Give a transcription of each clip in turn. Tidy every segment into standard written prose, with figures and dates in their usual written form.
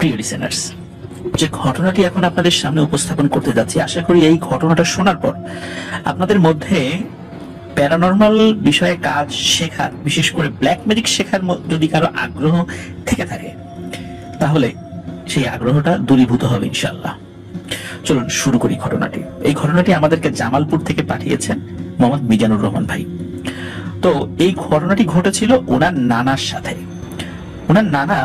প্রিয় লিসেনার্স, যে ঘটনাটি এখন আপনাদের সামনে উপস্থাপন করতে যাচ্ছি, আশা করি এই ঘটনাটা শোনার পর আপনাদের মধ্যে প্যারানরমাল বিষয়ে কাজ শেখার, বিশেষ করে ব্ল্যাক ম্যাজিক শেখার যদি কারো আগ্রহ থেকে থাকে তাহলে সেই আগ্রহটা দূরীভূত হবে ইনশাআল্লাহ। চলুন শুরু করি ঘটনাটি। এই ঘটনাটি আমাদেরকে জামালপুর থেকে পাঠিয়েছেন মোহাম্মদ মিজানুর রহমান ভাই। তো এই ঘটনাটি ঘটেছিল ওনার নানার সাথে। ওনার নানা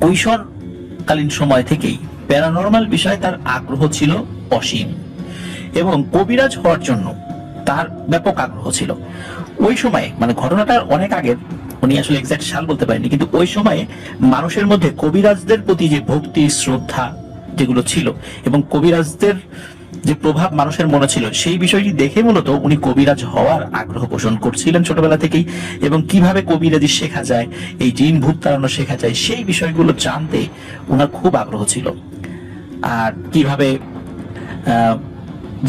কৈশোরকালীন সময় থেকেই প্যারানরমাল বিষয়ে তার আগ্রহ ছিল অসীম এবং কবিরাজ হওয়ার জন্য তার ব্যাপক আগ্রহ ছিল। ওই সময়ে, মানে ঘটনাটার অনেক আগের, উনি আসলে এক্সাক্ট সাল বলতে পারেনি, কিন্তু ওই সময়ে মানুষের মধ্যে কবিরাজদের প্রতি যে ভক্তি শ্রদ্ধা যেগুলো ছিল এবং কবিরাজদের যে প্রভাব মানুষের মনে ছিল, সেই বিষয়টি দেখে মূলত উনি কবিরাজ হওয়ার আগ্রহ পোষণ করছিলেন ছোটবেলা থেকেই। এবং কিভাবে কবিরাজি শেখা যায়, এই জিন ভূত তাড়ানো শেখা যায়, সেই বিষয়গুলো জানতে ওনার খুব আগ্রহ ছিল। আর কিভাবে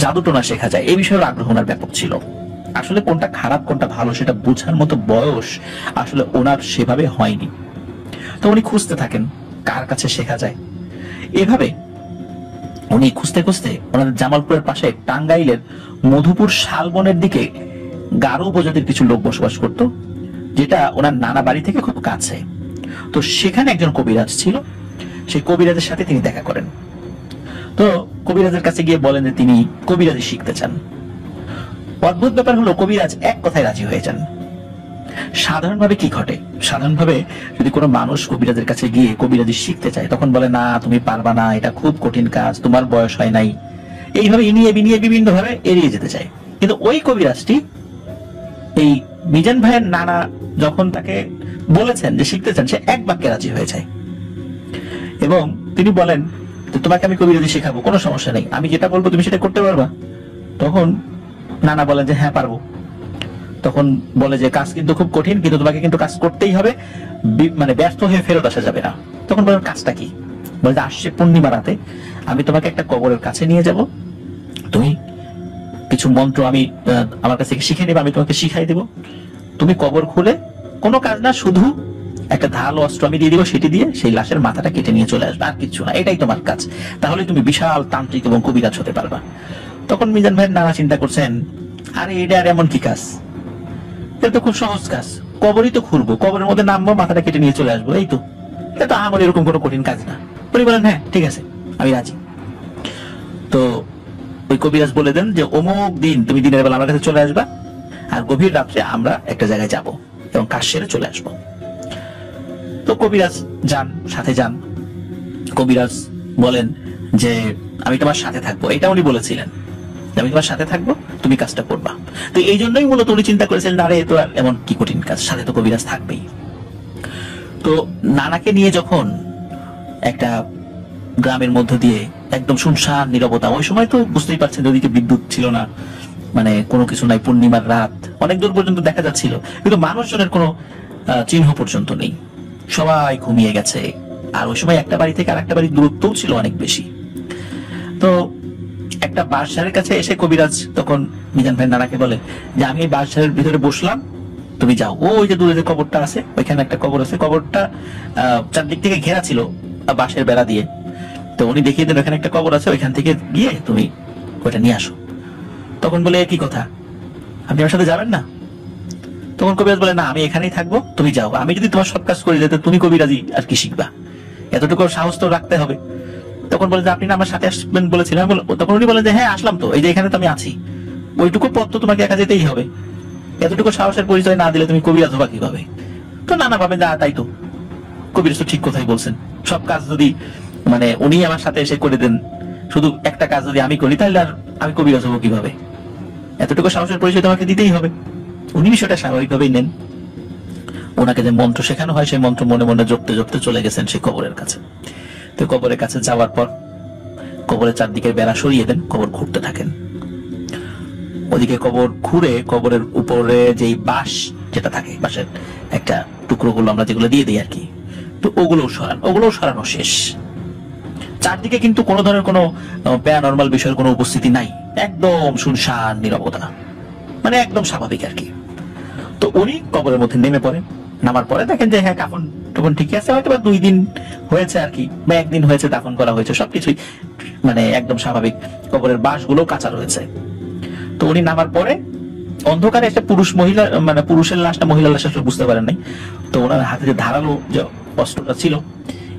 জাদুটোনা শেখা যায় এই বিষয়ের আগ্রহ ওনার ব্যাপক ছিল। আসলে কোনটা খারাপ কোনটা ভালো সেটা বোঝার মতো বয়স আসলে ওনার সেভাবে হয়নি। তো উনি খুঁজতে থাকেন কার কাছে শেখা যায়। এভাবে উনি খুঁজতে খুঁজতে ওনাদের জামালপুরের পাশে টাঙ্গাইলের মধুপুর শালবনের দিকে গারো উপজাতির কিছু লোক বসবাস করত, যেটা ওনার নানা বাড়ি থেকে খুব কাছে। তো সেখানে একজন কবিরাজ ছিল। সেই কবিরাজের সাথে তিনি দেখা করেন। তো কবিরাজের কাছে গিয়ে বলেন যে তিনি কবিরাজি শিখতে চান। অদ্ভুত ব্যাপার হলো, কবিরাজ এক কথায় রাজি হয়ে যান। সাধারণভাবে কি ঘটে, সাধারণভাবে যদি কোনো মানুষ কবিরাজের কাছে গিয়ে কবিরাজি শিখতে চায় তখন বলে, না তুমি পারবা না, এটা খুব কঠিন কাজ, তোমার বয়স হয় নাই, এইভাবে ইনিয়ে বিনিয়ে বিভিন্ন ভাবে এড়িয়ে যেতে চায়। কিন্তু ওই কবিরাজটি, এই মিজান ভাইয়ের নানা যখন তাকে বলেছেন যে শিখতে চান, সে এক বাক্যে রাজি হয়ে যায় এবং তিনি বলেন যে তোমাকে আমি কবিরাজি শেখাবো, কোনো সমস্যা নেই, আমি যেটা বলবো তুমি সেটা করতে পারবা। তখন নানা বলেন যে হ্যাঁ পারবো। তখন বলে যে কাজ কিন্তু খুব কঠিন, কিন্তু তোমাকে কিন্তু কাজ করতেই হবে, মানে ব্যর্থ হয়ে ফেরত আসা যাবে না। তখন বলেন কাজটা কি? বলে আসছে পূর্ণিমা রাতে আমি তোমাকে একটা কবরের কাছে নিয়ে যাব, তুমি কিছু মন্ত্র আমি আমার কাছে শিখে নেবে, আমি তোমাকে শিখাই দেব। তুমি কবর খুলে কোনো কাজ না, শুধু একটা ধারালো অস্ত্র আমি দিয়ে দিব, সেটি দিয়ে সেই লাশের মাথাটা কেটে নিয়ে চলে আসবে, আর কিছু না, এটাই তোমার কাজ। তাহলে তুমি বিশাল তান্ত্রিক এবং কবিরাজ হতে পারবা। তখন মিজান ভাইয়ের নানা চিন্তা করছেন, আরে এটা আর এমন কি কাজ, এটা তো খুব সহজ কাজ, কবরই তো খুলবো, কবরের মধ্যে নামবো, মাথাটা কেটে নিয়ে চলে আসবো, এই তো, এটা তো আমার এরকম কোনো কঠিন কাজ না। উনি বলেন হ্যাঁ ঠিক আছে, আমি রাজি। তো ওই কবিরাজ বলে দেন যে অমুক দিন তুমি দিনের বেলা আমার কাছে চলে আসবা, আর গভীর রাত্রে আমরা একটা জায়গায় যাব এবং কাজ সেরে চলে আসবো। তো কবিরাজ যান, সাথে যান। কবিরাজ বলেন যে আমি তোমার সাথে থাকবো, এটা উনি বলেছিলেন, আমি তোমার সাথে থাকবো, তুমি কাজটা করবা। তো এই জন্যই মূলত উনি চিন্তা করেছিলেন, আরে তো এমন কি কঠিন কাজ, সাথে তো কবিরাজ থাকবেই। তো নানাকে নিয়ে যখন একটা গ্রামের মধ্য দিয়ে, একদম শুনশান নীরবতা, ওই সময় তো বুঝতেই পারছেন ওদিকে বিদ্যুৎ ছিল না, মানে কোনো কিছু নাই, পূর্ণিমার রাত, অনেক দূর পর্যন্ত দেখা যাচ্ছিল, কিন্তু মানুষজনের কোনো চিহ্ন পর্যন্ত নেই, সবাই ঘুমিয়ে গেছে। আর ওই সময় একটা বাড়ি থেকে আর একটা বাড়ির দূরত্বও ছিল অনেক বেশি। তো একটা বাঁশঝাড়ের কাছে এসে কবিরাজ তখন মিজান ভাই নানাকে বলে যে আমি এই বাঁশঝাড়ের ভিতরে বসলাম, তুমি যাও, ওই যে দূরে যে কবরটা আছে, ওইখানে একটা কবর আছে, কবরটা চারদিক থেকে ঘেরা ছিল বাঁশের বেড়া দিয়ে। তো উনি দেখিয়ে দেন ওখানে একটা কবর আছে, ওইখান থেকে গিয়ে তুমি ওইটা নিয়ে আসো। তখন বলে কি কথা, আপনি আমার সাথে যাবেন না? তখন কবিরাজ বলে না, আমি এখানেই থাকবো, তুমি যাও, আমি যদি তোমার সব কাজ করে যেতে তুমি কবিরাজি আর কি শিখবা, এতটুকু সাহস তো রাখতে হবে। তখন বলে যে আপনি না আমার সাথে আসবেন বলেছিলেন। তখন উনি বলেন যে হ্যাঁ আসলাম তো, এই যে এখানে তো আমি আছি, ওইটুকু পথ তো তোমাকে একা যেতেই হবে, এতটুকু সাহসের পরিচয় না দিলে তুমি কবিরাজ হবা কিভাবে? তো নানা ভাবেন যে তাই তো, কবিরাজ তো ঠিক কথাই বলছেন, সব কাজ যদি মানে উনি আমার সাথে এসে করে দেন, শুধু একটা কাজ যদি আমি করি, তাহলে আর আমি কবিরাজ হবো কিভাবে? এতটুকু সাহসের পরিচয় তোমাকে দিতেই হবে। উনি বিষয়টা স্বাভাবিকভাবেই নেন। ওনাকে যে মন্ত্র শেখানো হয়, সেই মন্ত্র মনে মনে জপতে জপতে চলে গেছেন সেই কবরের কাছে। তো কবরের কাছে যাওয়ার পর কবরের চারদিকের বেড়া সরিয়ে দেন, কবর ঘুরতে থাকেন। ওদিকে কবর ঘুরে কবরের উপরে যেই বাঁশ যেটা থাকে, বাঁশের একটা টুকরোগুলো আমরা যেগুলো দিয়ে দিই আর কি, তো ওগুলোও সরানো শেষ। চারদিকে কিন্তু কোনো ধরনের কোনো প্যারানরমাল বিষয়ের কোনো উপস্থিতি নাই, একদম শুনশান নীরবতা, মানে একদম স্বাভাবিক আর কি। তো উনি কবরের মধ্যে নেমে পড়েন। নামার পরে দেখেন যে হ্যাঁ কাফন তখন ঠিকই আছে, হয়তো বা 2 দিন হয়েছে আর কি, বা 1 দিন হয়েছে দাফন করা হয়েছে, সবকিছুই মানে একদম স্বাভাবিক, কবরের বাঁশগুলো কাঁচা রয়েছে। তো উনি নামার পরে অন্ধকারে একটা মহিলা মানে পুরুষের লাশটা মহিলার লাশ আসলে বুঝতে পারেন নাই। তো ওনার হাতে যে ধারালো যে অস্ত্রটা ছিল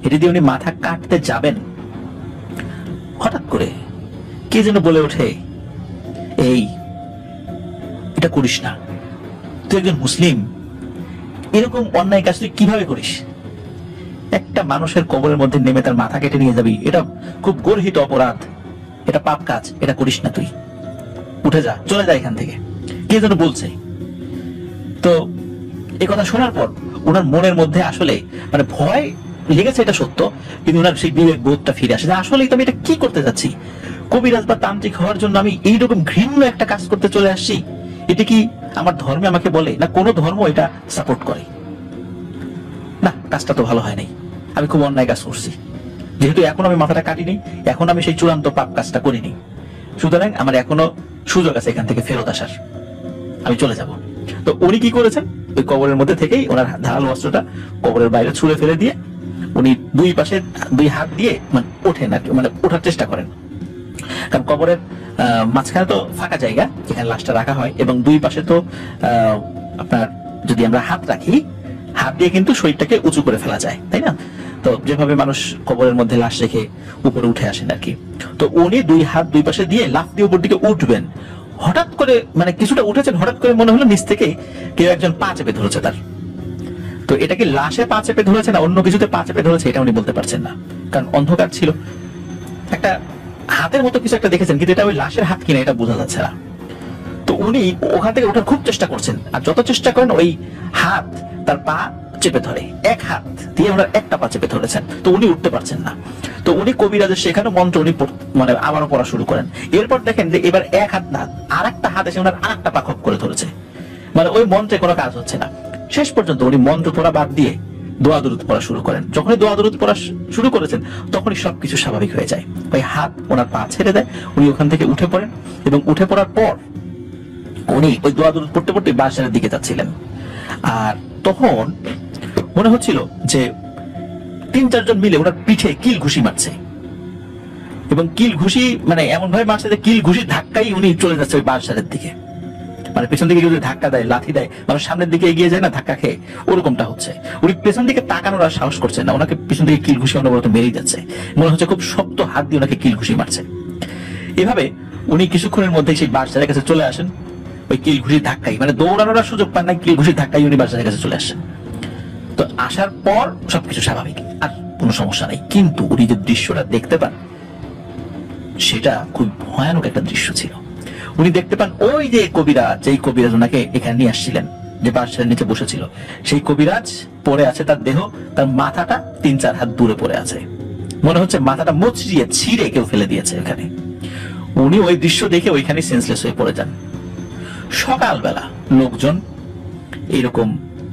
এটি দিয়ে উনি মাথা কাটতে যাবেন, হঠাৎ করে কে যেন বলে ওঠে, এই এটা করিস না, তুই একজন মুসলিম, এরকম অন্যায় কাজ তুই কিভাবে করিস? একটা মানুষের কবরের মধ্যে নেমে তার মাথা কেটে নিয়ে যাবি, এটা খুব গর্হিত অপরাধ, এটা পাপ কাজ, এটা করিস না তুই, উঠে যা, চলে যা এখান থেকে, কে যেন বলছে। তো এই কথা শোনার পর ওনার মনের মধ্যে আসলে মানে ভয় লেগেছে, এটা সত্য, কিন্তু ওনার সেই বিবেক বোধটা ফিরে আসে, আসলেই তো আমি এটা কি করতে যাচ্ছি, কবিরাজ বা তান্ত্রিক হওয়ার জন্য আমি এইরকম ঘৃণ্য একটা কাজ করতে চলে আসছি, এটা কি আমার ধর্মে আমাকে বলে, না কোনো ধর্ম এটা সাপোর্ট করে? না, কাজটা তো ভালো হয় নাই, আমি খুব অন্যায় কাজ করছি, যেহেতু এখন আমি মাথাটা কাটিনি, এখন আমি সেই চূড়ান্ত পাপ কাজটা করিনি, সুতরাং আমার এখনো সুযোগ আছে এখান থেকে ফেরত আসার, আমি চলে যাব। তো উনি কি করেছেন, ওই কবরের মধ্যে থেকেই ওনার ধারালো অস্ত্রটা কবরের বাইরে ছুঁড়ে ফেলে দিয়ে উনি দুই পাশে 2 হাত দিয়ে মানে ওঠেন আর কি, মানে ওঠার চেষ্টা করেন, কারণ কবরের মাঝখানে তো ফাঁকা জায়গা যেখানে লাশটা রাখা হয়, এবং 2 পাশে তো আপনার যদি আমরা হাত রাখি, হাত দিয়ে কিন্তু শরীরটাকে উঁচু করে ফেলা যায়, তাই না? তো যেভাবে মানুষ কবরের মধ্যে লাশ রেখে উপরে উঠে আসেন আর কি। তো উনি 2 হাত 2 পাশে দিয়ে লাফ দিয়ে উপর দিকে উঠবেন, হঠাৎ করে মানে কিছুটা উঠেছেন, হঠাৎ করে মনে হলো নিচ থেকে কেউ একজন পা চেপে ধরেছে তার। তো এটা কি লাশে পা চেপে ধরেছে না অন্য কিছুতে পা চেপে ধরেছে, এটা উনি বলতে পারছেন না, কারণ অন্ধকার ছিল। একটা হাতের মতো কিছু একটা দেখেছেন, কিন্তু এটা ওই লাশের হাত কিনা এটা বোঝা যাচ্ছে না। তো উনি ওখান থেকে ওঠার খুব চেষ্টা করছেন, আর যত চেষ্টা করেন ওই হাত তার পা চেপে ধরে, এক হাত দিয়ে ওনার একটা পা চেপে ধরেছেন, তো উনি উঠতে পারছেন না। তো উনি কবিরাজের শেখানো মন্ত্র উনি মানে আবারও পড়া শুরু করেন। এরপর দেখেন যে এবার এক হাত না, আর একটা হাত এসে ওনার আর একটা পা খপ করে ধরেছে, মানে ওই মন্ত্রে কোনো কাজ হচ্ছে না। শেষ পর্যন্ত উনি মন্ত্র পড়া বাদ দিয়ে দোয়া দরুদ পড়া শুরু করেন। যখনই দোয়া দরুদ পড়া শুরু করেছেন তখনই সবকিছু স্বাভাবিক হয়ে যায়। ওই হাত ওনার পা ছেড়ে দেয়, উনি ওখান থেকে উঠে পড়েন, এবং উঠে পড়ার পর উনি ওই দোয়া দরুদ পড়তে পড়তে বাসারের দিকে যাচ্ছিলেন। আর তখন মনে হচ্ছিল যে 3-4 জন মিলে ওনার পিঠে কিল ঘুষি মারছে, এবং কিল ঘুষি মানে এমন ভাবে মারছে যে কিল ঘুষি ধাক্কাই উনি চলে যাচ্ছে ওই বাসারের দিকে, মানে পেছন দিকে যদি ধাক্কা দেয়, লাথি দেয়, মানে সামনের দিকে এগিয়ে যায় না ধাক্কা খেয়ে, ওরকমটা হচ্ছে। উনি পেছন দিকে তাকানোর আর সাহস করছেন না, ওনাকে পেছন দিকে কিল ঘুষি অনবরত মেরেই যাচ্ছে, মনে হচ্ছে খুব শক্ত হাত দিয়ে ওনাকে কিল ঘুষি মারছে। এভাবে উনি কিছুক্ষণের মধ্যেই সেই বাসারের কাছে চলে আসেন, ওই কিল ঘুষির ধাক্কাই, মানে দৌড়ানোর সুযোগ পান না, কিল ঘুষির ধাক্কাই উনি বাসারের কাছে চলে আসেন। তো আসার পর সবকিছু স্বাভাবিক, আর কোনো সমস্যা নেই, কিন্তু উনি যে দৃশ্যটা দেখতে পান সেটা খুব ভয়ানক একটা দৃশ্য ছিল। উনি দেখতে পান ওই যে কবিরাজ, যেই কবিরাজ ওনাকে এখানে নিয়ে আসছিলেন, যে বাঁশের নিচে বসেছিল, সেই কবিরাজ পড়ে আছে, তার দেহ, তার মাথাটা 3-4 হাত দূরে পড়ে আছে, মনে হচ্ছে মাথাটা মুচড়িয়ে ছিঁড়ে কেউ ফেলে দিয়েছে এখানে। উনি ওই দৃশ্য দেখে ওইখানে সেন্সলেস হয়ে পড়ে যান। সকালবেলা লোকজন এইরকম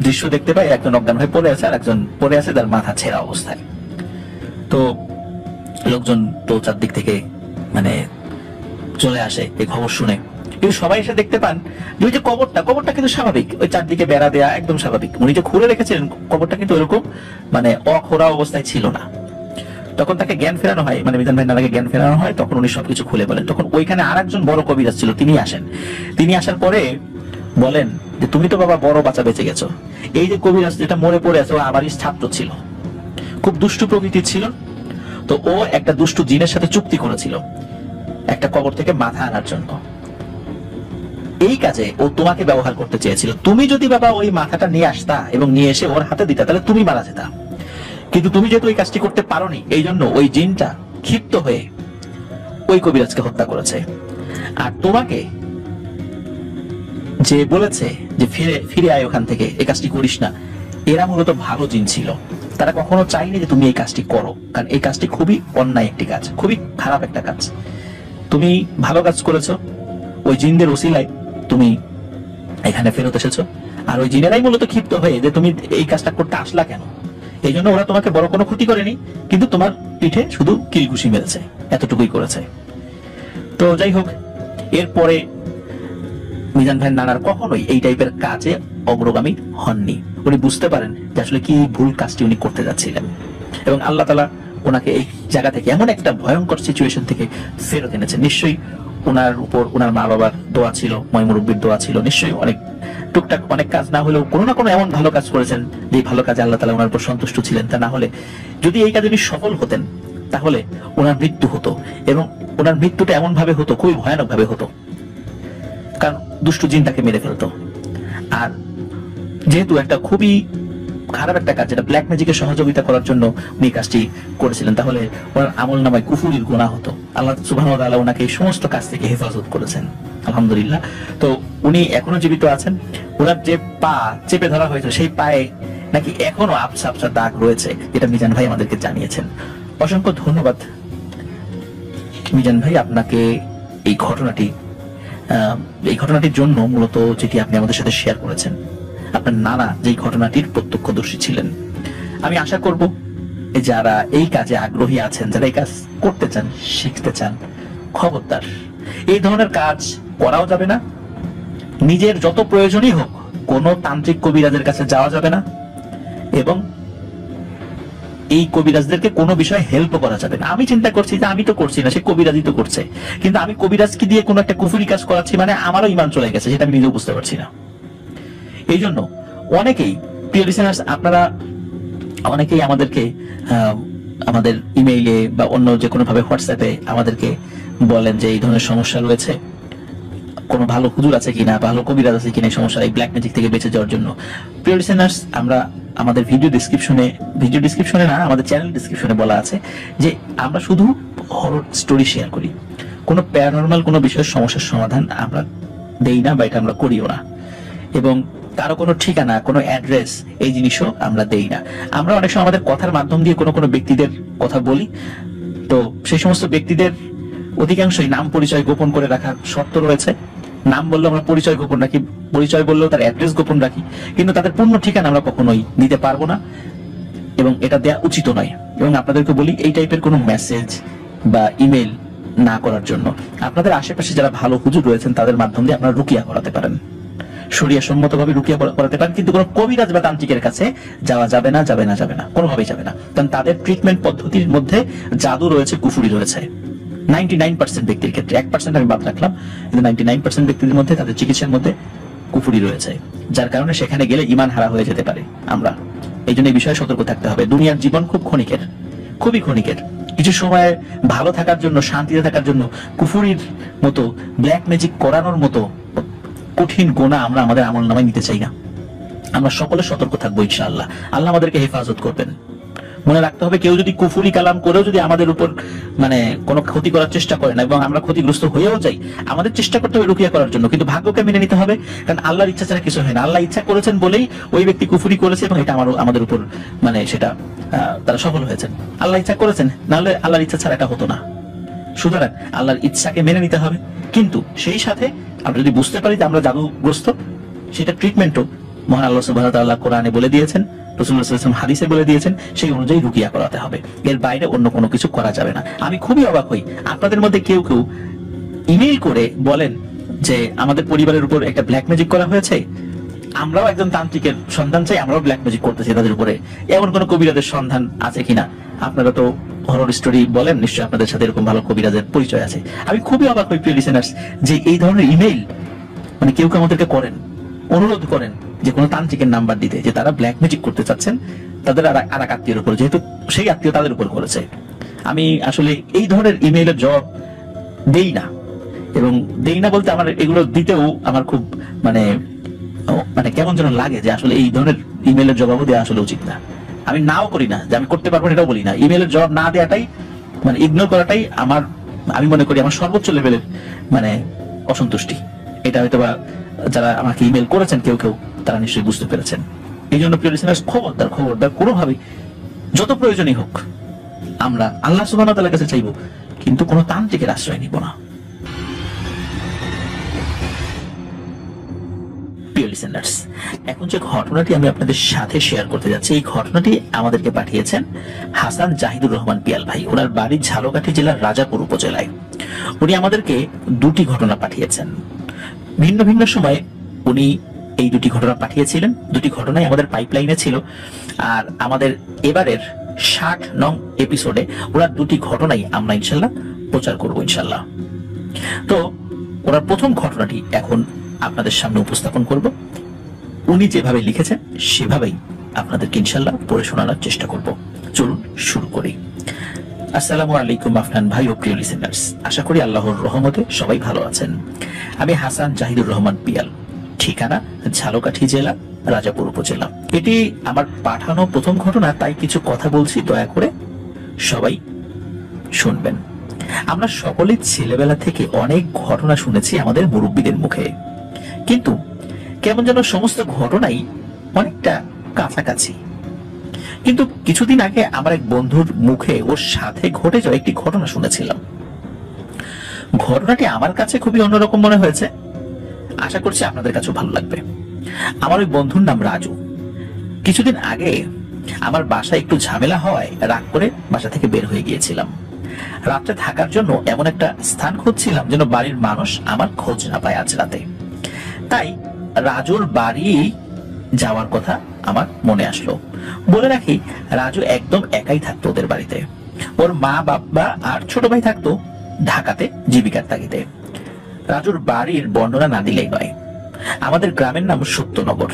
দৃশ্য দেখতে পায়, একজন অজ্ঞান হয়ে পড়ে আছে, আর একজন পড়ে আছে তার মাথা ছেঁড়া অবস্থায়। তো লোকজন তো চারদিক থেকে মানে চলে আসে এই খবর শুনে, কিন্তু সবাই এসে দেখতে পান যে ওই যে কবরটা কিন্তু স্বাভাবিক, ওই চারদিকে বেড়া দেয়া একদম স্বাভাবিক, উনি যে খুলে রেখেছিলেন কবরটা কিন্তু ওইরকম মানে অখোরা অবস্থায় ছিল না। তখন তাকে জ্ঞান ফেরানো হয়, মানে মিজান ভাই নানাকে জ্ঞান ফেরানো হয়, তখন উনি সবকিছু খুলে বলেন। তখন ওইখানে আর একজন বড় কবিরাজ ছিল, তিনি আসেন। তিনি আসার পরে বলেন যে তুমি তো বাবা বড় বাচ্চা বেঁচে গেছো, এই যে কবিরাজ যেটা মরে পড়ে আছে ও আমারই ছাত্র ছিল, খুব দুষ্টু প্রকৃতির ছিল। তো ও একটা দুষ্টু জিনের সাথে চুক্তি করেছিল একটা কবর থেকে মাথা আনার জন্য। এই কাজে ও তোমাকে ব্যবহার করতে চেয়েছিল, তুমি যদি বাবা ওই মাথাটা নিয়ে আসতা এবং নিয়ে এসে ওর হাতে দিতা তাহলে তুমি মারা যেতা, কিন্তু তুমি যেহেতু ওই কাজটি করতে পারোনি, এই জন্য ওই জিনটা ক্ষিপ্ত হয়ে ওই কবিরাজকে হত্যা করেছে। আর তোমাকে যে বলেছে যে ফিরে আয় ওখান থেকে, এই কাজটি করিস না, এরা মূলত ভালো জিন ছিল, তারা কখনো চাইনি যে তুমি এই কাজটি করো, কারণ এই কাজটি খুবই অন্যায় একটি কাজ, খুবই খারাপ একটা কাজ। তুমি ভালো কাজ করেছো, ওই জিনদের ওসিলায় তুমি এখানে ফেরত এসেছো, আর ওই জিনেরাই মূলত ক্ষিপ্ত হয়ে যে তুমি এই কাজটা করতে আসলা কেন, এই জন্য ওরা তোমাকে বড় কোনো ক্ষতি করেনি, কিন্তু তোমার পিঠে শুধু কিলঘুষি মেরেছে, এতটুকুই করেছে। তো যাই হোক, এরপরে মিজান ভাইয়ের নানার কখনোই এই টাইপের কাজে অগ্রগামী হননি। উনি বুঝতে পারেন যে আসলে কি ভুল কাজটি উনি করতে যাচ্ছিলেন, এবং আল্লাহ তাআলা ওনাকে এই জায়গা থেকে এমন একটা ভয়ঙ্কর সিচুয়েশন থেকে ফেরত এনেছেন। নিশ্চয়ই ওনার উপর ওনার মা বাবার দোয়া ছিল, ময়মুরব্বির দোয়া ছিল, নিশ্চয়ই অনেক টুকটাক অনেক কাজ না হলেও কোনো না কোনো এমন ভালো কাজ করেছেন যে ভালো কাজে আল্লাহ তাআলা ওনার উপর সন্তুষ্ট ছিলেন। তা না হলে যদি এই কাজে উনি সফল হতেন তাহলে ওনার মৃত্যু হতো, এবং ওনার মৃত্যুটা এমন ভাবে হতো, খুবই ভয়ানক ভাবে হতো, কারণ দুষ্টু জিন তাকে মেরে ফেলতো। আর যেহেতু একটা খুবই খারাপ একটা কাজ, যেটা ব্ল্যাক ম্যাজিকের সহযোগিতা করার জন্য উনি কাজটি করেছিলেন, তাহলে ওনার আমল নামায় কুফুরির গুনাহ হতো। আল্লাহ সুবহানাহু ওয়া তাআলা ওনাকে এই সমস্ত কাজ থেকে হেফাজত করেছেন, আলহামদুলিল্লাহ। তো উনি এখনো জীবিত আছেন। ওনার যে পা চেপে ধরা হয়েছে সেই পায়ে নাকি এখনো আবছা আবছা দাগ রয়েছে, যেটা মিজান ভাই আমাদেরকে জানিয়েছেন। অসংখ্য ধন্যবাদ মিজান ভাই আপনাকে এই ঘটনাটির জন্য, মূলত যেটি আপনি আমাদের সাথে শেয়ার করেছেন। আপনার নানা যেই ঘটনাটির প্রত্যক্ষদর্শী ছিলেন। আমি আশা করব যারা এই কাজে আগ্রহী আছেন, যারা এই কাজ করতে চান, শিখতে চান, খবরদার এই ধরনের কাজ করাও যাবে না। নিজের যত প্রয়োজনই হোক কোনো তান্ত্রিক কবিরাজের কাছে যাওয়া যাবে না, এবং এই কবিরাজদেরকে কোনো বিষয়ে হেল্প করা যাবে না। আমি চিন্তা করছি যে আমি তো করছি না, সে কবিরাজই তো করছে, কিন্তু আমি কবিরাজকে দিয়ে কোনো একটা কুফরি কাজ করাচ্ছি, মানে আমারও ঈমান চলে গেছে, সেটা আমি নিজেও বুঝতে পারছি না। এই জন্য অনেকেই, প্রিয় লিসেনার্স, আপনারা অনেকেই আমাদেরকে আমাদের ইমেইলে বা অন্য যে কোনো ভাবে হোয়াটসঅ্যাপে আমাদেরকে বলেন যে এই ধরনের সমস্যা রয়েছে, কোনো ভালো হুজুর আছে কিনা, ভালো কবিরাজ আছে কিনা এই সমস্যা, এই ব্ল্যাক ম্যাজিক থেকে বেঁচে যাওয়ার জন্য। প্রিয় লিসেনার্স, আমরা আমাদের ভিডিও ডিসক্রিপশনে না, আমাদের চ্যানেল ডিসক্রিপশনে বলা আছে যে আমরা শুধু হরর স্টোরি শেয়ার করি, কোনো প্যারানরমাল কোনো বিষয়ের সমস্যার সমাধান আমরা দেই না, বা এটা আমরা করিও না, এবং কারো কোনো ঠিকানা, কোনো অ্যাড্রেস এই জিনিসও আমরা দেই না। আমরা অনেক সময় আমাদের কথার মাধ্যম দিয়ে কোনো ব্যক্তিদের কথা বলি, তো সেই সমস্ত ব্যক্তিদের অধিকাংশই নাম পরিচয় গোপন করে রাখার শর্ত রয়েছে। নাম বললেও আমরা পরিচয় গোপন রাখি, পরিচয় বললেও তার অ্যাড্রেস গোপন রাখি, কিন্তু তাদের পূর্ণ ঠিকানা আমরা কখনোই দিতে পারবো না, এবং এটা দেওয়া উচিত নয়। এবং আপনাদেরকে বলি এই টাইপের কোনো মেসেজ বা ইমেল না করার জন্য। আপনাদের আশেপাশে যারা ভালো হুজুর রয়েছেন তাদের মাধ্যম দিয়ে আপনারা রুকিয়া করাতে পারেন, শরিয়া সম্মতভাবে রুকিয়া করাতে পারেন, কিন্তু কোনো কবিরাজ বা তান্ত্রিকের কাছে যাওয়া যাবে না, কোনোভাবেই যাবে না। কারণ তাদের ট্রিটমেন্ট পদ্ধতির মধ্যে জাদু রয়েছে, কুফুরি রয়েছে। 99% ব্যক্তির ক্ষেত্রে, 1% আমি বাদ রাখলাম, কিন্তু 99% ব্যক্তিদের মধ্যে তাদের চিকিৎসার মধ্যে কুফুরি রয়েছে, যার কারণে সেখানে গেলে ঈমান হারা হয়ে যেতে পারে। আমরা এই জন্য এই বিষয়ে সতর্ক থাকতে হবে। দুনিয়ার জীবন খুব ক্ষণিকের, খুবই ক্ষণিকের। কিছু সময় ভালো থাকার জন্য, শান্তিতে থাকার জন্য কুফুরির মতো, ব্ল্যাক ম্যাজিক করানোর মতো কঠিন গোনা আমরা আমাদের আমল নামায় নিতে চাই না। আমরা সকলে সতর্ক থাকবো ইনশাআল্লাহ। আল্লাহ আমাদেরকে হেফাজত করবেন। মনে রাখতে হবে, কেউ যদি কুফুরি কালাম করেও যদি আমাদের উপর কোনো ক্ষতি করার চেষ্টা করে না, এবং আমরা ক্ষতিগ্রস্ত হয়েও যাই, আমাদের চেষ্টা করতে হবে রুকিয়া করার জন্য, কিন্তু ভাগ্যকে মেনে নিতে হবে। কারণ আল্লাহর ইচ্ছা ছাড়া কিছু হয় না। আল্লাহ ইচ্ছা করেছেন বলেই ওই ব্যক্তি কুফুরি করেছে, এবং এটা আমাদের উপর সেটা তারা সফল হয়েছেন। আল্লাহ ইচ্ছা করেছেন, নাহলে আল্লাহর ইচ্ছা ছাড়া এটা হতো না। সুতরাং আল্লাহর ইচ্ছাকে মেনে নিতে হবে, কিন্তু সেই সাথে আমরা যদি বুঝতে পারি যে আমরা জাদুগ্রস্ত, সেটা ট্রিটমেন্টও মহান আল্লাহ সুবহানাহু ওয়া তাআলা কোরআনে বলে দিয়েছেন, রাসূলুল্লাহ সাল্লাল্লাহু আলাইহি ওয়াসাল্লাম হাদিসে বলে দিয়েছেন, সেই অনুযায়ী রুকিয়া করাতে হবে। এর বাইরে অন্য কোনো কিছু করা যাবে না। আমি খুবই অবাক হই, আপনাদের মধ্যে কেউ ইমেইল করে বলেন যে আমাদের পরিবারের উপর একটা ব্ল্যাক ম্যাজিক করা হয়েছে, আমরাও একজন তান্ত্রিকের সন্ধান চাই, আমরাও ব্ল্যাক ম্যাজিক করতেছি তাদের উপরে। এমন কোনো কবিরাজের সন্ধান আছে কিনা? আপনারা তো হরর স্টোরি বলেন, নিশ্চয়ই আপনাদের সাথে এরকম ভালো কবিরাজের পরিচয় আছে। আমি খুবই অবাক হই প্রিয় লিসেনার্স, যে এই ধরনের ইমেইল কেউ আমাদেরকে করেন, অনুরোধ করেন যে কোনো তান্ত্রিকের নাম্বার দিতে, যে তারা ব্ল্যাক ম্যাজিক করতে চাচ্ছেন তাদের আর এক আত্মীয়ের উপর, যেহেতু সেই আত্মীয় তাদের উপর করেছে। আমি আসলে এই ধরনের ইমেইলের জবাব দেই না, এবং দেই না বলতে আমার এগুলো দিতেও আমার খুব কেমন যেন লাগে, যে আসলে এই ধরনের ইমেইলের জবাবও দেওয়া আসলে উচিত না। আমি নাও করি না যে আমি করতে পারবো না, এটাও বলি না। ইমেইলের জবাব না দেওয়াটাই, ইগনোর করাটাই আমি মনে করি আমার সর্বোচ্চ লেভেলের অসন্তুষ্টি। এটা হয়তো বা যারা আমাকে ইমেল করেছেন কেউ তারা নিশ্চয়ই বুঝতে পেরেছেন। এই জন্য প্রিয় লিসেনার্স, খবরদার কোনোভাবেই, যত প্রয়োজনই হোক, আমরা আল্লাহ সুবহানাহু ওয়া তাআলার কাছে চাইবো, কিন্তু কোনো তান্ত্রিকের আশ্রয় নিব না। প্রিয় লিসেনার্স, এখন যে ঘটনাটি আমি আপনাদের সাথে শেয়ার করতে যাচ্ছি, এই ঘটনাটি আমাদেরকে পাঠিয়েছেন হাসান জাহিদুর রহমান পিয়াল ভাই। ওনার বাড়ি ঝালকাঠি জেলার রাজাপুর উপজেলায়। উনি আমাদেরকে দুটি ঘটনা পাঠিয়েছেন। ভিন্ন ভিন্ন সময়ে উনি এই দুটি ঘটনা পাঠিয়েছিলেন। দুটি ঘটনাই আমাদের পাইপলাইনে ছিল, আর আমাদের এবারের 60 নং এপিসোডে ওনার দুটি ঘটনাই আমরা ইনশাল্লাহ প্রচার করব ইনশাল্লাহ। তো ওনার প্রথম ঘটনাটি এখন আপনাদের সামনে উপস্থাপন করব। উনি যেভাবে লিখেছেন সেভাবেই আপনাদেরকে ইনশাল্লাহ পড়ে শোনানোর চেষ্টা করব। চলুন শুরু করি। আসসালামু আলাইকুম আফনান ভাই ও প্রিয় লিসেনার্স, আশা করি আল্লাহর রহমতে সবাই ভালো আছেন। আমি হাসান জাহিদুর রহমান পিয়াল, ঠিকানা ঝালকাঠি জেলা, রাজাপুর উপজেলা। এটি আমার পাঠানো প্রথম ঘটনা, তাই কিছু কথা বলছি, দয়া করে সবাই শুনবেন। আমরা সকলেই ছেলেবেলা থেকে অনেক ঘটনা শুনেছি আমাদের মুরব্বীদের মুখে, কিন্তু কেমন যেন সমস্ত ঘটনাই অনেকটা কাছাকাছি। কিন্তু কিছুদিন আগে আমার এক বন্ধুর মুখে ওর সাথে ঘটে যাওয়া একটি ঘটনা শুনেছিলাম। ঘটনাটি আমার কাছে খুবই অন্যরকম মনে হয়েছে, আশা করছি আপনাদের কাছেও ভালো লাগবে। আমার ওই বন্ধুর নাম রাজু। কিছুদিন আগে আমার বাসায় একটু ঝামেলা হওয়ায় রাগ করে বাসা থেকে বের হয়ে গিয়েছিলাম। রাত্রে থাকার জন্য এমন একটা স্থান খুঁজছিলাম যেন বাড়ির মানুষ আমার খোঁজ না পায় আজ রাতে। তাই রাজুর বাড়ি যাওয়ার কথা আমার মনে আসলো। বলে রাখি, রাজু একদম একাই থাকতো ওদের বাড়িতে। ওর মা বাবা আর ছোট ভাই থাকতো ঢাকাতে জীবিকার তাগিদে। রাজুর বাড়ির বর্ণনা না দিলেই নয়। আমাদের গ্রামের নাম সত্যনগর।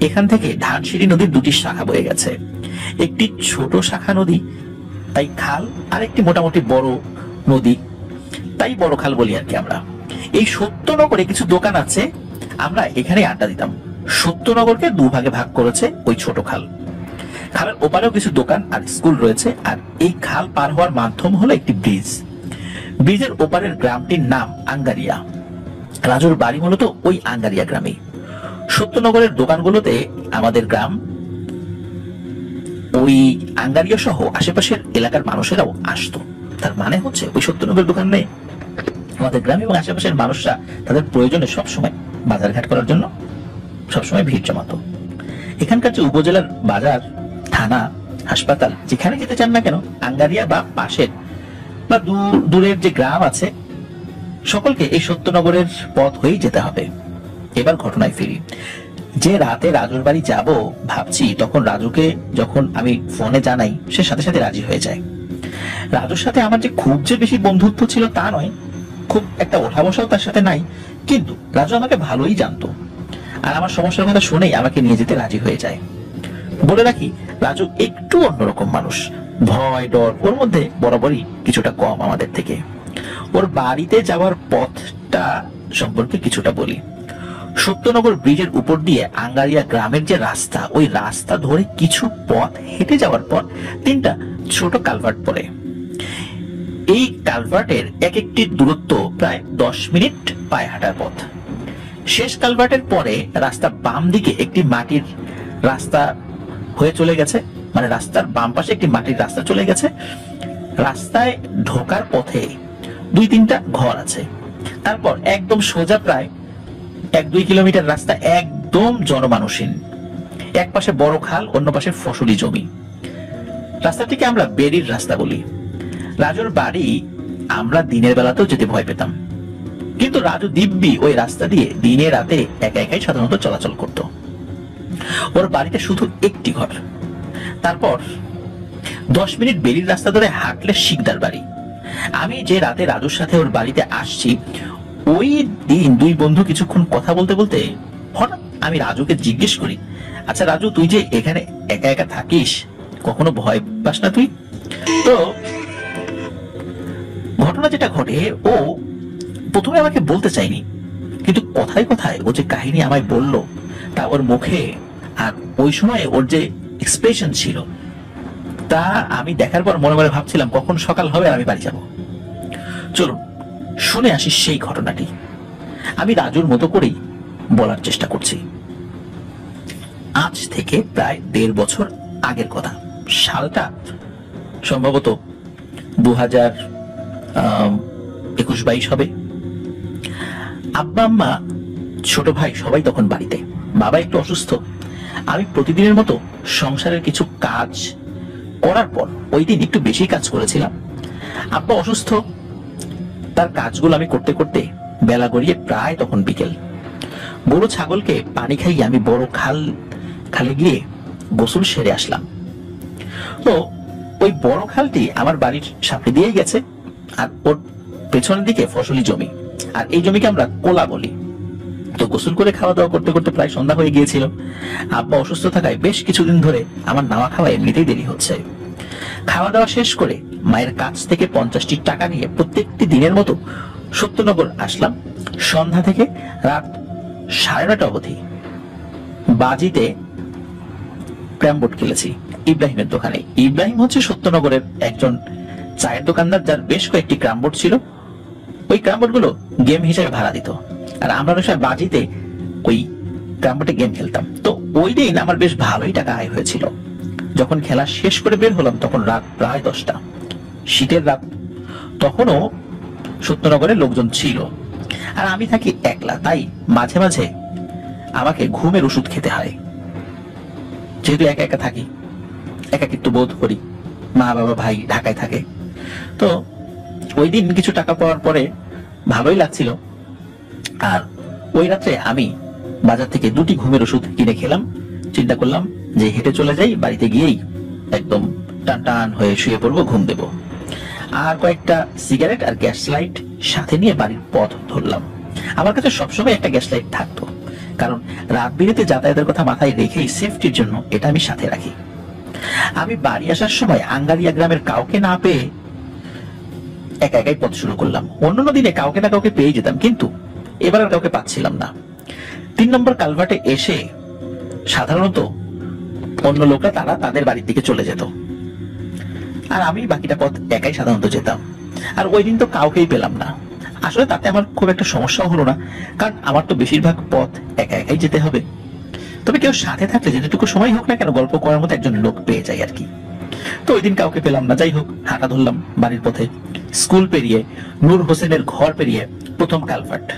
এখান থেকে ধানসিঁড়ি নদীর দুটি শাখা বয়ে গেছে। একটি ছোট শাখা নদী, তাই খাল, আর একটি মোটামুটি বড় নদী, তাই বড় খাল বলি আর কি আমরা। এই সত্যনগরে কিছু দোকান আছে, আমরা এখানে আড্ডা দিতাম। সত্যনগরকে দুভাগে ভাগ করেছে ওই ছোট খাল। খালের ওপারেও কিছু দোকান আর স্কুল রয়েছে, আর এই খাল পার হওয়ার মাধ্যম হলো একটি ব্রিজ। ব্রিজের ওপারের গ্রামটির নাম আঙ্গারিয়া। রাজুর বাড়ি মূলত ওই আঙ্গারিয়া গ্রামে। সত্যনগরের দোকানগুলোতে আমাদের গ্রাম, ওই আঙ্গারিয়া সহ আশেপাশের এলাকার মানুষেরাও আসতো। তার মানে হচ্ছে ওই সত্যনগরের দোকান নেই, আমাদের গ্রাম এবং আশেপাশের মানুষরা তাদের প্রয়োজনে সবসময় বাজারঘাট করার জন্য সবসময় ভিড় জমাতো। এখানকার যে উপজেলার বাজার, থানা, হাসপাতাল, যেখানে যেতে চান না কেন, আঙ্গারিয়া বা পাশের বা দূরের যে গ্রাম আছে, সকলকে এই সত্যনগরের পথ হয়েই যেতে হবে। এবার ঘটনায় ফিরি। যে রাতে রাজুর বাড়ি যাব ভাবছি, তখন রাজুকে যখন আমি ফোনে জানাই, সে সাথে সাথে রাজি হয়ে যায়। রাজুর সাথে আমার যে খুব যে বেশি বন্ধুত্ব ছিল তা নয়, খুব একটা ওঠা বসাও তার সাথে নাই, কিন্তু রাজু আমাকে ভালোই জানতো, আর আমার সমস্যার কথা শুনেই আমাকে নিয়ে যেতে রাজি হয়ে যায়। বলে রাখি, রাজু একটু অন্যরকম মানুষ। ভয় ডর ওর মধ্যে বরাবরই কিছুটা কম আমাদের থেকে। ওর বাড়িতে যাওয়ার পথটা সম্পর্কে কিছুটা বলি। সত্যনগর ব্রিজের উপর দিয়ে আঙ্গারিয়া গ্রামের যে রাস্তা, ওই রাস্তা ধরে কিছু পথ হেঁটে যাওয়ার পর 3টা ছোট কালভার্ট পড়ে। এই কালভার্টের এক একটি দূরত্ব প্রায় 10 মিনিট পায়ে হাঁটার পথ। শেষ কালভার্টের পরে রাস্তা বাম দিকে একটি মাটির রাস্তা হয়ে চলে গেছে, মানে রাস্তার বাম পাশে একটি মাটির রাস্তা চলে গেছে। রাস্তায় ঢোকার পথে 2-3টা ঘর আছে। তারপর একদম সোজা প্রায় 1-2 কিলোমিটার রাস্তা একদম জনমানুষহীন। এক পাশে বড় খাল, অন্য পাশে ফসলি জমি। রাস্তাটিকে আমরা বেরির রাস্তা বলি। রাজুর বাড়ি আমরা দিনের বেলাতেও যেতে ভয় পেতাম, কিন্তু রাজু দিব্যি ওই রাস্তা দিয়ে দিনে রাতে একা একাই সাধারণত চলাচল করত। ওর বাড়িতে শুধু একটি ঘর। তারপর 10 মিনিট বেরির রাস্তা ধরে হাঁটলে শিকদার বাড়ি। আমি যে রাতে রাজুর সাথে ওর বাড়িতে আসছি, ওই দিন 2 বন্ধু কিছুক্ষণ কথা বলতে বলতে হঠাৎ আমি রাজুকে জিজ্ঞেস করি, আচ্ছা রাজু, তুই যে এখানে একা একা থাকিস, কখনো ভয় পাস না তুই? তো ঘটনা যেটা ঘটে, ও প্রথমে আমাকে বলতে চাইনি, কিন্তু কথায় কথায় ও যে কাহিনী আমায় বলল, তা ওর মুখে আর ওই সময় ওর যে এক্সপ্রেশন ছিল, তা আমি দেখার পর মনে মনে ভাবছিলাম কখন সকাল হবে আর আমি বাড়ি যাব। চলুন শুনে আসি সেই ঘটনাটি। আমি রাজুর মতো করেই বলার চেষ্টা করছি। আজ থেকে প্রায় 1.5 বছর আগের কথা। সালটা সম্ভবত 2021-22 হবে। আব্বা আম্মা, ছোট ভাই সবাই তখন বাড়িতে। বাবা একটু অসুস্থ। আমি প্রতিদিনের মতো সংসারের কিছু কাজ করার পর ওই দিন একটু বেশি কাজ করেছিলাম। আব্বা অসুস্থ, তার কাজগুলো আমি করতে করতে বেলা গড়িয়ে প্রায় তখন বিকেল। গরু ছাগলকে পানি খাইয়ে আমি বড় খালে গিয়ে গোসল সেরে আসলাম। তো ওই বড় খালটি আমার বাড়ির সামনে দিয়ে গেছে, আর ওর পেছনের দিকে ফসলি জমি, আর এই জমিকে আমরা কোলা বলি। তো গোসল করে খাওয়া দাওয়া করতে করতে প্রায় সন্ধ্যা হয়ে গিয়েছিল। আব্বা অসুস্থ থাকায় বেশ কিছুদিন ধরে আমার নাওয়া খাওয়া এমনিতেই দেরি হচ্ছে। খাওয়া দাওয়া শেষ করে মায়ের কাছ থেকে 50টি টাকা নিয়ে প্রত্যেকটি দিনের মতো সত্যনগর আসলাম। সন্ধ্যা থেকে রাত 9:30 অবধি বাজিতে ক্যারমবোর্ড খেলেছি ইব্রাহিমের দোকানে। ইব্রাহিম হচ্ছে সত্যনগরের একজন চায়ের দোকানদার, যার বেশ কয়েকটি ক্যারমবোর্ড ছিল। ওই ক্যারমবোর্ড গুলো গেম হিসেবে ভাড়া দিত, আর আমরা অনেক সময় বাজিতে ওই ক্যারমবোর্ডে গেম খেলতাম। তো ওই দিন আমার বেশ ভালোই টাকা আয় হয়েছিল। যখন খেলা শেষ করে বের হলাম তখন রাত প্রায় 10টা, শীতের রাত। তখনও সত্যনগরে লোকজন ছিল, আর আমি থাকি একলা, তাই মাঝে মাঝে আমাকে ঘুমের ওষুধ খেতে হয়। যেহেতু একা একা থাকি, একাকিত্ব বোধ করি, মা বাবা ভাই ঢাকায় থাকে। তো ওই দিন কিছু টাকা পাওয়ার পরে ভালোই লাগছিল। আর ওই রাত্রে আমি বাজার থেকে 2টি ঘুমের ওষুধ কিনে খেলাম। চিন্তা করলাম যে হেঁটে চলে যাই, বাড়িতে গিয়েই একদম টান টান হয়ে শুয়ে পড়বো, ঘুম দেব। আর কয়েকটা সিগারেট আর গ্যাস লাইট সাথে নিয়ে বাড়ির পথ ধরলাম। আমার কাছে সবসময় একটা গ্যাস লাইট থাকতো, কারণ রাত বিরেতে যাতায়াতের কথা মাথায় রেখেই সেফটির জন্য এটা আমি সাথে রাখি। আমি বাড়ি আসার সময় আঙ্গারিয়া গ্রামের কাউকে না পেয়ে একা একাই পথ শুরু করলাম। অন্যান্য দিনে কাউকে না কাউকে পেয়ে যেতাম, কিন্তু এবার আর কাউকে পাচ্ছিলাম না। 3 নম্বর কালভার্টে এসে সাধারণত অন্য লোকরা তারা তাদের বাড়ির দিকে চলে যেত, আর আমি বাকিটা পথ একাই সাধারণত যেতাম। আর ওই দিন তো কাউকেই পেলাম না। আসলে তাতে আমার খুব একটা সমস্যাও হলো না, কারণ আমার তো বেশিরভাগ পথ একা একাই যেতে হবে। তবে কেউ সাথে থাকলে যেটুকু সময় হোক না কেন গল্প করার মতো একজন লোক পেয়ে যায় আর কি। তো ওই দিন কাউকে পেলাম না। যাই হোক, হাঁটা ধরলাম বাড়ির পথে। স্কুল পেরিয়ে, নূর হোসেনের ঘর পেরিয়ে প্রথম কালভার্ট,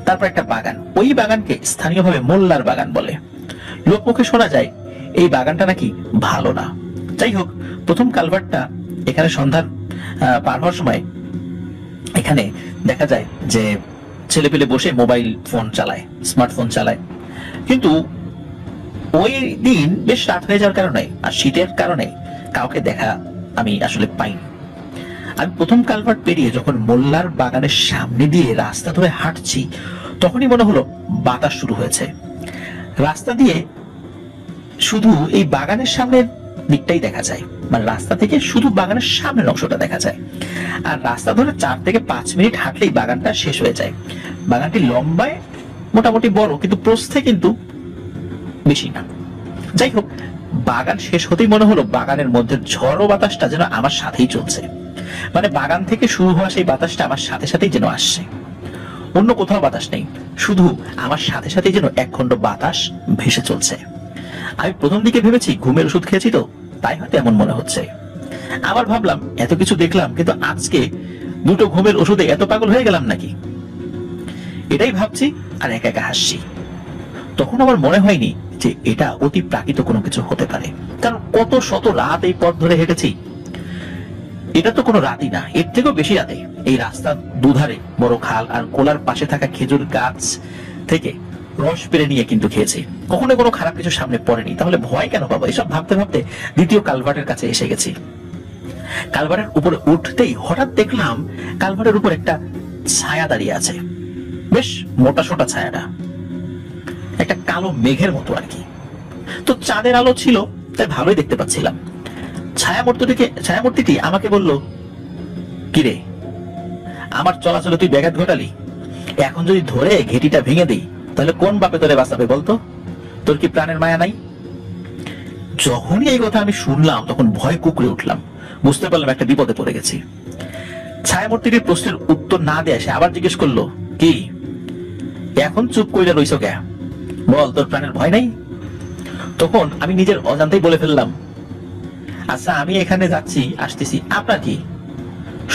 তারপর একটা বাগান। ওই বাগানকে স্থানীয়ভাবে মোল্লার বাগান বলে। লোকমুখে শোনা যায় এই বাগানটা নাকি ভালো না। যাই হোক, প্রথম কালভার্টটা এখানে সন্ধ্যার পার হওয়ার সময় এখানে দেখা যায় যে ছেলেপেলে বসে মোবাইল ফোন চালায়, স্মার্টফোন চালায়। কিন্তু ওই দিন বেশ রাত হয়ে যাওয়ার কারণে আর শীতের কারণে কাউকে দেখা আমি আসলে পাইনি। আমি প্রথম কালভার্ট পেরিয়ে যখন মোল্লার বাগানের সামনে দিয়ে রাস্তা ধরে হাঁটছি, তখনই মনে হলো বাতাস শুরু হয়েছে। রাস্তা দিয়ে শুধু এই বাগানের সামনের দিকটাই দেখা যায়, মানে রাস্তা থেকে শুধু বাগানের সামনের অংশটা দেখা যায়। আর রাস্তা ধরে 4 থেকে 5 মিনিট হাঁটলেই বাগানটা শেষ হয়ে যায়। বাগানটি লম্বায় মোটামুটি বড়, কিন্তু প্রস্থে কিন্তু বেশি না। যাই হোক, বাগান শেষ হতেই মনে হলো বাগানের মধ্যে ঝড়ো বাতাসটা যেন আমার সাথেই চলছে। মানে বাগান থেকে শুরু হওয়া সেই বাতাসটা আমার সাথে সাথেই যেন আসছে। অন্য কোথাও বাতাস নেই, শুধু আমার সাথে সাথেই যেন একখণ্ড বাতাস ভেসে চলছে। আমি প্রথম দিকে ভেবেছি ঘুমের ওষুধ খেয়েছি, তো তাই হয়তো এমন মনে হচ্ছে। আবার ভাবলাম এত কিছু দেখলাম, কিন্তু আজকে 2টো ঘুমের ওষুধে এত পাগল হয়ে গেলাম নাকি? এটাই ভাবছি আর একা একা হাসছি। তখন আমার মনে হয়নি যে এটা অতি প্রাকৃত কোনো কিছু হতে পারে, কারণ কত শত রাত এই পথ ধরে হেঁটেছি। এটা তো কোনো রাতই না, এর থেকেও বেশি রাতে এই রাস্তার দুধারে বড় খাল আর কোলার পাশে থাকা খেজুর গাছ থেকে রস পেরে নিয়ে কিন্তু খেয়েছি। কখনো কোনো খারাপ কিছু সামনে পড়েনি, তাহলে ভয় কেন পাবো? এসব ভাবতে ভাবতে দ্বিতীয় কালভার্টের কাছে এসে গেছি। কালভার্টের উপরে উঠতেই হঠাৎ দেখলাম কালভার্টের উপর একটা ছায়া দাঁড়িয়ে আছে। বেশ মোটা সোটা ছায়াটা, একটা কালো মেঘের মতো আর কি। তো চাঁদের আলো ছিল, তাই ভালোই দেখতে পাচ্ছিলাম। ছায়ামূর্তিটি আমাকে বলল, কিরে, আমার চলাচলে তুই ব্যাঘাত ঘটালি? এখন যদি ধরে ঘেটিটা ভেঙে দিই, তাহলে কোন বাপে তোরে বাঁচাবে বলতো? তোর কি প্রাণের মায়া নাই? যখনই এই কথা আমি শুনলাম তখন ভয় কুকড়ে উঠলাম। বুঝতে পারলাম একটা বিপদে পড়ে গেছি। ছায়ামূর্তিটির প্রশ্নের উত্তর না দেয় সে আবার জিজ্ঞেস করলো, কি এখন চুপ কইরা রইছ কে? বল, তোর প্রাণের ভয় নাই? তখন আমি নিজের অজান্তেই বলে ফেললাম, আচ্ছা আমি এখানে যাচ্ছি আসতেছি, আপনার কি?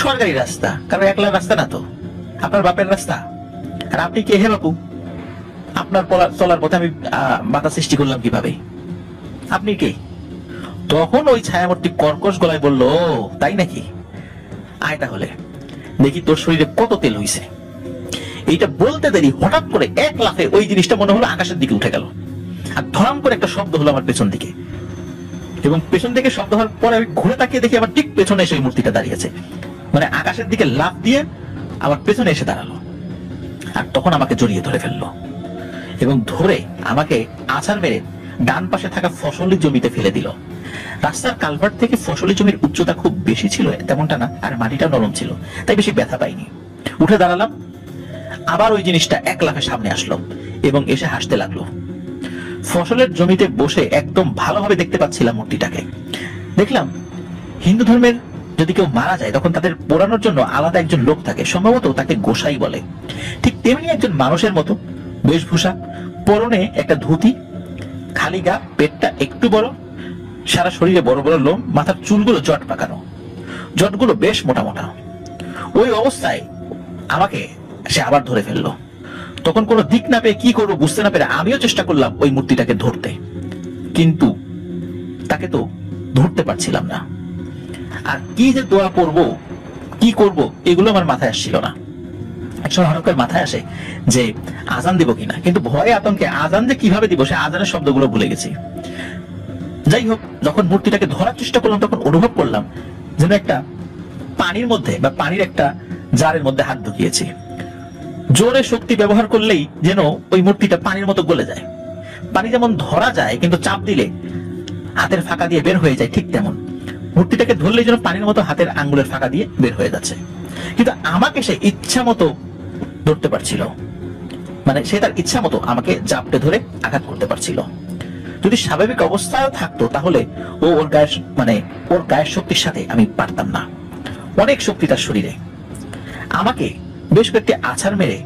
সরকারি রাস্তা, কারণ একলা রাস্তা না তো, আপনার বাপের রাস্তা। আর আপনি কে হে বাপু? আপনার চলার পথে আমি বাধা সৃষ্টি করলাম কিভাবে? আপনি কে? তখন ওই ছায়ামূর্তি কর্কশ গলায় বলল, তাই নাকি? আয় তাহলে দেখি তোর শরীরে কত তেল হইছে। এইটা বলতে দেরি হঠাৎ করে এক লাফে ওই জিনিসটা মনে হলো আকাশের দিকে উঠে গেল, আর ধরাম করে একটা শব্দ হলো আমার পেছন দিকে, এবং পেছন থেকে শব্দ হওয়ার পরে আমি ঘুরে তাকিয়ে দেখি আমার ঠিক পেছনে এসে ওই মূর্তিটা দাঁড়িয়েছে, মানে আকাশের দিকে লাফ দিয়ে আমার পেছনে এসে দাঁড়ালো, আর তখন আমাকে জড়িয়ে ধরে ফেললো এবং ধরে আমাকে আছাড় মেরে ডান পাশে থাকা ফসলি জমিতে ফেলে দিল। রাস্তার কালভার্ট থেকে ফসলি জমির উচ্চতা খুব বেশি ছিল তেমনটা না, আর মাটিটা নরম ছিল, তাই বেশি ব্যথা পাইনি। উঠে দাঁড়ালাম, আবার ওই জিনিসটা এক লাফে সামনে আসলো এবং এসে হাসতে লাগলো। ফসলের জমিতে বসে একদম ভালোভাবে দেখতে পাচ্ছিলাম মূর্তিটাকে। দেখলাম হিন্দু ধর্মের যদি কেউ মারা যায় তখন তাদের পোড়ানোর জন্য আলাদা একজন লোক থাকে, সম্ভবত তাকে গোসাই বলে। ঠিক তেমনি একজন মানুষের মতো বেশভূষা, পরনে একটা ধুতি, খালি গা, পেটটা একটু বড়, সারা শরীরে বড় বড় লোম, মাথার চুলগুলো জট পাকানো, জটগুলো বেশ মোটা মোটা। ওই অবস্থায় আমাকে সে আবার ধরে ফেললো। তখন কোনো দিক না পেয়ে কি করবো বুঝতে না পেরে আমিও চেষ্টা করলাম ওই মূর্তিটাকে ধরতে, কিন্তু তাকে তো ধরতে পারছিলাম না। আর কি যে দোয়া করব, কি করব, এগুলো আমার মাথায় আসছিল না। একসময় হঠাৎ করে মাথায় আসে যে আজান দিব কিনা, কিন্তু ভয়ে আতঙ্কে আজান যে কিভাবে দিব সে আজানের শব্দগুলো ভুলে গেছি। যাই হোক, যখন মূর্তিটাকে ধরার চেষ্টা করলাম তখন অনুভব করলাম যেন একটা পানির মধ্যে বা পানির একটা জারের মধ্যে হাত ঢুকিয়েছি। জোরে শক্তি ব্যবহার করলেই যেন ওই মূর্তিটা পানির মতো গলে যায়। পানি যেমন ধরা যায় কিন্তু চাপ দিলে হাতের ফাঁকা দিয়ে বের হয়ে যায়, ঠিক তেমন মূর্তিটাকে ধরলেই যেন পানির মতো হাতের আঙ্গুলের ফাঁকা দিয়ে বের হয়ে যাচ্ছে। কিন্তু আমাকে সে ইচ্ছা মতো ধরতে পারছিল, মানে সে তার ইচ্ছা মতো আমাকে জাপটে ধরে আঘাত করতে পারছিল। যদি স্বাভাবিক অবস্থায় থাকতো তাহলে ওর গায়ের শক্তির সাথে আমি পারতাম না। অনেক শক্তি তার শরীরে। আমাকে বেশ কয়েকটি আছাড় মেরে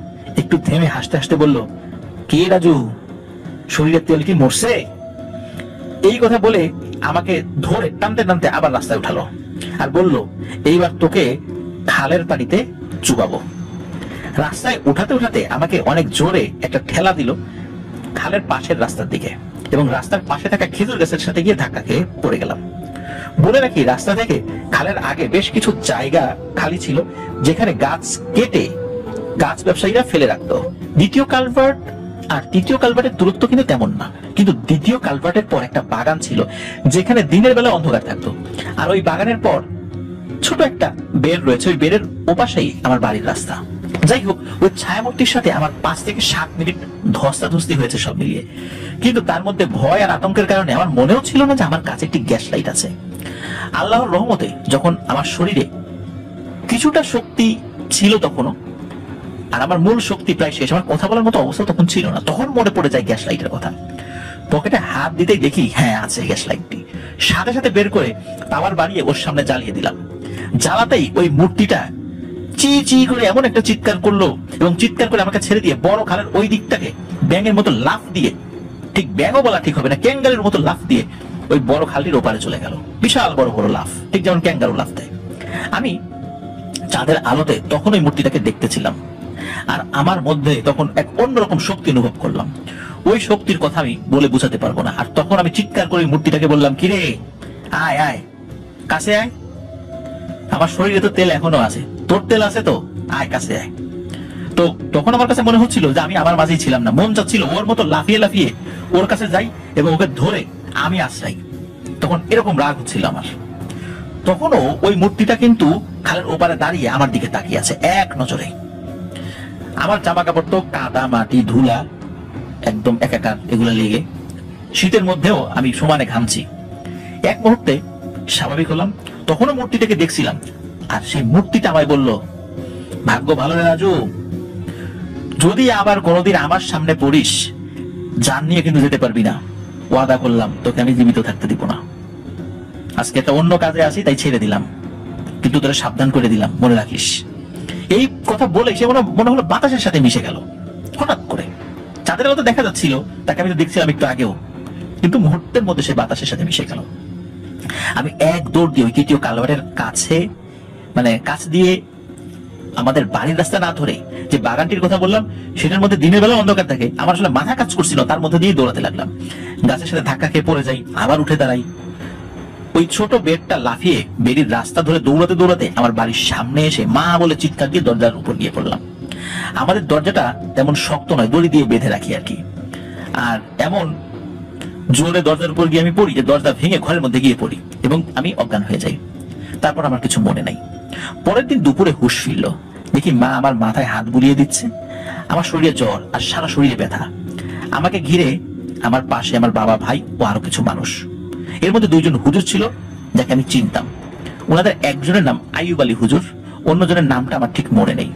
একটু থেমে হাসতে হাসতে বলল, কে রাজু, শরীরের তেল কি মরছে? এই কথা বলে আমাকে ধরে টানতে টানতে আবার রাস্তায় উঠালো আর বলল, এইবার তোকে খালের পানিতে চুবাবো। রাস্তায় উঠাতে উঠাতে আমাকে অনেক জোরে একটা ঠেলা দিল খালের পাশের রাস্তার দিকে, এবং রাস্তার পাশে থাকা খেজুর গাছের সাথে গিয়ে ধাক্কা খেয়ে পড়ে গেলাম। বলে রাখি, রাস্তা থেকে খালের আগে বেশ কিছু জায়গা খালি ছিল যেখানে গাছ কেটে গাছ ব্যবসায়ীরা ফেলে রাখতো। দ্বিতীয় কালভার্ট আর তৃতীয় কালভার্টের দূরত্ব কিন্তু তেমন না, কিন্তু দ্বিতীয় কালভার্টের পর একটা বাগান ছিল যেখানে দিনের বেলা অন্ধকার থাকতো, আর ওই বাগানের পর ছোট একটা বের রয়েছে, ওই বেরের ওপাশেই আমার বাড়ির রাস্তা। যাই হোক, ওই ছায়ামূর্তির সাথে আমার 5 থেকে 7 মিনিট ধস্তাধস্তি হয়েছে সব মিলিয়ে, কিন্তু তার মধ্যে ভয় আর আতঙ্কের কারণে আমার মনেও ছিল না যে আমার কাছে একটি গ্যাস লাইট আছে। আল্লাহর রহমতে যখন আমার শরীরে কিছুটা শক্তি ছিল তখনও, আর আমার মূল শক্তি প্রায় শেষ, আমার কথা বলার মতো অবস্থা তখন ছিল না, তখন মনে পড়ে যায় গ্যাস লাইটের কথা। পকেটে হাত দিতেই দেখি হ্যাঁ আছে গ্যাস লাইটটি। সাথে সাথে বের করে পাওয়ার বাড়িয়ে ওর সামনে জ্বালিয়ে দিলাম। জ্বালাতেই ওই মূর্তিটা চি চি করে এমন একটা চিৎকার করলো, এবং চিৎকার করে আমাকে ছেড়ে দিয়ে বড় খালের ওই দিকটাকে ব্যাঙের মতো লাফ দিয়ে, ঠিক ব্যাঙও বলা ঠিক হবে না, ক্যাঙ্গারের মতো লাফ দিয়ে ওই বড় খালটির ওপারে চলে গেল। বিশাল বড় বড় লাফ, ঠিক যেমন ক্যাঙ্গারু লাফ দেয়। আমি চাঁদের আলোতে তখন ওই মূর্তিটাকে দেখতেছিলাম, আর আমার মধ্যে তখন এক অন্যরকম শক্তি অনুভব করলাম। ওই শক্তির কথা আমি বলে বোঝাতে পারবো না। আর তখন আমি চিৎকার করে মূর্তিটাকে বললাম, কিরে আয় আয়, কাছে আয়, আমার শরীরে তো তেল এখনো আছে, তোর তেল আছে তো, আয় কাছে আয়। তো তখন আমার কাছে মনে হচ্ছিল যে আমি আমার মাঝেই ছিলাম না, মন চাচ্ছিল ওর মতো লাফিয়ে লাফিয়ে ওর কাছে যাই এবং ওকে ধরে আমি আশ্রাই। তখন এরকম রাগ হচ্ছিল আমার। তখনও ওই মূর্তিটা কিন্তু খালের ওপারে দাঁড়িয়ে আমার দিকে তাকিয়ে আছে এক নজরে। আমার জামা কাপড় তো কাদা মাটি ধুলা একদম একাকার, এগুলো লেগে শীতের মধ্যেও আমি সমানে ঘামছি। এক মুহূর্তে স্বাভাবিক হলাম, তখনও মূর্তিটাকে দেখছিলাম, আর সেই মূর্তিটা আমায় বলল, ভাগ্য ভালো রে রাজু, যদি আবার কোনোদিন আমার সামনে পড়িস জান নিয়ে কিন্তু যেতে পারবি না, ওয়াদা করলাম তোকে আমি জীবিত থাকতে দিব না। আজকে একটা অন্য কাজে আসি তাই ছেড়ে দিলাম, কিন্তু তোরা সাবধান করে দিলাম, মনে রাখিস। এই কথা বলে সে মনে হলো বাতাসের সাথে মিশে গেল হঠাৎ করে। চাঁদের আলো তো দেখা যাচ্ছিল, তাকে আমি তো দেখছিলাম একটু আগেও, কিন্তু মুহূর্তের মধ্যে সে বাতাসের সাথে মিশে গেল। আমি এক দৌড় দিয়ে ওই তৃতীয় কালভার্টের কাছে, মানে কাছ দিয়ে আমাদের বাড়ির রাস্তা না ধরে যে বাগানটির কথা বললাম সেটার মধ্যে দিনের বেলা অন্ধকার থাকে, আমার আসলে মাথা কাজ করছিল, তার মধ্যে দিয়ে দৌড়াতে লাগলাম। গাছের সাথে ধাক্কা খেয়ে পড়ে যাই, আবার উঠে দাঁড়াই। ওই ছোট বেডটা লাফিয়ে বেরির রাস্তা ধরে দৌড়াতে দৌড়াতে আমার বাড়ির সামনে এসে মা বলে চিৎকার দিয়ে দরজার উপর গিয়ে পড়লাম। আমাদের দরজাটা তেমন শক্ত নয়, দড়ি দিয়ে বেঁধে রাখি আর কি। আর এমন জোরে দরজার উপর গিয়ে আমি পড়ি যে দরজা ভেঙে ঘরের মধ্যে গিয়ে পড়ি এবং আমি অজ্ঞান হয়ে যাই। তারপর আমার কিছু মনে নাই। পরের দিন দুপুরে হুঁশ ফিরল, দেখি মা আমার মাথায় হাত বুলিয়ে দিচ্ছে। আমার শরীরে জ্বর আর সারা শরীরে ব্যথা। আমাকে ঘিরে আমার পাশে আমার বাবা, ভাই ও আরো কিছু মানুষ। এর মধ্যে দুইজন হুজুর ছিল যাকে আমি চিনতাম। ওনাদের একজনের নাম আইয়ুব আলী হুজুর, অন্যজনের নামটা আমার ঠিক মনে নেই,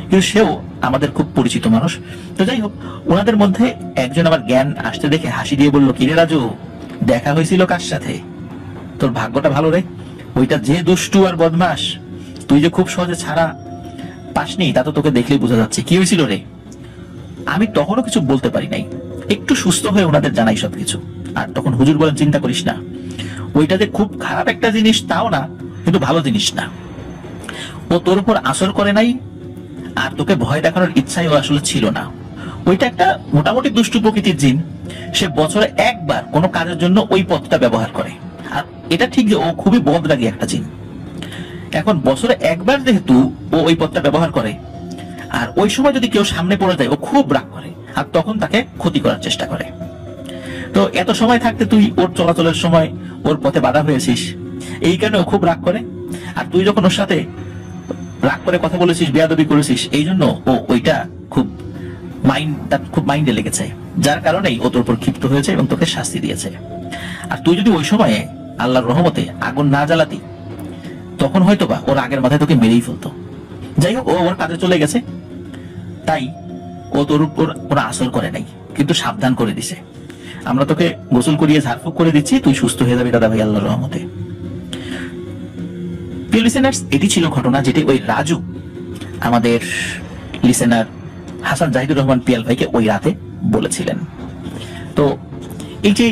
কিন্তু সেও আমাদের খুব পরিচিত মানুষ। তো যাই হোক, ওনাদের মধ্যে একজন আমার জ্ঞান আসতে দেখে হাসি দিয়ে বলল, কিরে রাজু, দেখা হয়েছিল কার সাথে? তোর ভাগ্যটা ভালো রে, ওইটা যে দুষ্টু আর বদমাস, তুই যে খুব সহজে ছাড়া পাসনি তা তো তোকে দেখলেই বোঝা যাচ্ছে। কি হয়েছিল রে? আমি তখনও কিছু বলতে পারি নাই, একটু সুস্থ হয়ে ওনাদের জানাই সবকিছু। আর তখন হুজুর বলেন, চিন্তা করিস না, ওইটা যে খুব খারাপ একটা জিনিস তাও না, কিন্তু ভালো জিনিস না। ও তোর উপর আসর করে নাই, আর তোকে ভয় দেখানোর ইচ্ছাই ও আসলে ছিল না। ওইটা একটা মোটামুটি দুষ্টু প্রকৃতির জিন। সে বছরে একবার কোনো কাজের জন্য ওই পথটা ব্যবহার করে। আর এটা ঠিক যে ও খুবই বদরাগী একটা জিন। এখন বছরে একবার যেহেতু ও ওই পথটা ব্যবহার করে, আর ওই সময় যদি কেউ সামনে পড়ে যায় ও খুব রাগ করে, আর তখন তাকে ক্ষতি করার চেষ্টা করে। তো এত সময় থাকতে তুই ওর চলাচলের সময় ওর পথে বাধা হয়েছিস, এই কারণে ও খুব রাগ করে। আর তুই যখন ওর সাথে রাগ করে কথা বলেছিস, বেয়াদবি করেছিস, এই জন্য ও ওইটা খুব মাইন্ডে লেগেছে, যার কারণেই ও তোর উপর ক্ষিপ্ত হয়েছে এবং তোকে শাস্তি দিয়েছে। আর তুই যদি ওই সময়ে আল্লাহর রহমতে আগুন না জ্বালাতি, তখন হয়তোবা ওর আগের মাথায় তোকে মেরেই ফেলতো। যাই হোক, ও ওর কাজে চলে গেছে, তাই ও তোর উপর ওরা আসল করে নাই, কিন্তু সাবধান করে দিছে। আমরা তোকে গোসল করিয়ে ঝাড়ফুঁক করে দিচ্ছি, তুই সুস্থ হয়ে যাবি দাদা ভাই আল্লাহর রহমতে। প্রিয় লিসেনার্স, এটি ছিল ঘটনা যেটি ওই রাজু আমাদের লিসেনার হাসান জাহিদুর রহমান পিয়াল ভাইকে ওই রাতে বলেছিলেন। তো এই যে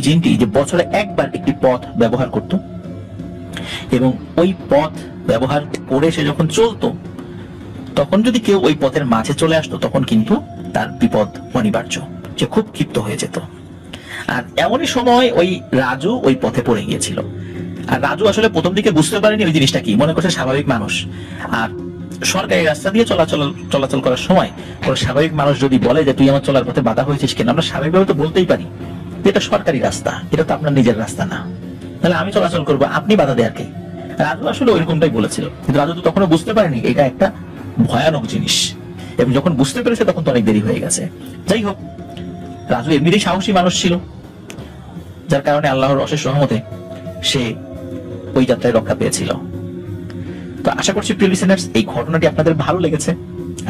জিনটি যে বছরে একবার একটি পথ ব্যবহার করত, এবং ওই পথ ব্যবহার করে সে যখন চলতো, তখন যদি কেউ ওই পথের মাঝে চলে আসতো, তখন কিন্তু তার বিপদ অনিবার্য, যে খুব ক্ষিপ্ত হয়ে যেত। আর এমনই সময় ওই রাজু ওই পথে পড়ে গিয়েছিল। আর রাজু আসলে প্রথম দিকে বুঝতে পারেনি ওই জিনিসটা কি, মনে করছে স্বাভাবিক মানুষ। আর সরকারি রাস্তা দিয়ে চলাচল করার সময় কোনো স্বাভাবিক মানুষ যদি বলে যে তুই আমার চলার পথে বাধা হয়েছিস কেন, আমরা স্বাভাবিকভাবে তো বলতেই পারি এটা সরকারি রাস্তা, এটা তো আপনার নিজের রাস্তা না, তাহলে আমি চলাচল করবো, আপনি বাধা দেয়ার কে? রাজু আসলে ওইরকমটাই বলেছিল, কিন্তু রাজু তো তখনও বুঝতে পারেনি এটা একটা ভয়ানক জিনিস, এবং যখন বুঝতে পেরেছে তখন তো অনেক দেরি হয়ে গেছে। যাই হোক, রাজু এমনিতেই সাহসী মানুষ ছিল, যার কারণে আল্লাহর অশেষ রহমতে সে ওই যাত্রায় রক্ষা পেয়েছিল। তো আশা করছি প্রিয় লিসেনার্স, এই ঘটনাটি আপনাদের ভালো লেগেছে।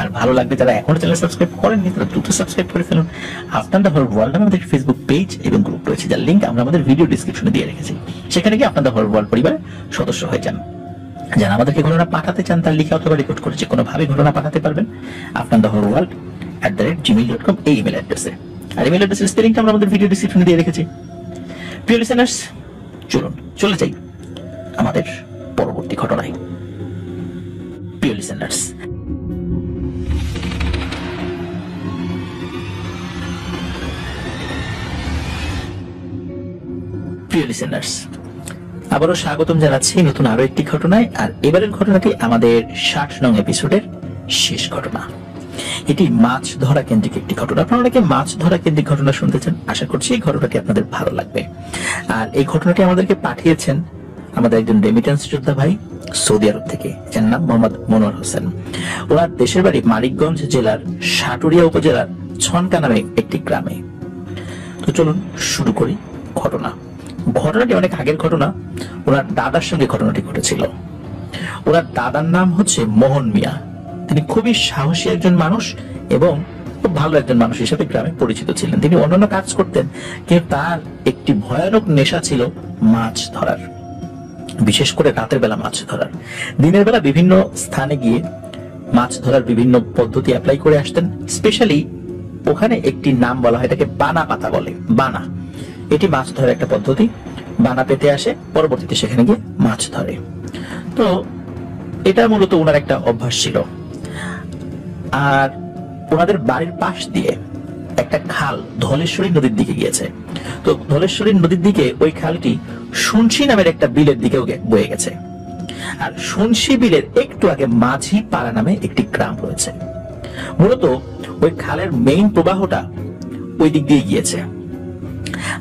আর ভালো লাগবে যারা এখনো চ্যানেল সাবস্ক্রাইব করেননি তারা দ্রুত সাবস্ক্রাইব করে ফেলুন। আফটার দ্য হরর ওয়ার্ল্ড আমাদের ফেসবুক পেজ এবং গ্রুপ রয়েছে, যার লিংক আমরা আমাদের ভিডিও ডেসক্রিপশনে দিয়ে রেখেছি। সেখানে গিয়ে আফটার দ্য হরর ওয়ার্ল্ড পরিবারের সদস্য হয়ে যান। যারা আমাদেরকে ঘটনা পাঠাতে চান তার লিখে অথবা রেকর্ড করে যে কোনোভাবে ঘটনা পাঠাতে পারবেন afterthehorrorworld@gmail.com এই ইমেল অ্যাড্রেসে। আর ইমেল অ্যাড্রেসের স্পেলিংটা আমরা আমাদের ভিডিও ডেসক্রিপশনে দিয়ে রেখেছি। প্রিয় লিসেনার্স, চলে যাই আমাদের পরবর্তী ঘটনায়। প্রিয় লিসেনার্স, আবারও স্বাগতম জানাচ্ছি নতুন আরো একটি ঘটনায়। আর এবারের ঘটনাটি আমাদের 60 নং এপিসোডের শেষ ঘটনা। এটি মাছ ধরা কেন্দ্রিক একটি ঘটনা। আপনারা অনেকে মাছ ধরা কেন্দ্রিক ঘটনা শুনতে চান, আশা করছি এই ঘটনাটি আপনাদের ভালো লাগবে। আর এই ঘটনাটি আমাদেরকে পাঠিয়েছেন আমাদের একজন রেমিটেন্স যোদ্ধা ভাই সৌদি আরব থেকে, যার নাম মোহাম্মদ মনোয়ার হোসেন। ওনার দেশের বাড়ি মানিকগঞ্জ জেলার সাটুরিয়া উপজেলার ছনকা নামে একটি গ্রামে। তো চলুন শুরু করি ঘটনাটি অনেক আগের ঘটনা। ওনার দাদার সঙ্গে ঘটনাটি ঘটেছিল। ওনার দাদার নাম হচ্ছে মোহন মিয়া। তিনি খুবই সাহসী একজন মানুষ এবং খুব ভালো একজন মানুষ হিসেবে গ্রামে পরিচিত ছিলেন। তিনি অন্যান্য কাজ করতেন, কিন্তু তার একটি ভয়ানক নেশা ছিল মাছ ধরার, বিশেষ করে রাতের বেলা মাছ ধরার। দিনের বেলা বিভিন্ন স্থানে গিয়ে মাছ ধরার বিভিন্ন পদ্ধতি অ্যাপ্লাই করে আসতেন। স্পেশালি ওখানে একটি নাম বলা হয়, এটাকে বানা পাতা বলে। বানা, এটি মাছ ধরার একটা পদ্ধতি। বানা পেতে আসে, পরবর্তীতে সেখানে গিয়ে মাছ ধরে। তো এটা মূলত ওনার একটা অভ্যাস ছিল। আর ওনাদের বাড়ির পাশ দিয়ে একটা খাল ধলেশ্বরী নদীর দিকে গিয়েছে। তো ধলেশ্বরী নদীর দিকে ওই খালটি শুনছি নামের একটা বিলের দিকেও বয়ে গেছে। আর শুনশি বিলের একটু আগে মাঝি পাড়া নামে একটি গ্রাম রয়েছে। মূলত ওই খালের মেইন প্রবাহটা ওই দিক দিয়ে গিয়েছে।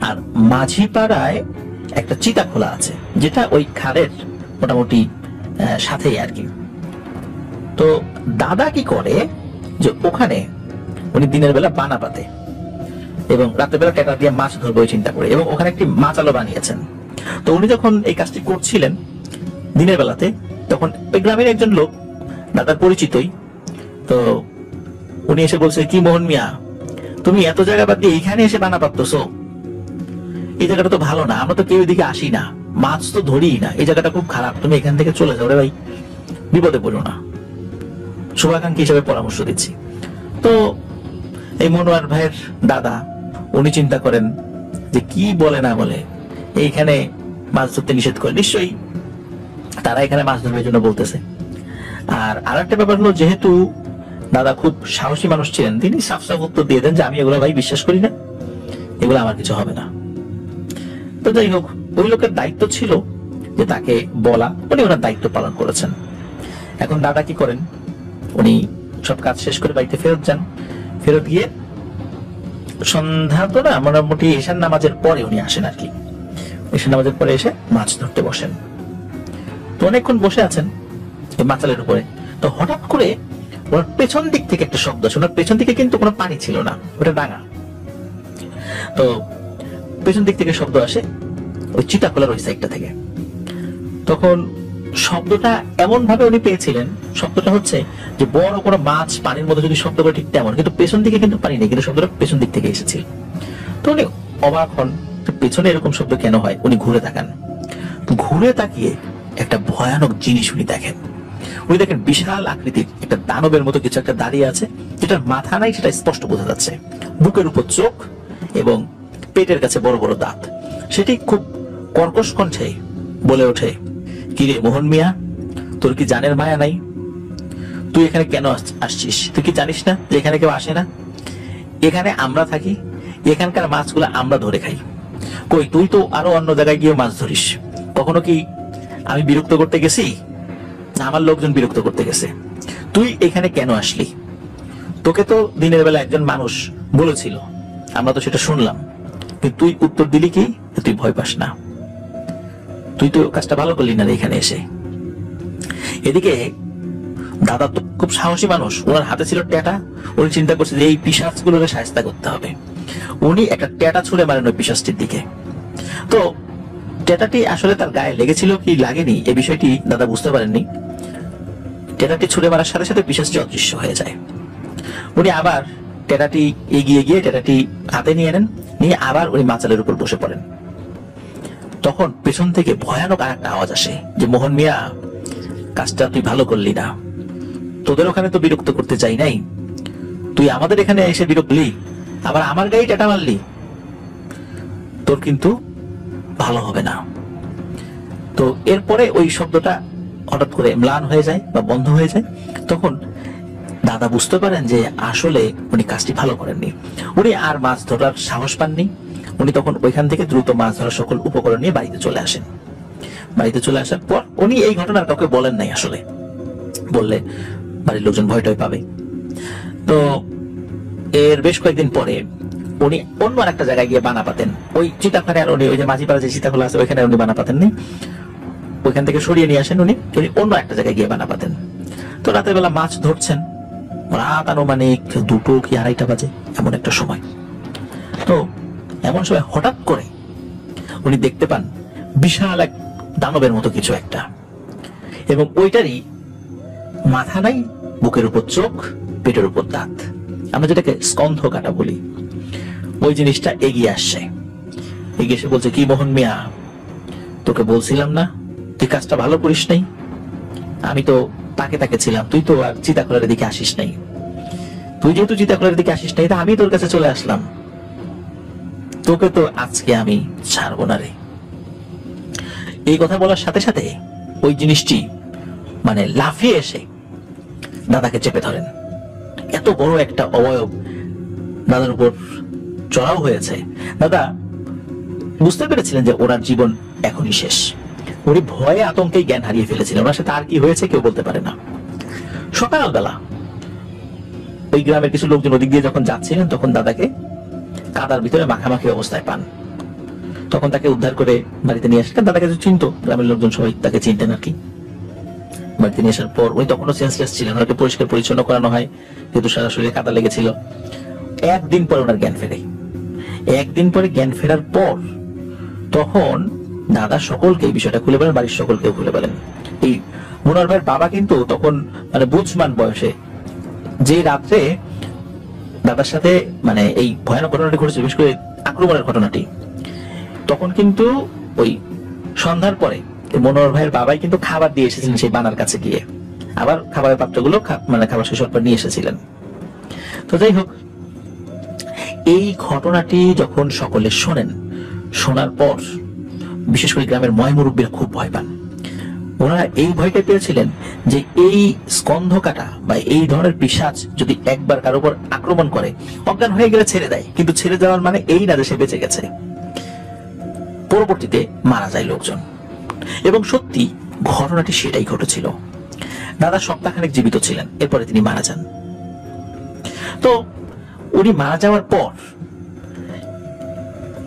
আর মাঝি পাড়ায় একটা চিতা খোলা আছে, যেটা ওই খালের মোটামুটি সাথেই আর কি। তো দাদা কি করে যে ওখানে উনি দিনের বেলা বানা পাতে এবং রাতের বেলা টেটা দিয়ে মাছ ধরবো চিন্তা করে, এবং ওখানে একটি মাচালো বানিয়েছেন। তো উনি যখন এই কাজটি করছিলেন দিনের বেলাতে, তখন ওই গ্রামের একজন লোক দাদার পরিচিতই, তো উনি এসে বলছে, কি মোহন মিয়া, তুমি এত জায়গা বাদ দিয়ে এখানে এসে বানা পাততেছো? এই জায়গাটা তো ভালো না, আমরা তো কেউ এদিকে আসি না, মাছ তো ধরি না, এই জায়গাটা খুব খারাপ, তুমি এখান থেকে চলে যাও রে ভাই, বিপদে পড়ো না, শুভাকাঙ্ক্ষী হিসেবে পরামর্শ দিচ্ছি। তো এই মনোয়ার ভাইয়ের দাদা উনি চিন্তা করেন যে কি বলে না বলে এইখানে মাছ ধরতে নিষেধ করে, নিশ্চয়ই তারা এখানে মাছ ধরবার জন্য বলতেছে। আর আরেকটা ব্যাপার হলো, যেহেতু দাদা খুব সাহসী মানুষ ছিলেন, তিনি সাফ সাফ উত্তর দিয়ে দেন যে আমি এগুলো ভাই বিশ্বাস করি না, এগুলো আমার কিছু হবে না। তো যাই হোক, ওই লোকের দায়িত্ব ছিল যে তাকে বলা, উনি ওনার দায়িত্ব পালন করেছেন। এখন দাদা কি করেন, উনি সব কাজ শেষ করে বাড়িতে ফেরত যান। ফেরত গিয়ে সন্ধ্যা তো না, মোটামুটি এশার নামাজের পরে উনি আসেন আর কি। এশার নামাজের পরে এসে মাছ ধরতে বসেন। তো অনেকক্ষণ বসে আছেন এই মাচালের উপরে। তো হঠাৎ করে ওনার পেছন দিক থেকে একটা শব্দ আছে। ওনার পেছন দিকে কিন্তু কোনো পানি ছিল না, ওটা ডাঙা। তো পেছন দিক থেকে শব্দ আসে ওই চিতাখোলার ওই সাইডটা থেকে। তখন শব্দটা এমন ভাবে উনি পেয়েছিলেন, শব্দটা হচ্ছে যে বড় কোনো মাছ পানির মধ্যে যদি শব্দ করে ঠিক তেমন, কিন্তু পেছন দিকে কিন্তু পানি নেই, কিন্তু শব্দটা পেছন দিক থেকে এসেছিল। তো উনি অবাক হন, পেছনে এরকম শব্দ কেন হয়। উনি ঘুরে তাকান, ঘুরে তাকিয়ে একটা ভয়ানক জিনিস উনি দেখেন। উনি দেখেন বিশাল আকৃতির একটা দানবের মতো কিছু একটা দাঁড়িয়ে আছে, যেটার মাথা নাই সেটা স্পষ্ট বোঝা যাচ্ছে, বুকের উপর চোখ এবং পেটের কাছে বড় বড় দাঁত। সেটি খুব কর্কশ কণ্ঠে বলে ওঠে, কিরে মোহন মিয়া, তোর কি জানের মায়া নাই? তুই এখানে কেন আসছিস? তুই কি জানিস না যে এখানে কেউ আসে না? এখানে আমরা থাকি, এখানকার মাছগুলো আমরা ধরে খাই। কই, তুই তো আরো অন্য জায়গায় গিয়ে মাছ ধরিস। কখনো কি আমি বিরক্ত করতে গেছি না আমার লোকজন বিরক্ত করতে গেছে? তুই এখানে কেন আসলি? তোকে তো দিনের বেলা একজন মানুষ বলেছিল, আমরা তো সেটা শুনলাম, কিন্তু তুই উত্তর দিলি কি তুই ভয় পাস না? তুই তো কাজটা ভালো করলি না এখানে এসে। এদিকে দাদা তো খুব সাহসী মানুষ, ওনার হাতে ছিল ট্যাটা। উনি চিন্তা করছে যে এই পিশাচগুলোকে শায়েস্তা করতে হবে। উনি একটা ট্যাটা ছুঁড়ে মারেন ওই পিশাচটির দিকে। তো ট্যাটাটি আসলে তার গায়ে লেগেছিল কি লাগেনি এই বিষয়টি দাদা বুঝতে পারেননি। ট্যাটাটি ছুঁড়ে মারার সাথে সাথে পিশাচটি অদৃশ্য হয়ে যায়। উনি আবার ট্যাটাটি এগিয়ে গিয়ে ট্যাটাটি হাতে নিয়ে নেন, নিয়ে আবার উনি মাচালের উপর বসে পড়েন। তখন পেছন থেকে ভয়ানক আর একটা আওয়াজ আসে যে, মোহন মিয়া, কাজটা তুই ভালো করলি না, তোদের ওখানে তো বিরক্ত করতে চাই নাই, তুই আমাদের এখানে এসে বিরক্তলি, আবার আমার গায়ে টাটা মারলি, তোর কিন্তু ভালো হবে না। তো এরপরে ওই শব্দটা হঠাৎ করে ম্লান হয়ে যায় বা বন্ধ হয়ে যায়। তখন দাদা বুঝতে পারেন যে আসলে উনি কাজটি ভালো করেননি। উনি আর মাছ ধরার সাহস পাননি। উনি তখন ওইখান থেকে দ্রুত মাছ ধরার সকল উপকরণ নিয়ে বাড়িতে চলে আসেন। বাড়িতে চলে আসার পর উনি এই ঘটনার কাউকে বলেন নাই, আসলে বললে বাড়ির লোকজন ভয় টয় পাবে। তো এর বেশ কয়েকদিন পরে উনি অন্য একটা জায়গায় গিয়ে বানা পাতেন। ওই চিতাখানে আর উনি ওই যে মাঝিপাড়া যে চিতাখোলা আছে ওইখানে উনি বানা পাতেন নি, ওইখান থেকে সরিয়ে নিয়ে আসেন উনি অন্য একটা জায়গায় গিয়ে বানা পাতেন। তো রাতের বেলা মাছ ধরছেন, রাত আনুমানিক 2টো কি 2:30 বাজে এমন একটা সময়। তো এমন সময় হঠাৎ করে উনি দেখতে পান বিশাল এক দানবের মতো কিছু একটা, এবং ওইটারই মাথা নাই, বুকের উপর চোখ, পেটের উপর দাঁত, আমরা যেটাকে স্কন্ধ কাটা বলি, ওই জিনিসটা এগিয়ে আসছে। এগিয়ে এসে বলছে, কি মোহন মিয়া, তোকে বলছিলাম না তুই কাজটা ভালো করিস নাই? আমি তো তাকে তাকে ছিলাম, তুই তো আর চিতাখোলার দিকে আসিস নাই। তুই যেহেতু চিতাখোলার দিকে আসিস নাই, তা আমি তোর কাছে চলে আসলাম, তোকে তো আজকে আমি ছাড়বো না রে। এই কথা বলার সাথে সাথে ওই জিনিসটি মানে লাফিয়ে এসে দাদাকে চেপে ধরেন। এত বড় একটা অবয়ব দাদার উপর চড়াও হয়েছে। দাদা বুঝতে পেরেছিলেন যে ওনার জীবন এখনই শেষ। উনি ভয়ে আতঙ্কেই জ্ঞান হারিয়ে ফেলেছিলেন। ওনার সাথে আর কি হয়েছে কেউ বলতে পারে না। সকালবেলা ওই গ্রামের কিছু লোকজন ওদিক দিয়ে যখন যাচ্ছিলেন, তখন দাদাকে কাদার ভিতরে মাখামাখি অবস্থায় পান। তখন তাকে উদ্ধার করে বাড়িতে নিয়ে আসলেন। দাদাকে চিনত, গ্রামের লোকজন সবাই তাকে চিনতেন আর কি। বাড়িতে নিয়ে আসার পর উনি তখনও সেন্সলেস ছিলেন। ওনাকে পরিষ্কার পরিচ্ছন্ন করানো হয়, যেহেতু সারা শরীরে কাদা লেগেছিল। একদিন পরে ওনার জ্ঞান ফেরে। একদিন পরে জ্ঞান ফেরার পর তখন দাদা সকলকে এই বিষয়টা খুলে বলেন, বাড়ির সকলকেও খুলে বলেন। এই মনোহর ভাইয়ের বাবা কিন্তু তখন মানে বুঝমান বয়সে, যে রাত্রে দাদার সাথে মানে এই ভয়ানক ঘটনাটি ঘটেছে, বিশেষ করে আক্রমণের ঘটনাটি, তখন কিন্তু ওই সন্ধ্যার পরে মনোহর ভাইয়ের বাবাই কিন্তু খাবার দিয়ে এসেছিলেন সেই বানার কাছে গিয়ে। আবার খাবারের পাত্রগুলো মানে খাবার শেষ হওয়ার পর নিয়ে এসেছিলেন। তো যাই হোক, এই ঘটনাটি যখন সকলে শোনেন, শোনার পর বিশেষ করে গ্রামের ময়মুরব্বীরা খুব ভয় পান। ওনারা এই ভয়টা পেয়েছিলেন যে এই স্কন্ধ কাটা বা এই ধরনের পিশাচ যদি একবার কারোর উপর আক্রমণ করে, অজ্ঞান হয়ে গেলে ছেড়ে দেয়, কিন্তু ছেড়ে যাওয়ার মানে এই না যে সে বেঁচে গেছে। পরবর্তীতে মারা যায় লোকজন। এবং সত্যি ঘটনাটি সেটাই ঘটেছিল। দাদা সপ্তাহখানেক জীবিত ছিলেন, এরপরে তিনি মারা যান। তো উনি মারা যাওয়ার পর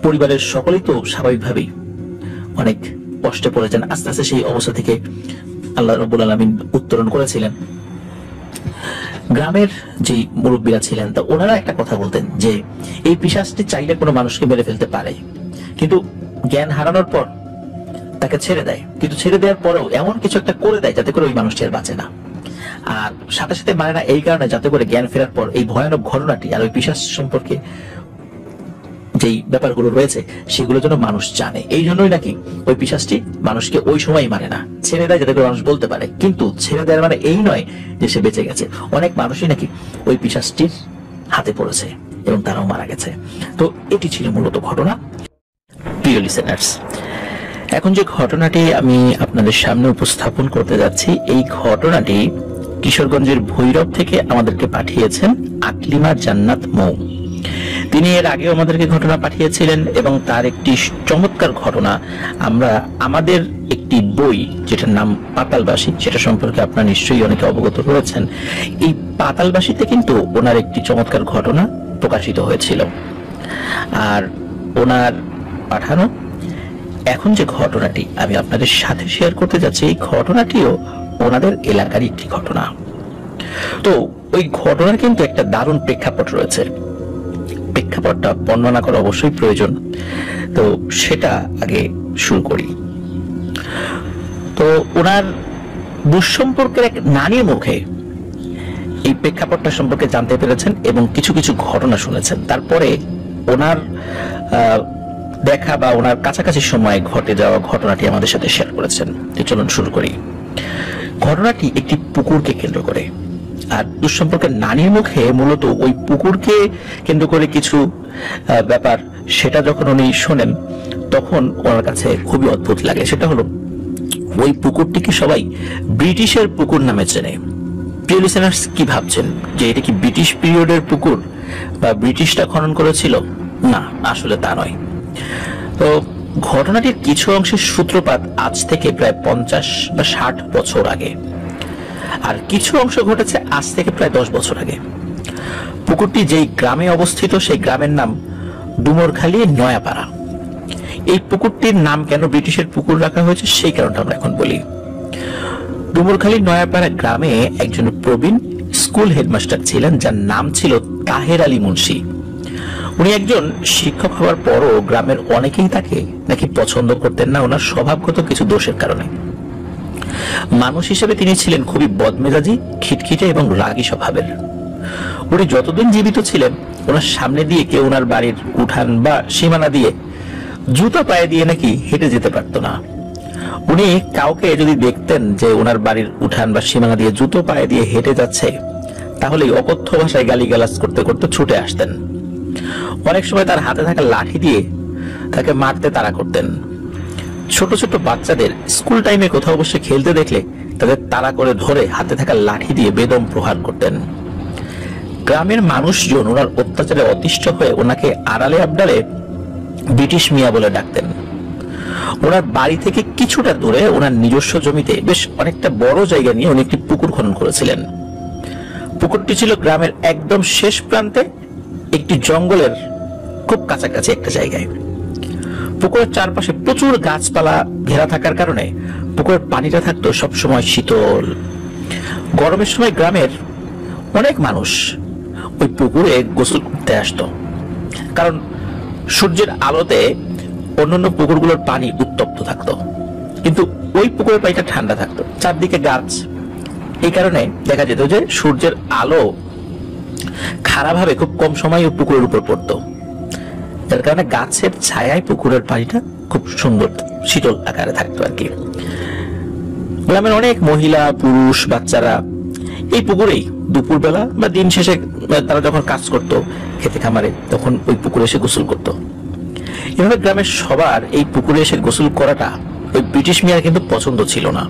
পরিবারের সকলেই তো স্বাভাবিকভাবেই অনেক কষ্টে পড়ে যান। আস্তে আস্তে সেই অবস্থা থেকে আল্লাহ রাব্বুল আলামিন উত্তরণ করেছিলেন। গ্রামের যে মুরব্বীরা ছিলেন, তা ওনারা একটা কথা বলতেন যে এই পিশাচটি চাইলে কোনো মানুষকে মেরে ফেলতে পারে, কিন্তু জ্ঞান হারানোর পর তাকে ছেড়ে দেয়, কিন্তু ছেড়ে দেওয়ার পরেও এমন কিছু একটা করে দেয় যাতে করে ওই মানুষটি আর বাঁচে না। আর সাথে সাথে মানে না এই কারণে যাতে করে জ্ঞান ফেরার পর এই ভয়ানক ঘটনাটি আর ওই পিশাচ সম্পর্কে যেই ব্যাপারগুলো রয়েছে সেগুলো যেন মানুষ জানে। এই জন্যই নাকি ওই পিশাচটি মানুষকে ওই সময় মানে না, ছেড়ে দেয় যাতে করে মানুষ বলতে পারে, কিন্তু ছেড়ে দেওয়ার মানে এই নয় যে সে বেঁচে গেছে। অনেক মানুষই নাকি ওই পিশাচটির হাতে পড়েছে এবং তারাও মারা গেছে। তো এটি ছিল মূলত ঘটনা। প্রিয় লিসেনার্স, এখন যে ঘটনাটি আমি আপনাদের সামনে উপস্থাপন করতে যাচ্ছি, এই ঘটনাটি কিশোরগঞ্জের ভৈরব থেকে আমাদেরকে পাঠিয়েছেন আকলিমা জান্নাত মৌ। তিনি এর আগে আমাদেরকে ঘটনা পাঠিয়েছিলেন এবং তার একটি চমৎকার ঘটনা আমরা আমাদের একটি বই যেটার নাম পাতালবাসী, সেটা সম্পর্কে আপনারা নিশ্চয়ই অনেকে অবগত রয়েছেন। এই পাতালবাসীতে কিন্তু ওনার একটি চমৎকার ঘটনা প্রকাশিত হয়েছিল। আর ওনার পাঠানো এখন যে ঘটনাটি আমি আপনাদের সাথে শেয়ার করতে যাচ্ছি, এই ঘটনাটিও ওনাদের এলাকার একটি ঘটনা। তো ওই ঘটনার কিন্তু একটা দারুণ প্রেক্ষাপট রয়েছে। প্রেক্ষাপটটা বর্ণনা করা অবশ্যই প্রয়োজন, তো সেটা আগে শুরু করি। তো ওনার দুঃসম্পর্কের এক নারীর মুখে এই প্রেক্ষাপটটা সম্পর্কে জানতে পেরেছেন এবং কিছু কিছু ঘটনা শুনেছেন। তারপরে ওনার দেখা বা ওনার কাছাকাছি সময়ে ঘটে যাওয়া ঘটনাটি আমাদের সাথে শেয়ার করেছেন। চলুন শুরু করি। ঘটনাটি একটি পুকুরকে কেন্দ্র করে, আর দুঃসম্পর্কের নারীর মুখে মূলত ওই পুকুরকে কেন্দ্র করে কিছু ব্যাপার, সেটা যখন উনি শোনেন তখন ওনার কাছে খুবই অদ্ভুত লাগে। সেটা হলো ওই পুকুরটিকে সবাই ব্রিটিশের পুকুর নামে চেনে। প্রিয় লিসেনার্স, কি ভাবছেন যে এটা কি ব্রিটিশ পিরিয়ডের পুকুর বা ব্রিটিশরা খনন করেছিল? না, আসলে তা নয়। তো ঘটনাটির কিছু অংশের সূত্রপাত আজ থেকে প্রায় 50 বা 60 বছর আগে, আর কিছু অংশ ঘটেছে আজ থেকে প্রায় 10 বছর আগে। পুকুরটি যেই গ্রামে অবস্থিত সেই গ্রামের নাম ডুমরখালী নয়াপাড়া। এই পুকুরটির নাম কেন ব্রিটিশের পুকুর রাখা হয়েছে সেই কারণটা আমরা এখন বলি। ডুমরখালী নয়াপাড়া গ্রামে একজন প্রবীণ স্কুল হেডমাস্টার ছিলেন, যার নাম ছিল তাহের আলী মুন্সি। উনি একজন শিক্ষক হওয়ার পরও গ্রামের অনেকেই তাকে নাকি পছন্দ করতেন না, ওনার স্বভাবগত কিছু দোষের কারণে। মানুষ হিসেবে তিনি ছিলেন খুবই বদমেজাজি, খিটখিটে এবং রাগী স্বভাবের। উনি যতদিন জীবিত ছিলেন ওনার সামনে দিয়ে কেউ ওনার বাড়ির উঠান বা সীমানা দিয়ে জুতা পায়ে দিয়ে নাকি হেঁটে যেতে পারত না। উনি কাউকে যদি দেখতেন যে ওনার বাড়ির উঠান বা সীমানা দিয়ে জুতো পায়ে দিয়ে হেঁটে যাচ্ছে, তাহলে অকথ্য ভাষায় গালিগালাজ করতে করতে ছুটে আসতেন। অনেক সময় তার হাতে থাকা লাঠি দিয়ে তাকে মারতে তাড়া করতেন। ছোট ছোট বাচ্চাদের স্কুল টাইমে কোথাও বসে খেলতে দেখলে তাদের তাড়া করে ধরে হাতে থাকা লাঠি দিয়ে বেদম প্রহার করতেন। গ্রামের মানুষজন ওনার অত্যাচারে অতিষ্ঠ হয়ে ওনাকে আড়ালে আবডালে ব্রিটিশ মিয়া বলে ডাকতেন। ওনার বাড়ি থেকে কিছুটা দূরে ওনার নিজস্ব জমিতে বেশ অনেকটা বড় জায়গা নিয়ে উনি একটি পুকুর খনন করেছিলেন। পুকুরটি ছিল গ্রামের একদম শেষ প্রান্তে একটি জঙ্গলের খুব কাছাকাছি একটা জায়গায়। পুকুরের চারপাশে প্রচুর গাছপালা ঘেরা থাকার কারণে পুকুরের পানিটা থাকতো সবসময় শীতল। গরমের সময় গ্রামের অনেক মানুষ ওই পুকুরে গোসল করতে আসতো, কারণ সূর্যের আলোতে অন্যান্য পুকুরগুলোর পানি উত্তপ্ত থাকতো, কিন্তু ওই পুকুরের পানিটা ঠান্ডা থাকতো, চারদিকে গাছ। এই কারণে দেখা যেত যে সূর্যের আলো খারাপভাবে খুব কম সময় ওই পুকুরের উপর পড়তো, যার কারণে গাছের ছায়ায় পুকুরের পানিটা খুব সুন্দর শীতল আকারে থাকতো আর কি। গ্রামের অনেক মহিলা, পুরুষ, বাচ্চারা এই পুকুরেই দুপুরবেলা বা দিন শেষে তারা যখন কাজ করতো খেতে খামারে, তখন ওই পুকুরে এসে গোসল করত। এভাবে গ্রামের সবার এই পুকুরে এসে গোসল করাটা ওই ব্রিটিশ মিয়ার কিন্তু পছন্দ ছিল না।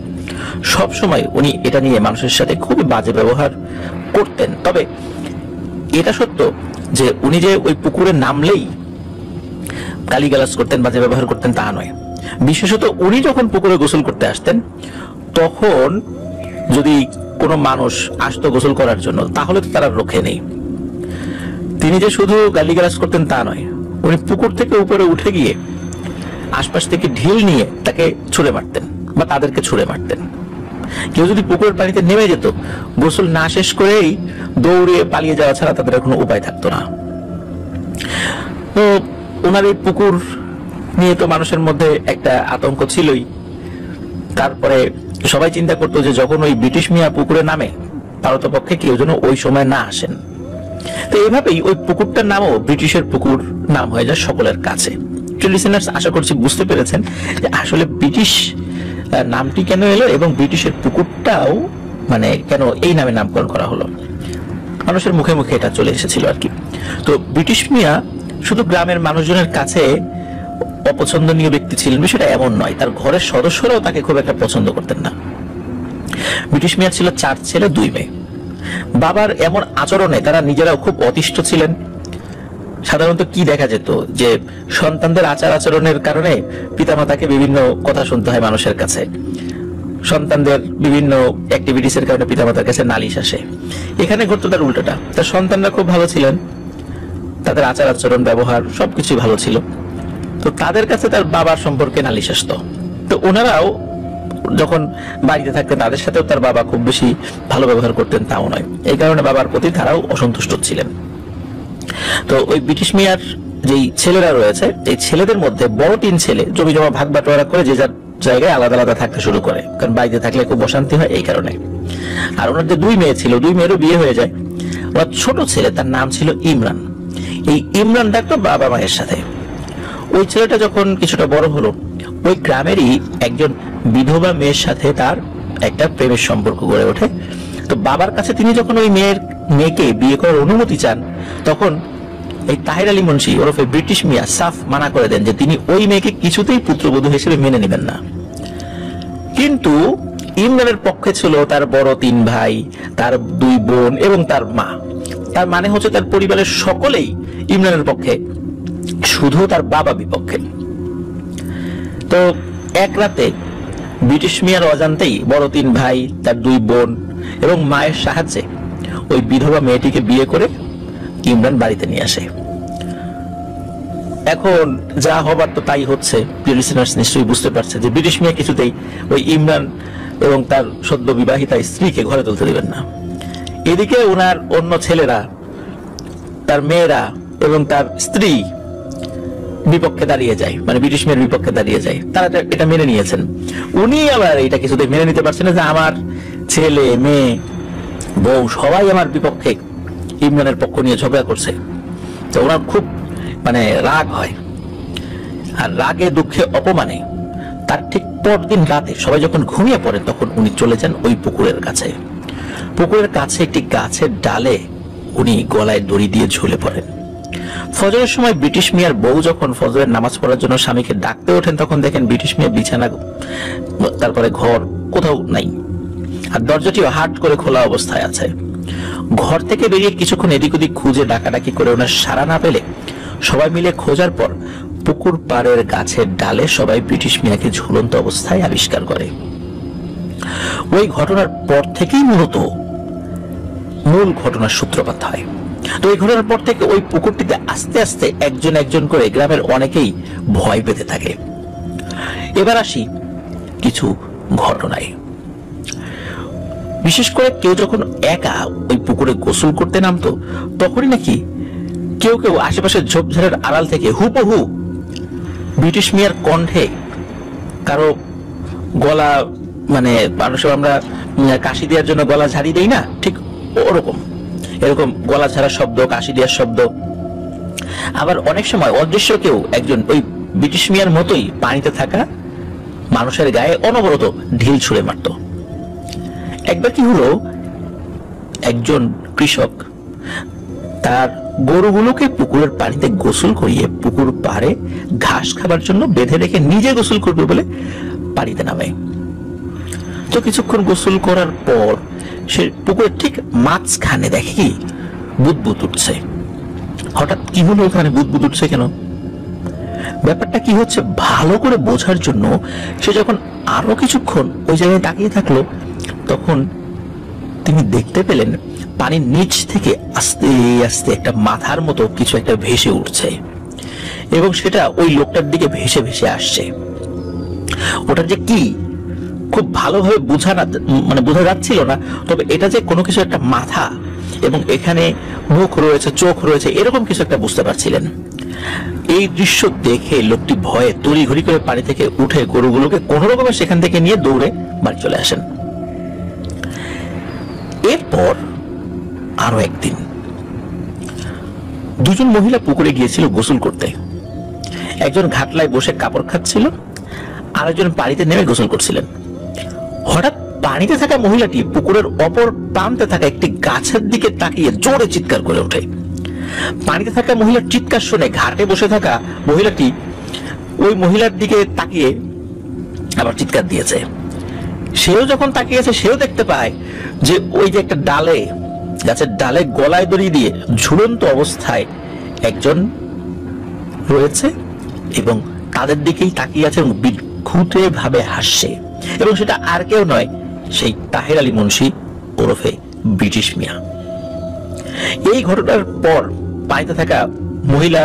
সব সময় উনি এটা নিয়ে মানুষের সাথে খুবই বাজে ব্যবহার করতেন। তবে এটা সত্য যে উনি যে ওই পুকুরে নামলেই গালিগালাজ করতেন, বাজে ব্যবহার করতেন তা নয়। বিশেষত উনি যখন পুকুরে গোসল করতে আসতেন, তখন যদি কোনো মানুষ আসতো গোসল করার জন্য, তাহলে তো তারা রক্ষে নেই। তিনি যে শুধু গালিগালাজ করতেন তা নয়, উনি পুকুর থেকে উপরে উঠে গিয়ে আশপাশ থেকে ঢিল নিয়ে তাকে ছুঁড়ে মারতেন বা তাদেরকে ছুঁড়ে মারতেন। কেউ যদি পুকুরের পানিতে নেমে যেত, গোসল না শেষ করেই দৌড়ে পালিয়ে যাওয়া ছাড়া তাদের কোনো উপায় থাকতো না। তো ওনার এই পুকুর নিয়ে তো মানুষের মধ্যে একটা আতঙ্ক ছিলই। তারপরে সবাই চিন্তা করতো যে যখন ওই ব্রিটিশ মিয়া পুকুরে নামে, পারতপক্ষে কেউ যেন ওই সময় না আসেন। তো এইভাবেই ওই পুকুরটার নামও ব্রিটিশের পুকুর নাম হয়ে যায় সকলের কাছে। লিসেনার্স আশা করছি বুঝতে পেরেছেন যে আসলে ব্রিটিশ নামটি কেন এলো এবং ব্রিটিশের পুকুরটাও মানে কেন এই নামে নামকরণ করা হলো। মানুষের মুখে মুখে এটা চলে এসেছিল আর কি। তো ব্রিটিশ মিয়া শুধু গ্রামের মানুষজনের কাছে অপছন্দনীয় ব্যক্তি ছিলেন বিষয়টা এমন নয়, তার ঘরের সদস্যরাও তাকে খুব একটা পছন্দ করতেন না। ব্রিটিশ মিয়া ছিল 4 ছেলে 2 মেয়ে। বাবার এমন আচরণে তারা নিজেরাও খুব অতিষ্ঠ ছিলেন। সাধারণত কি দেখা যেত যে সন্তানদের আচার আচরণের কারণে পিতামাতাকে বিভিন্ন কথা শুনতে হয় মানুষের কাছে, সন্তানদের বিভিন্ন অ্যাক্টিভিটিসের কারণে পিতামাতার কাছে নালিশ আসে। এখানে ঘটতো তার উল্টোটা, তার সন্তানরা খুব ভালো ছিলেন, তাদের আচার আচরণ ব্যবহার সবকিছু ভালো ছিল, তো তাদের কাছে তার বাবার সম্পর্কে নালিশ আসতো। তো ওনারাও যখন বাড়িতে থাকতেন তাদের সাথেও তার বাবা খুব বেশি ভালো ব্যবহার করতেন তাও নয়। এই কারণে বাবার প্রতি তারাও অসন্তুষ্ট ছিলেন। তো ওই ব্রিটিশ মিয়ার যেই ছেলেরা রয়েছে, এই ছেলেদের মধ্যে বড় 3 ছেলে জমি জমা ভাগ বাটোয়ারা করে যে যার জায়গায় আলাদা আলাদা থাকতে শুরু করে, কারণ বাড়িতে থাকলে খুব অশান্তি হয় এই কারণে। আর ওনার যে 2 মেয়ে ছিল, 2 মেয়েরও বিয়ে হয়ে যায়। ওনার ছোট ছেলে, তার নাম ছিল ইমরান। এই ইমরান থাকতো বাবা মায়ের সাথে। ওই ছেলেটা যখন কিছুটা বড় হলো, ওই গ্রামেরই একজন বিধবা মেয়ের সাথে তার একটা প্রেমের সম্পর্ক গড়ে ওঠে। তো বাবার কাছে তিনি যখন ওই মেয়েকে বিয়ে করার অনুমতি চান, তখন এই তাহির আলী মুন্সি ওরফে ব্রিটিশ মিয়া সাফ মানা করে দেন যে তিনি ওই মেয়েকে কিছুতেই পুত্রবধূ হিসেবে মেনে নেবেন না। কিন্তু ইমরানের পক্ষে ছিল তার বড় 3 ভাই, তার 2 বোন এবং তার মা। তার মানে হচ্ছে তার পরিবারের সকলেই ইমরানের পক্ষে, শুধু তার বাবা বিপক্ষে। তো এক রাতে ব্রিটিশ মিয়ার অজান্তেই বড় 3 ভাই, তার 2 বোন এবং মায়ের সাহায্যে ওই বিধবা মেয়েটিকে বিয়ে করে ইমরান বাড়িতে নিয়ে আসে। এখন যা হবার তো তাই হচ্ছে। লিসেনার্স নিশ্চয়ই বুঝতে পারছে যে ব্রিটিশ মিয়া কিছুতেই ওই ইমরান এবং তার সদ্য বিবাহিতা স্ত্রীকে ঘরে তুলতে দিবেন না। এদিকে ওনার অন্য ছেলেরা, তার মেয়েরা এবং তার স্ত্রী বিপক্ষে দাঁড়িয়ে যায়, মানে ব্রিটিশ মেয়ের বিপক্ষে দাঁড়িয়ে যায়। তারা এটা মেনে নিয়েছেন। উনি আবার এটা কিছুতেই মেনে নিতে পারছেন না যে আমার ছেলে, মেয়ে, বউ সবাই আমার বিপক্ষে ইমরানের পক্ষ নিয়ে ঝগড়া করছে। তো ওনার খুব মানে রাগ হয়। আর রাগে, দুঃখে, অপমানে তার ঠিক পরদিন রাতে সবাই যখন ঘুমিয়ে পড়ে, তখন উনি চলে যান ওই পুকুরের কাছে। পুকুরের কাছে একটি গাছের ডালে উনি গলায় দড়ি দিয়ে ঝুলে পড়েন। ফজরের সময় ব্রিটিশ মিয়ার বউ যখন ফজরের নামাজ পড়ার জন্য স্বামীকে ডাকতে ওঠেন, তখন দেখেন ব্রিটিশ মিয়া বিছানা, তারপরে ঘর কোথাও নাই, আর দরজাটিও হাট করে খোলা অবস্থায় আছে। ঘর থেকে বেরিয়ে কিছুক্ষণ এদিক ওদিক খুঁজে ডাকাডাকি করে ওনার সাড়া না পেলে সবাই মিলে খোঁজার পর পুকুর পাড়ের গাছের ডালে সবাই ব্রিটিশ মিয়াকে ঝুলন্ত অবস্থায় আবিষ্কার করে। ওই ঘটনার পর থেকেই মূলত মূল ঘটনার সূত্রপাত হয়। তো এই ঘটনার পর থেকে ওই পুকুরটিতে আস্তে আস্তে একজন একজন করে গ্রামের অনেকেই ভয় পেতে থাকে। এবার আসি কিছু ঘটনায়। বিশেষ করে কেউ যখন একা ওই পুকুরে গোসল করতে নামতো, তখনই নাকি কেউ কেউ আশেপাশের ঝোপঝাড়ের আড়াল থেকে হুবহু ব্রিটিশ মিয়ার কণ্ঠে কারো গলা, মানে মানুষের আমরা কাশি দেওয়ার জন্য গলা ঝাড়ি দেই না, ঠিক ওরকম এরকম গলা ঝাড়া শব্দ, কাশি দেওয়ার শব্দ। আবার অনেক সময় অদৃশ্য কেউ একজন ওই ব্রিটিশ মিয়ার মতোই পানিতে থাকা মানুষের গায়ে অনবরত ঢিল ছুঁড়ে মারত। একবার কি হলো, একজন কৃষক তার গরুগুলোকে পুকুরের পানিতে গোসল করিয়ে পুকুর পাড়ে ঘাস খাবার জন্য বেঁধে রেখে নিজে গোসল করবে বলে পানিতে নামে। তো কিছুক্ষণ গোসল করার পর সে পুকুরের ঠিক মাঝখানে দেখে কি বুদবুদ উঠছে। হঠাৎ কি হলো, ওখানে বুদবুদ উঠছে কেন, ব্যাপারটা কি হচ্ছে ভালো করে বোঝার জন্য সে যখন আরো কিছুক্ষণ ওই জায়গায় তাকিয়ে থাকলো, তখন তিনি দেখতে পেলেন পানির নিচ থেকে আস্তে আস্তে একটা মাথার মতো কিছু একটা ভেসে উঠছে এবং সেটা ওই লোকটার দিকে ভেসে ভেসে আসছে। ওটা যে কি খুব ভালোভাবে বোঝা যাচ্ছিল না, তবে এটা যে কোনো কিছু একটা মাথা এবং এখানে মুখ রয়েছে, চোখ রয়েছে, এরকম কিছু একটা বুঝতে পারছিলেন। এই দৃশ্য দেখে লোকটি ভয়ে তড়িঘড়ি করে পানি থেকে উঠে গরুগুলোকে কোন রকমে সেখান থেকে নিয়ে দৌড়ে বাড়ি চলে আসেন। এরপর আরো একদিন দুজন মহিলা পুকুরে গিয়েছিল গোসল করতে। একজন ঘাটলায় বসে কাপড় খাচ্ছিল, আরেকজন পানিতে নেমে গোসল করছিলেন। হঠাৎ পানিতে থাকা মহিলাটি পুকুরের অপর প্রান্তে থাকা একটি গাছের দিকে তাকিয়ে জোরে চিৎকার করে ওঠে। পানিতে থাকা মহিলার চিৎকার শুনে ঘাটে বসে থাকা মহিলাটি ওই মহিলার দিকে তাকিয়ে আবার চিৎকার দিয়েছে। সেও যখন তাকিয়েছে, সেও দেখতে পায় যে ওই যে একটা ডালে, গাছের ডালে গলায় দড়ি দিয়ে ঝুলন্ত অবস্থায় একজন রয়েছে এবং তাদের দিকেই তাকিয়ে আছে এবং বিক্ষুব্ধ ভাবে হাসছে, এবং সেটা আর কেউ নয়, সেই তাহের আলী মুন্সি ওরফে ব্রিটিশ মিয়া। এই ঘটনার পর পানিতে থাকা মহিলা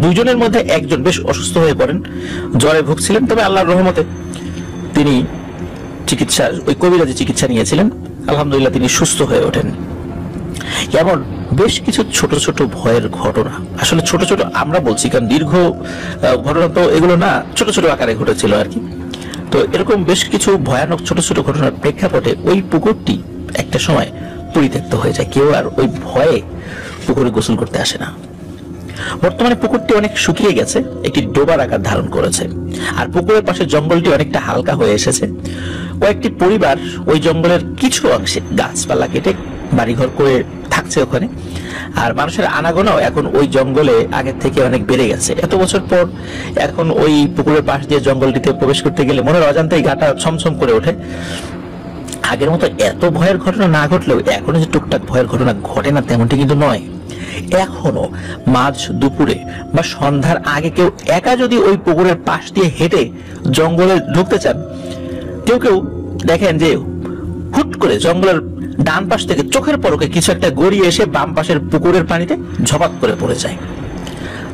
দুজনের মধ্যে একজন বেশ অসুস্থ হয়ে পড়েন, জ্বরে ভুগছিলেন। তবে আল্লাহর রহমতে তিনি ওই কবিরাজি চিকিৎসা নিয়েছিলেন, আলহামদুলিল্লাহ তিনি সুস্থ হয়ে ওঠেন। এমন বেশ কিছু ছোট ছোট ভয়ের ঘটনা, আসলে ছোট ছোট আমরা বলছি কারণ দীর্ঘ ঘটনা তো এগুলো না, ছোট ছোট আকারে ঘটেছিল আর কি। তো এরকম বেশ কিছু ভয়ানক ছোট ছোট ঘটনার প্রেক্ষাপটে ওই পুকুরটি একটা সময় পরিত্যক্ত হয়ে যায়। কেউ আর ওই ভয়ে পুকুরে গোসল করতে আসে না। বর্তমানে পুকুরটি অনেক শুকিয়ে গেছে, একটি ডোবার আকার ধারণ করেছে, আর পুকুরের পাশে জঙ্গলটি অনেকটা হালকা হয়ে এসেছে। কয়েকটি পরিবার ওই জঙ্গলের কিছু অংশে গাছপালা কেটে বাড়িঘর করে থাকছে ওখানে, আর মানুষের আনাগোনাও এখন ওই জঙ্গলে আগের থেকে অনেক বেড়ে গেছে। এত বছর পর এখন ওই পুকুরের পাশ দিয়ে জঙ্গলটিতে প্রবেশ করতে গেলে মনের অজান্তেই গাটা ছমছম করে ওঠে। আগের মতো এত ভয়ের ঘটনা না ঘটলেও এখনো যে টুকটাক ভয়ের ঘটনা ঘটে না তেমনটি কিন্তু নয়। এখনো মাঝ দুপুরে বা সন্ধ্যার আগে কেউ একা যদি ওই পুকুরের পাশ দিয়ে হেঁটে জঙ্গলে ঢুকতে চান, কেউ কেউ দেখেন যে হুট করে জঙ্গলের ডান পাশ থেকে চোখের পলকে কিছু একটা গড়িয়ে এসে বাম পাশের পুকুরের পানিতে ঝপাত করে পড়ে যায়।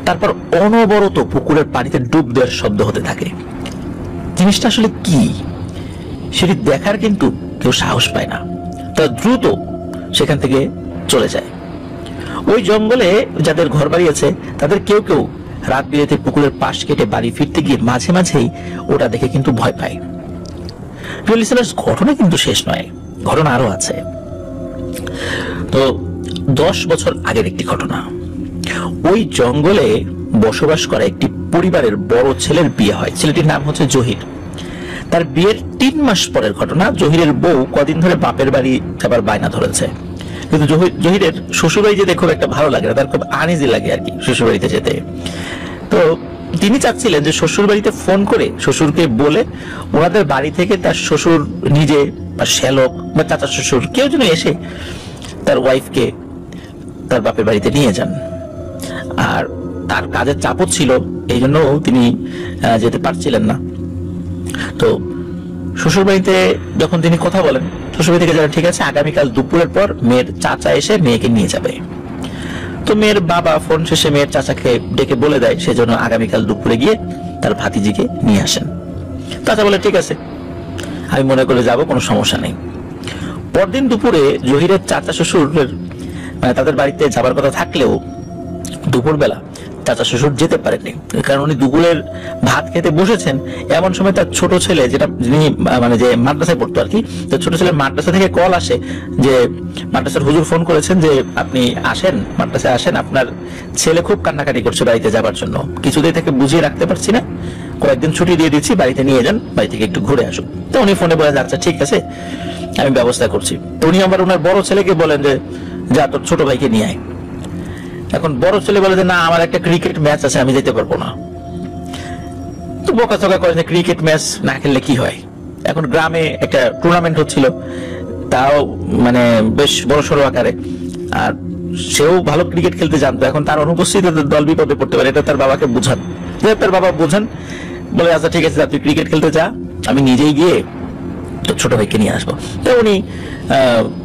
তারপর অনবরত পুকুরের পানিতে ডুব দেওয়ার শব্দ হতে থাকে। জিনিসটা আসলে কি সেটি দেখার কিন্তু কেউ সাহস পায় না, তারা দ্রুত সেখান থেকে চলে যায়। ওই জঙ্গলে যাদের ঘর বাড়ি আছে তাদের কেউ কেউ রাত বিরেতে পুকুরের পাশ কেটে বাড়ি ফিরতে গিয়ে মাঝে মাঝেই ওটা দেখে কিন্তু ভয় পায়। ঘটনা কিন্তু শেষ নয়, ঘটনা আরো আছে। তো 10 বছর আগের একটি ঘটনা, ওই জঙ্গলে বসবাস করা একটি পরিবারের বড় ছেলের বিয়ে হয়। ছেলেটির নাম হচ্ছে জহির। তার বিয়ের 3 মাস পরের ঘটনা, জহিরের বউ কদিন ধরে বাপের বাড়ি যাবার বায়না ধরেছে, কিন্তু জহিরের শ্বশুরবাড়ি যেতে খুব একটা ভালো লাগে না, তার খুব আনইজি লাগে আর কি শ্বশুরবাড়িতে যেতে। তো তিনি চাচ্ছিলেন যে শ্বশুর বাড়িতে ফোন করে শ্বশুরকে বলে ওনাদের বাড়ি থেকে তার শ্বশুর নিজে বা শ্যালক বা চাচা শ্বশুর কেউ যেন এসে তার ওয়াইফকে তার বাপের বাড়িতে নিয়ে যান। আর তার কাজের চাপও ছিল, এই জন্য তিনি যেতে পারছিলেন না। তো শ্বশুরবাড়িতে যখন তিনি কথা বলেন, শ্বশুরবাড়ি থেকে যারা ঠিক আছে আগামীকাল দুপুরের পর মেয়ের চাচা এসে মেয়েকে নিয়ে যাবে। তো মেয়ের বাবা ফোন শেষে মেয়ের চাচাকে ডেকে বলে দেয় সেজন্য আগামীকাল দুপুরে গিয়ে তার ভাতিজিকে নিয়ে আসেন। চাচা বলে ঠিক আছে, আমি মনে করে যাব, কোনো সমস্যা নেই। পরদিন দুপুরে জহিরের চাচা শ্বশুরের মানে তাদের বাড়িতে যাবার কথা থাকলেও দুপুরবেলা চাচা শ্বশুর যেতে পারেননি, কারণ উনি দুপুরের ভাত খেতে বসেছেন। এমন সময় তার ছোট ছেলে, যেটা যিনি মানে যে মাদ্রাসায় পড়তো আর কি, তো ছোট ছেলে মাদ্রাসা থেকে কল আসে যে মাদ্রাসার হুজুর ফোন করেছেন যে আপনি আসেন, মাদ্রাসায় আসেন, আপনার ছেলে খুব কান্নাকাটি করছে বাড়িতে যাবার জন্য, কিছুতেই থেকে বুঝিয়ে রাখতে পারছি না, কয়েকদিন ছুটি দিয়ে দিচ্ছি, বাড়িতে নিয়ে যান, বাড়ি থেকে একটু ঘুরে আসুন। তো উনি ফোনে বলে আচ্ছা ঠিক আছে আমি ব্যবস্থা করছি। তো উনি আবার ওনার বড় ছেলেকে বলেন যে যা তোর ছোট ভাইকে নিয়ে আয়। এখন বড় ছেলে বলে যে না আমার একটা ক্রিকেট ম্যাচ আছে, আমি যেতে পারবো না। তো বকাঝকা করেন যে ক্রিকেট ম্যাচ না খেললে কি হয়। এখন গ্রামে একটা টুর্নামেন্ট হচ্ছিল, তাও মানে বেশ বড় সড়ো আকারে, আর সেও ভালো ক্রিকেট খেলতে জানতো। এখন তার অনুপস্থিতিতে দল বিপদে পড়তে পারে, এটা তার বাবাকে বোঝান। তার বাবা বোঝান, বলে আচ্ছা ঠিক আছে তুই ক্রিকেট খেলতে যা, আমি নিজেই গিয়ে তো ছোট ভাইকে নিয়ে আসবো। তো উনি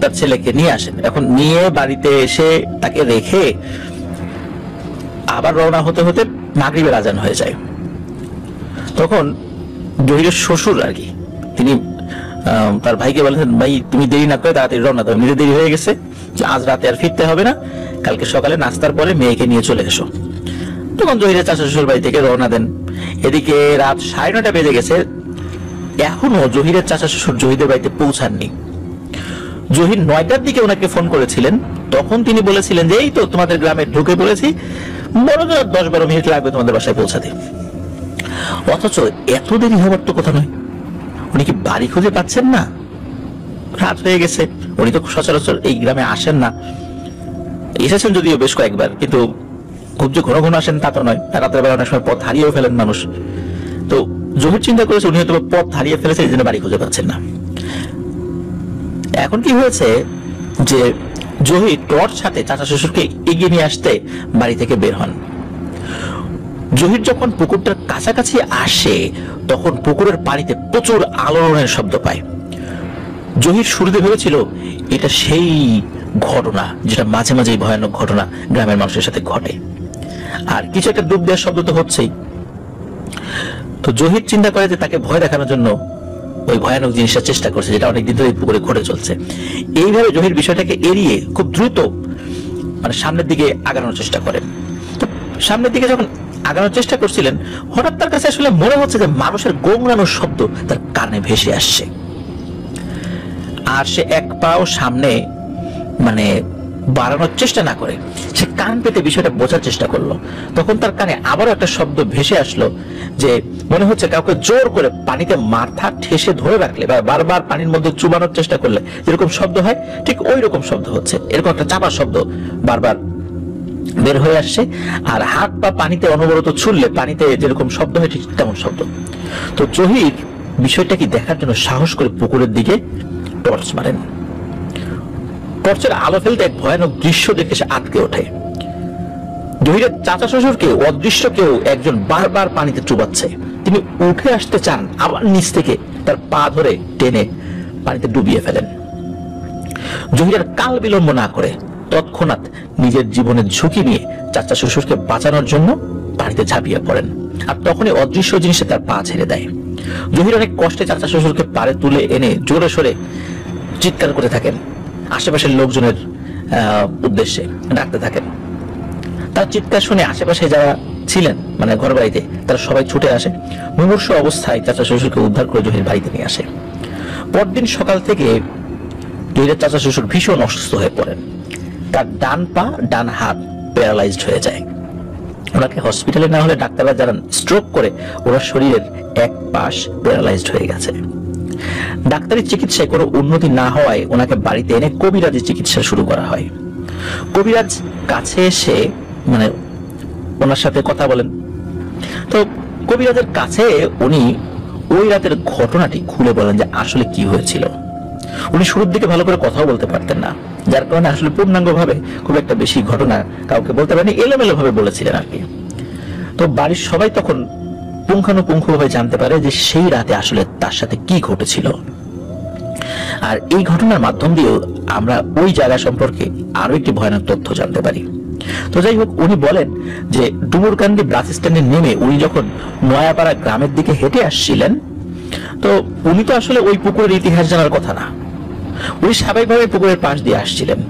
তার ছেলেকে নিয়ে আসেন। এখন নিয়ে বাড়িতে এসে তাকে রেখে আবার রওনা হতে হতে মাগরিবের আজান হয়ে যায়। তখন জহিরের শ্বশুর আর কি, তিনি তার ভাইকে বলেন ভাই তুমি দেরি না করে তাড়াতাড়ি রওনা দাও, নিজে দেরি হয়ে গেছে, আজ রাতে আর ফিরতে হবে না, কালকে সকালে নাস্তার পরে মেয়েকে নিয়ে চলে এসো। তখন জহিরের চাচা শ্বশুর বাড়ি থেকে রওনা দেন। এদিকে রাত 9:30 বেজে গেছে, এখনো জহিরের চাচা শ্বশুর জহিদের বাড়িতে পৌঁছাননি। জহির 9টার দিকে ওনাকে ফোন করেছিলেন, তখন তিনি বলেছিলেন যে এই তো তোমাদের গ্রামে ঢুকে পড়েছি, বড় 10-12 মিনিট লাগবে তোমাদের বাসায় পৌঁছাতে। অথচ এত দেরি হবার তো কথা নয়। উনি কি বাড়ি খুঁজে পাচ্ছেন না? রাত হয়ে গেছে, উনি তো সচরাচর এই গ্রামে আসেন না, এসেছেন যদিও বেশ কয়েকবার, কিন্তু খুব যে ঘন ঘন আসেন তা তো নয়। রাতের বেলা অনেক সময় পথ হারিয়েও ফেলেন মানুষ। তো জহির চিন্তা করেছে উনি হয়তো পথ হারিয়ে ফেলেছে, এই জন্য বাড়ি খুঁজে পাচ্ছেন না। এখন কি হয়েছে যে জহির টর্চ হাতে চাচা শ্বশুরকে এগিয়ে নিয়ে আসতে বাড়ি থেকে বের হন। জহির যখন পুকুরটার কাছাকাছি আসে তখন পুকুরের পানিতে প্রচুর আলোড়নের শব্দ পায়। জহির শুরুতে ভেবেছিল এটা সেই ঘটনা যেটা মাঝে মাঝেই ভয়ানক ঘটনা গ্রামের মানুষের সাথে ঘটে, আর কিছু একটা ডুব দেওয়ার শব্দ তো হচ্ছেই। তো জহির চিন্তা করে যে তাকে ভয় দেখানোর জন্য ওই ভয়ানক জিনিসটা চেষ্টা করছে, যেটা অনেকদিন ধরে পুকুরে ঘটে চলছে। এইভাবে জহির বিষয়টাকে এড়িয়ে খুব দ্রুত মানে সামনের দিকে আগানোর চেষ্টা করে। তো সামনের দিকে যখন আগানোর চেষ্টা করছিলেন, হঠাৎ তার কাছে আসলে মনে হচ্ছে যে মানুষের গোংরানোর শব্দ তার কানে ভেসে আসছে। আর সে এক পাও সামনে মানে বাড়ানোর চেষ্টা না করে সে কান পেতে বিষয়টা বোঝার চেষ্টা করলো। তখন তার কানে আবারও একটা শব্দ ভেসে আসলো, যে মনে হচ্ছে কাউকে জোর করে পানিতে মাথা ঠেসে ধরে রাখলে বা বারবার পানির মধ্যে চুবানোর চেষ্টা করলে যেরকম শব্দ হয় ঠিক ওই রকম শব্দ হচ্ছে। এরকম একটা চাপা শব্দ বারবার বের হয়ে আসছে, আর হাত পা পানিতে অনবরত ছুড়লে পানিতে যেরকম শব্দ হয় ঠিক তেমন শব্দ। তো জহির বিষয়টা কি দেখার জন্য সাহস করে পুকুরের দিকে টর্চ মারেন। টর্চের আলো ফেলতে এক ভয়ানক দৃশ্য দেখে সে আটকে ওঠে। জহিরের চাচা শ্বশুরকে অদৃশ্য কেউ একজন বারবার পানিতে চুবাচ্ছে। তিনি উঠে আসতে চান, আবার নিচ থেকে তার পা ধরে টেনে পানিতে ডুবিয়ে ফেলেন। জহিরের কাল বিলম্ব না করে তৎক্ষণাৎ নিজের জীবনের ঝুঁকি নিয়ে চাচা শ্বশুরকে বাঁচানোর জন্য পানিতে ঝাঁপিয়ে পড়েন, আর তখনই অদৃশ্য জিনিসে তার পা ছেড়ে দেয়। জহির অনেক কষ্টে চাচা শ্বশুরকে পাড়ে তুলে এনে জোরে সোরে চিৎকার করে থাকেন, আশেপাশের লোকজনের উদ্দেশ্যে ডাকতে থাকেন। তার চিৎকার শুনে আশেপাশে যারা ছিলেন মানে ঘর বাড়িতে তারা সবাই ছুটে আসে। মুমূর্ষু অবস্থায় চাচা শ্বশুরকে উদ্ধার করে জহির বাড়িতে নিয়ে আসে। পরদিন সকাল থেকে জহিরের চাচা শ্বশুর ভীষণ অসুস্থ হয়ে পড়েন। তার ডান পা ডান হাত প্যারালাইজড হয়ে যায়। ওনাকে হসপিটালে না হলে ডাক্তাররা জানান স্ট্রোক করে ওনার শরীরের এক পাশ প্যারালাইজড হয়ে গেছে। ডাক্তারি চিকিৎসায় কোনো উন্নতি না হওয়ায় ওনাকে বাড়িতে এনে কবিরাজি চিকিৎসা শুরু করা হয়। কবিরাজ কাছে এসে মানে ওনার সাথে কথা বলেন। তো কবিরাজের কাছে উনি ওই রাতের ঘটনাটি খুলে বলেন যে আসলে কি হয়েছিল। উনি শুরুর দিকে ভালো করে কথাও বলতে পারতেন না, যার কারণে আসলে পূর্ণাঙ্গ ভাবে খুব একটা বেশি ঘটনা কাউকে বলতে পারেনি, এলোমেলো ভাবে বলেছিলেন আর কি। তো বাড়ির সবাই তখন পুঙ্খানুপুঙ্খভাবে জানতে পারে যে সেই রাতে আসলে তার সাথে কি ঘটেছিল। আর এই ঘটনার মাধ্যম দিয়েও আমরা ওই জায়গা সম্পর্কে আরো একটি ভয়ানক তথ্য জানতে পারি। তো যাই হোক, উনি বলেন যে ডুমুরকান্দি বাস স্ট্যান্ডে নেমে উনি যখন নয়াপাড়া গ্রামের দিকে হেঁটে আসছিলেন, তো উনি তো আসলে ওই পুকুরের ইতিহাস জানার কথা না, উনি স্বাভাবিকভাবে পুকুরের পাশ দিয়ে আসছিলেন।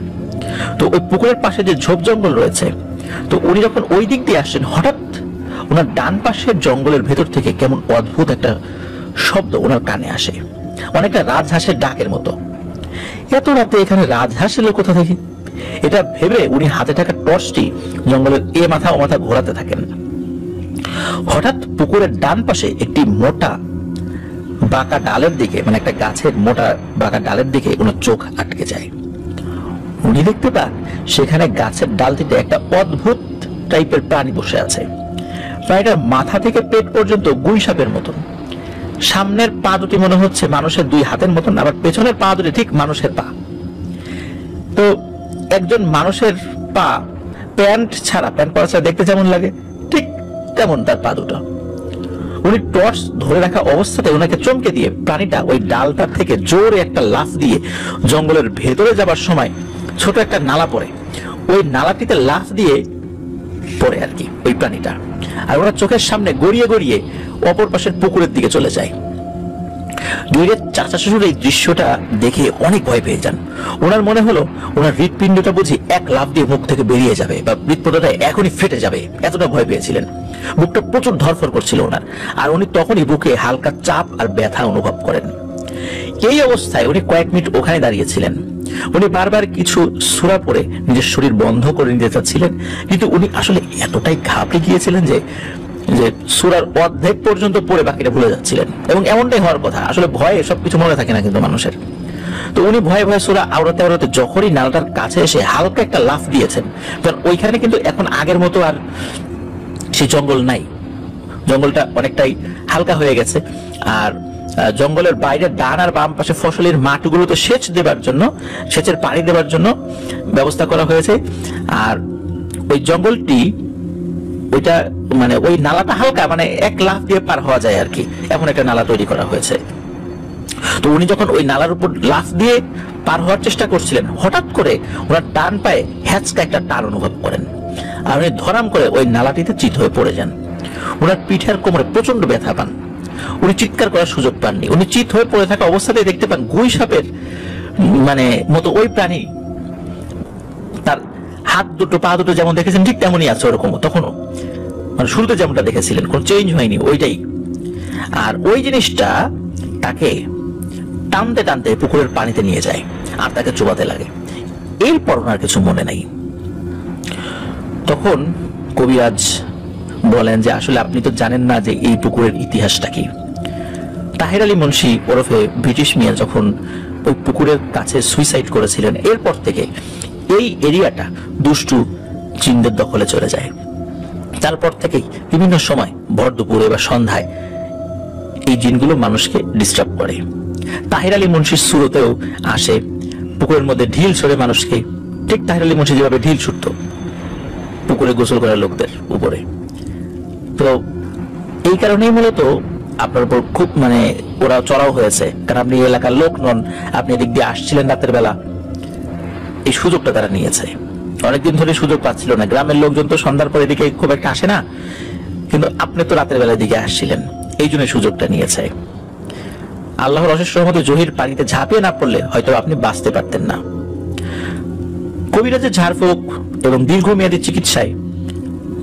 তো ওই পুকুরের পাশে যে ঝোপ জঙ্গল রয়েছে, তো উনি যখন ওই দিক দিয়ে আসছেন, হঠাৎ ওনার ডান পাশের জঙ্গলের ভেতর থেকে কেমন অদ্ভুত একটা শব্দ ওনার কানে আসে, অনেকটা রাজহাঁসের ডাকের মতো। এত রাতে এখানে রাজহাঁস এলো কোথা থেকে, এটা ভেবে উনি হাতে থাকা টর্চটি জঙ্গলের এ মাথা ও মাথা ঘোরাতে থাকেন। হঠাৎ পুকুরের ডান পাশে একটি মোটা বাঁকা ডালের দিকে, মানে একটা গাছের মোটা বাঁকা ডালের দিকে ওনার চোখ আটকে যায়। উনি দেখতে পান সেখানে গাছের ডালটিতে একটা অদ্ভুত টাইপের প্রাণী বসে আছে। প্রাণীটার মাথা থেকে পেট পর্যন্ত গুই সাপের মতন। সামনের পা দুটি মনে হচ্ছে মানুষের দুই হাতের মতন, আবার পেছনের পা দুটি ঠিক মানুষের পা। তো একজন মানুষের পা প্যান্ট পরা ছাড়া দেখতে যেমন লাগে, ঠিক তেমন তার পা দুটো। উনি টর্চ ধরে রাখা অবস্থাতে ওনাকে চমকে দিয়ে প্রাণীটা ওই ডালটার থেকে জোরে একটা লাফ দিয়ে জঙ্গলের ভেতরে যাবার সময় ছোট একটা নালা পড়ে, ওই নালাটিতে লাফ দিয়ে পড়ে আর কি ওই প্রাণীটা। আর ওনার চোখের সামনে গড়িয়ে গড়িয়ে অপর পাশের পুকুরের দিকে চলে যায়। দুইয়ের চাচা শ্বশুর এই দৃশ্যটা দেখে অনেক ভয় পেয়ে যান। ওনার মনে হলো ওনার হৃৎপিণ্ডটা বুঝি এক লাফ দিয়ে মুখ থেকে বেরিয়ে যাবে বা হৃৎপটটা এখনই ফেটে যাবে, এতটা ভয় পেয়েছিলেন। বুকটা প্রচুর ধরফর করছিল ওনার, আর উনি তখনই বুকে হালকা চাপ আর ব্যথা অনুভব করেন। এই অবস্থায় উনি কয়েক মিনিট ওখানে দাঁড়িয়েছিলেন। উনি বারবার কিছু সূরা পড়ে নিজের শরীর বন্ধ করে নিতে চাচ্ছিলেন, কিন্তু উনি আসলে এতটাই ঘাবড়ে গিয়েছিলেন যে সূরার অর্ধেক পর্যন্ত পড়ে বাকিটা ভুলে যাচ্ছিলেন। এবং এমনটাই হওয়ার কথা, আসলে ভয়ে সবকিছু মনে থাকে না কিন্তু মানুষের। তো উনি ভয়ে ভয়ে সূরা আওড়াতে আওড়াতে যখনই নালাটার কাছে এসে হালকা একটা লাফ দিয়েছেন, কারণ ওইখানে কিন্তু এখন আগের মতো আর সেই জঙ্গল নাই, জঙ্গলটা অনেকটাই হালকা হয়ে গেছে। আর জঙ্গলের বাইরে ডান আর বাম পাশে ফসলের মাঠগুলোতে সেচের পানি দেবার জন্য ব্যবস্থা করা হয়েছে। আর ওই জঙ্গলটি ওইটা মানে ওই নালাটা হালকা, মানে এক লাফ দিয়ে পার হওয়া যায় আর কি, এমন একটা নালা তৈরি করা হয়েছে। তো উনি যখন ওই নালার উপর লাফ দিয়ে পার হওয়ার চেষ্টা করছিলেন, হঠাৎ করে ওনার ডান পায়ে হ্যাচকা একটা টান অনুভব করেন, আর উনি ধরাম করে ওই নালাটিতে চিত হয়ে পড়ে যান। ওনার পিঠের কোমরে প্রচন্ড ব্যথা পান, উনি চিৎকার করার সুযোগ পাননি। উনি চিত হয়ে পড়ে থাকা অবস্থাতেই দেখতে পান গুই সাপের মানে মতো ওই প্রাণী, তার হাত দুটো পা দুটো যেমন দেখেছেন ঠিক তেমনই আছে ওরকম, তখনও মানে শুরুতে যেমনটা দেখেছিলেন, কোনো চেঞ্জ হয়নি ওইটাই। আর ওই জিনিসটা তাকে টানতে টানতে পুকুরের পানিতে নিয়ে যায় আর তাকে চুবাতে লাগে। এরপর ওনার কিছু মনে নাই। তখন কবিরাজ বলেন যে আসলে আপনি তো জানেন না যে এই পুকুরের ইতিহাসটা কি। তাহের আলী মুন্সি ওরফে ব্রিটিশ মিয়া যখন ওই পুকুরের কাছে সুইসাইড করেছিলেন, এরপর থেকে এই এরিয়াটা দুষ্টু জিনদের দখলে চলে যায়। তারপর থেকেই বিভিন্ন সময় ভর দুপুরে বা সন্ধ্যায় এই জিনগুলো মানুষকে ডিস্টার্ব করে। তাহের আলী মুন্সির সুরতেও আসে, পুকুরের মধ্যে ঢিল ছড়ে মানুষকে, ঠিক তাহের আলী মুন্সি যেভাবে ঢিল ছুটতো পুকুরে গোসল করার লোকদের উপরে। তো এই কারণেই মূলত আপনার উপর খুব মানে ওরা চড়াও হয়েছে, কারণ আপনি এলাকার লোক নন, আপনি এদিক দিয়ে আসছিলেন রাতের বেলা, এই সুযোগটা তারা নিয়েছে। অনেকদিন ধরে সুযোগ পাচ্ছিল না, গ্রামের লোকজন তো সন্ধ্যার পর এদিকে খুব একটা আসে না, কিন্তু আপনি তো রাতের বেলা দিকে আসছিলেন, এই জন্য সুযোগটা নিয়েছে। আল্লাহর অশেষ রহমতে জহির পানিতে ঝাঁপিয়ে না পড়লে হয়তো আপনি বাঁচতে পারতেন না। কবিরাজের ঝাড়ফুঁক এবং দীর্ঘমেয়াদী চিকিৎসায়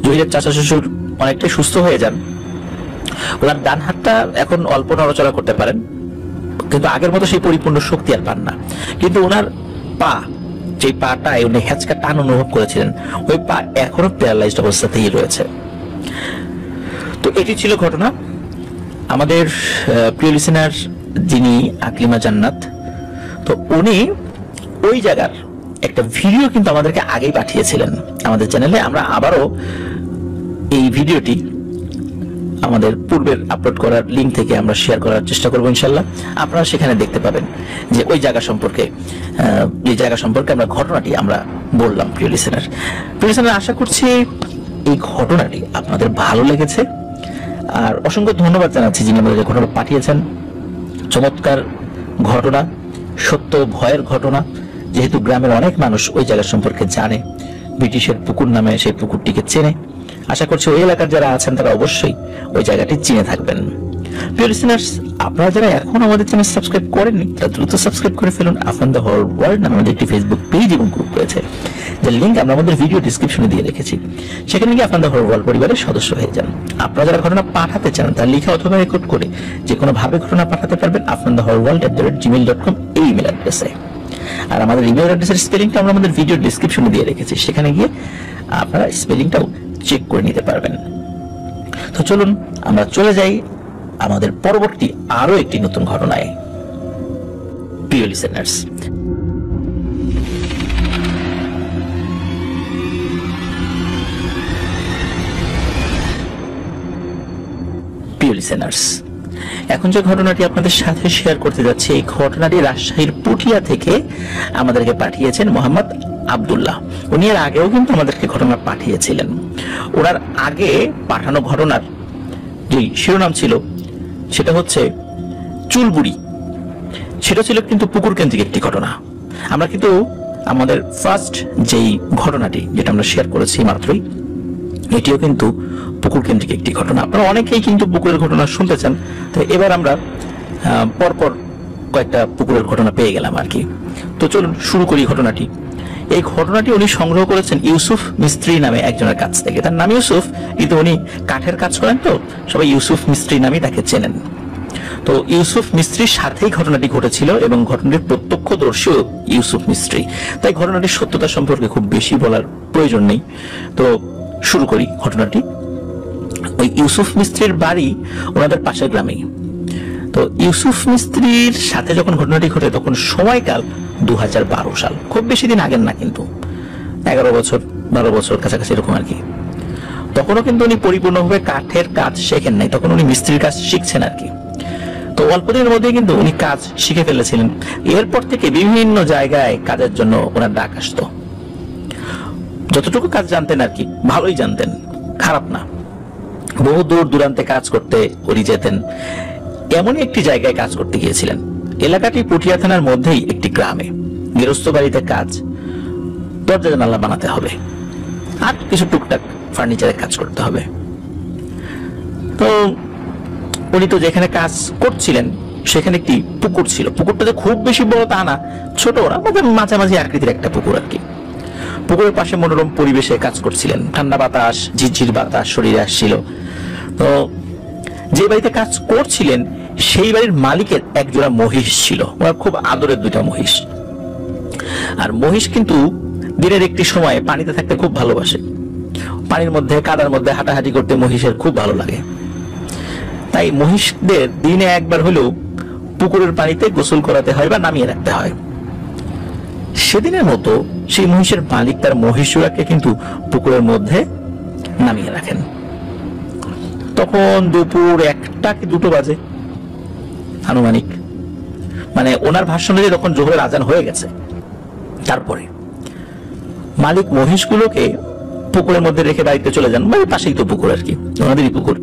জহিরের চাচা শ্বশুর অনেকটাই সুস্থ হয়ে যান। ওনার ডান হাতটা এখন অল্প নড়াচড়া করতে পারেন, কিন্তু আগের মতো সেই পরিপূর্ণ শক্তি আর পান না। কিন্তু ওনার পা, যে পাটায় উনি হ্যাচকা টান অনুভব করেছিলেন, ওই পা এখনো প্যারালাইজড অবস্থাতেই রয়েছে। তো এটি ছিল ঘটনা। আমাদের প্রিয় লিসেনার যিনি আকলিমা জান্নাত, তো উনি ওই জায়গার একটা ভিডিও কিন্তু আমাদেরকে আগেই পাঠিয়েছিলেন আমাদের চ্যানেলে। আমরা আবারও এই ভিডিওটি আমাদের পূর্বের আপলোড করার লিঙ্ক থেকে আমরা শেয়ার করার চেষ্টা করবো ইনশাল্লাহ। আপনারা সেখানে দেখতে পাবেন যে ওই জায়গা সম্পর্কে, যে জায়গা সম্পর্কে আমরা ঘটনাটি আমরা বললাম। প্রিয় লিসেনার আশা করছি এই ঘটনাটি আপনাদের ভালো লেগেছে। আর অসংখ্য ধন্যবাদ জানাচ্ছি যিনি আমাদের ঘটনা পাঠিয়েছেন। চমৎকার ঘটনা, সত্য ভয়ের ঘটনা। যেহেতু গ্রামের অনেক মানুষ ওই জায়গা সম্পর্কে জানে, ব্রিটিশের পুকুর নামে সেই পুকুরটিকে চেনে, আশা করছি ওই এলাকার যারা আছেন তারা অবশ্যই ওই জায়গাটি চিনে থাকবেন। প্রিয় লিসেনার্স, আপনারা যারা এখন আমাদের চ্যানেল সাবস্ক্রাইব করেননি তারা দ্রুত সাবস্ক্রাইব করে ফেলুন। আফান দ্য হরর ওয়ার্ল্ড নামে আমাদের একটি ফেসবুক পেজ এবং গ্রুপ রয়েছে, যার লিঙ্ক আমরা আমাদের ভিডিও ডিসক্রিপশনে দিয়ে রেখেছি। সেখানে গিয়ে আফান দ্য হরর ওয়ার্ল্ড পরিবারের সদস্য হয়ে যান। আপনারা যারা ঘটনা পাঠাতে চান তার লিখা অথবা রেকর্ড করে যে কোনো ভাবে ঘটনা পাঠাতে পারবেন afanthehorrorworld@gmail.com এই ইমেল অ্যাড্রেসে। আর আমাদের ইমেল অ্যাড্রেসের স্পেলিংটা আমরা আমাদের ভিডিও ডিসক্রিপশনে দিয়ে রেখেছি, সেখানে গিয়ে আপনারা স্পেলিংটাও চেক করে নিতে পারবেন। তো চলুন আমরা চলে যাই আমাদের পরবর্তী আরো একটি নতুন ঘটনায়। প্রিয় লিসেনার্স, এখন যে ঘটনাটি আপনাদের সাথে শেয়ার করতে যাচ্ছি, এই ঘটনাটি রাজশাহীর পুঠিয়া থেকে আমাদেরকে পাঠিয়েছেন মোহাম্মদ আব্দুল্লাহ। উনি এর আগেও কিন্তু আমাদেরকে ঘটনা পাঠিয়েছিলেন। ওনার আগে পাঠানো ঘটনার যে শিরোনাম ছিল সেটা হচ্ছে চুলবুড়ি। সেটা ছিল কিন্তু পুকুর কেন্দ্রিক একটি ঘটনা। আমরা কিন্তু আমাদের ফার্স্ট যেই ঘটনাটি যেটা আমরা শেয়ার করেছি মাত্রই, এটিও কিন্তু পুকুর কেন্দ্রিক একটি ঘটনা। আপনারা অনেকেই কিন্তু পুকুরের ঘটনা শুনতে চান, তো এবার আমরা পরপর কয়েকটা পুকুরের ঘটনা পেয়ে গেলাম আর কি। তো চলুন শুরু করি ঘটনাটি। এই ঘটনাটি উনি সংগ্রহ করেছেন ইউসুফ মিস্ত্রি নামে একজনের কাছ থেকে। তার নাম ইউসুফ, কিন্তু উনি কাঠের কাজ করেন, তো সবাই ইউসুফ মিস্ত্রি নামে তাকে চেনেন। তো ইউসুফ মিস্ত্রির সাথেই ঘটনাটি ঘটেছিল এবং ঘটনাটির প্রত্যক্ষদর্শীও ইউসুফ মিস্ত্রি, তাই ঘটনাটির সত্যতা সম্পর্কে খুব বেশি বলার প্রয়োজন নেই। তো শুরু করি ঘটনাটি। ওই ইউসুফ মিস্ত্রির বাড়ি ওনাদের পাশের গ্রামেই। তো ইউসুফ মিস্ত্রির সাথে যখন ঘটনাটি ঘটে তখন সময়কাল 2012 সাল, খুব বেশি দিন আগের না, কিন্তু 11 বছর 12 বছর কাছাকাছি এরকম আর কি। তখনও কিন্তু উনি পরিপূর্ণভাবে কাঠের কাজ শেখেন নাই, তখন উনি মিস্ত্রির কাজ শিখছেন আর কি। তো অল্প দিনের মধ্যে কিন্তু উনি কাজ শিখে ফেলেছিলেন। এরপর থেকে বিভিন্ন জায়গায় কাজের জন্য ওনার ডাক আসতো। যতটুকু কাজ জানতেন আর কি, ভালোই জানতেন, খারাপ না। বহু দূর দূরান্তে কাজ করতে উনি যেতেন। এমনই একটি জায়গায় কাজ করতে গিয়েছিলেন। এলাকাটি পুঠিয়া থানার মধ্যেই একটি গ্রামে। গৃহস্থ বাড়িতে কাজ, দরজা জানালা বানাতে হবে আর কিছু টুকটাক ফার্নিচারের কাজ করতে হবে। তো উনি তো যেখানে কাজ করছিলেন সেখানে একটি পুকুর ছিল। পুকুরটা যে খুব বেশি বড় তা না, ছোট, আমাদের মাঝামাঝি আকৃতির একটা পুকুর আর কি। পুকুরের পাশে মনোরম পরিবেশে কাজ করছিলেন। ঠান্ডা বাতাস, ঝিরঝির বাতাস শরীরে আসছিল। তো যে বাড়িতে কাজ করছিলেন সেই বাড়ির মালিকের একজোড়া মহিষ ছিল। ওনার খুব আদরের 2টা মহিষ। আর মহিষ কিন্তু দিনের একটি সময় পানিতে থাকতে খুব ভালোবাসে। পানির মধ্যে, কাদার মধ্যে হাঁটাহাঁটি করতে মহিষের খুব ভালো লাগে। তাই মহিষদের দিনে একবার হলেও পুকুরের পানিতে গোসল করাতে হয় বা নামিয়ে রাখতে হয়। সেদিনের মতো সেই মহিষের মালিক তার মহিষগুলোকে কিন্তু পুকুরের মধ্যে নামিয়ে রাখেন। তখন দুপুর 1টা কি 2টো বাজে আনুমানিক, মানে ওনার ভাষ্য অনুযায়ী তখন জোহরের আজান হয়ে গেছে। তারপরে মালিক মহিষগুলোকে পুকুরের মধ্যে রেখে বাড়িতে চলে যান। মানে পাশেই তো পুকুর আর কি, ওনাদেরই পুকুর।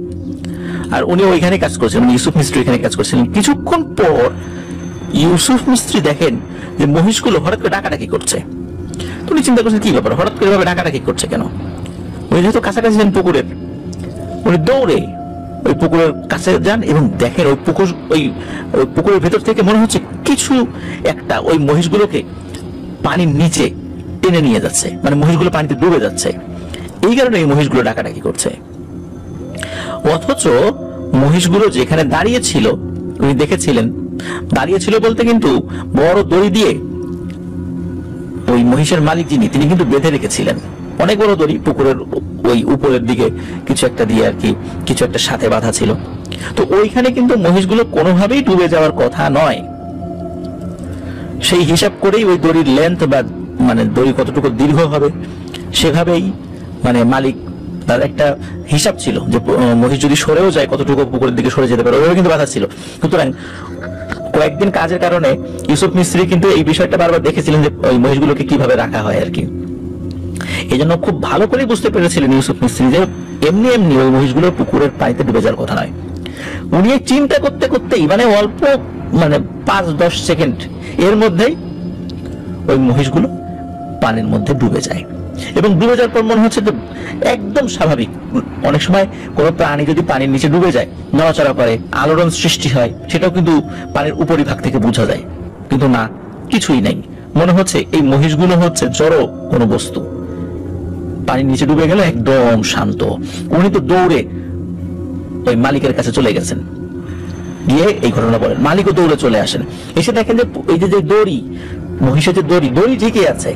আর উনি ওইখানে কাজ করছিলেন, ইউসুফ মিস্ত্রি এখানে কাজ করছিলেন। কিছুক্ষণ পর ইউসুফ মিস্ত্রি দেখেন যে মহিষগুলো হঠাৎ করে ডাকাডাকি করছে। তো উনি চিন্তা করছেন কি ব্যাপার, হঠাৎ করে ভাবে ডাকাডাকি করছে কেন। উনি যেহেতু কাছাকাছি যান পুকুরের, উনি দৌড়ে ওই পুকুরের কাছে যান এবং দেখেন ওই পুকুরের ভেতর থেকে মনে হচ্ছে কিছু একটা ওই মহিষগুলোকে পানির নিচে টেনে নিয়ে যাচ্ছে, মানে মহিষগুলো পানিতে ডুবে যাচ্ছে। এই কারণে এই মহিষগুলো ডাকাডাকি করছে। অথচ মহিষগুলো যেখানে দাঁড়িয়ে ছিল উনি দেখেছিলেন, দাঁড়িয়ে ছিল বলতে কিন্তু বড় দড়ি দিয়ে ওই মহিষের মালিক যিনি তিনি কিন্তু বেঁধে রেখেছিলেন। অনেক বড় দড়ি, পুকুরের ওই উপরের দিকে কিছু একটা দিয়ে আর কি, কিছু একটা সাথে বাঁধা ছিল। তো ওইখানে কিন্তু মহিষগুলো কোনোভাবেই ডুবে যাওয়ার কথা নয়। সেই হিসাব করেই ওই দড়ির লেন্থ বা মানে দড়ি কতটুকু দীর্ঘ হবে সেভাবেই মানে মালিক তার একটা হিসাব ছিল যে মহিষ যদি সরেও যায় কতটুকু পুকুরের দিকে সরে যেতে পারে, ওইভাবে কিন্তু বাধা ছিল। সুতরাং কয়েকদিন কাজের কারণে ইউসুফ মিস্ত্রি কিন্তু এই বিষয়টা বারবার দেখেছিলেন যে ওই মহিষগুলোকে কিভাবে রাখা হয় আর কি। এই জন্য খুব ভালো করে বুঝতে পেরেছিলেন ইউসুফ মিস্ত্রি যে এমনি এমনি ওই মহিষগুলোর পুকুরের পানিতে ডুবে যাওয়ার কথা নয়। উনি চিন্তা করতে করতেই অল্প 5-10 সেকেন্ড এর মধ্যেই ওই মহিষগুলো পানির মধ্যে ডুবে যায়, এবং ডুবে যাওয়ার পর মনে হচ্ছে একদম স্বাভাবিক। অনেক সময় কোনো প্রাণী যদি পানির নিচে ডুবে যায়, নড়াচড়া করে, আলোড়ন সৃষ্টি হয়, সেটাও কিন্তু পানির উপরিভাগ থেকে বোঝা যায়। কিন্তু না, কিছুই নেই। মনে হচ্ছে এই মহিষগুলো হচ্ছে জড়ো কোনো বস্তু, পানির নিচে ডুবে গেল, একদম শান্ত। উনি তো দৌড়ে ওই মালিকের কাছে চলে গেছেন, গিয়ে এই ঘটনা বলেন। মালিকও দৌড়ে চলে আসেন, এসে দেখেন যে এই যে দড়ি, মহিষের যে দড়ি ঠিকই আছে,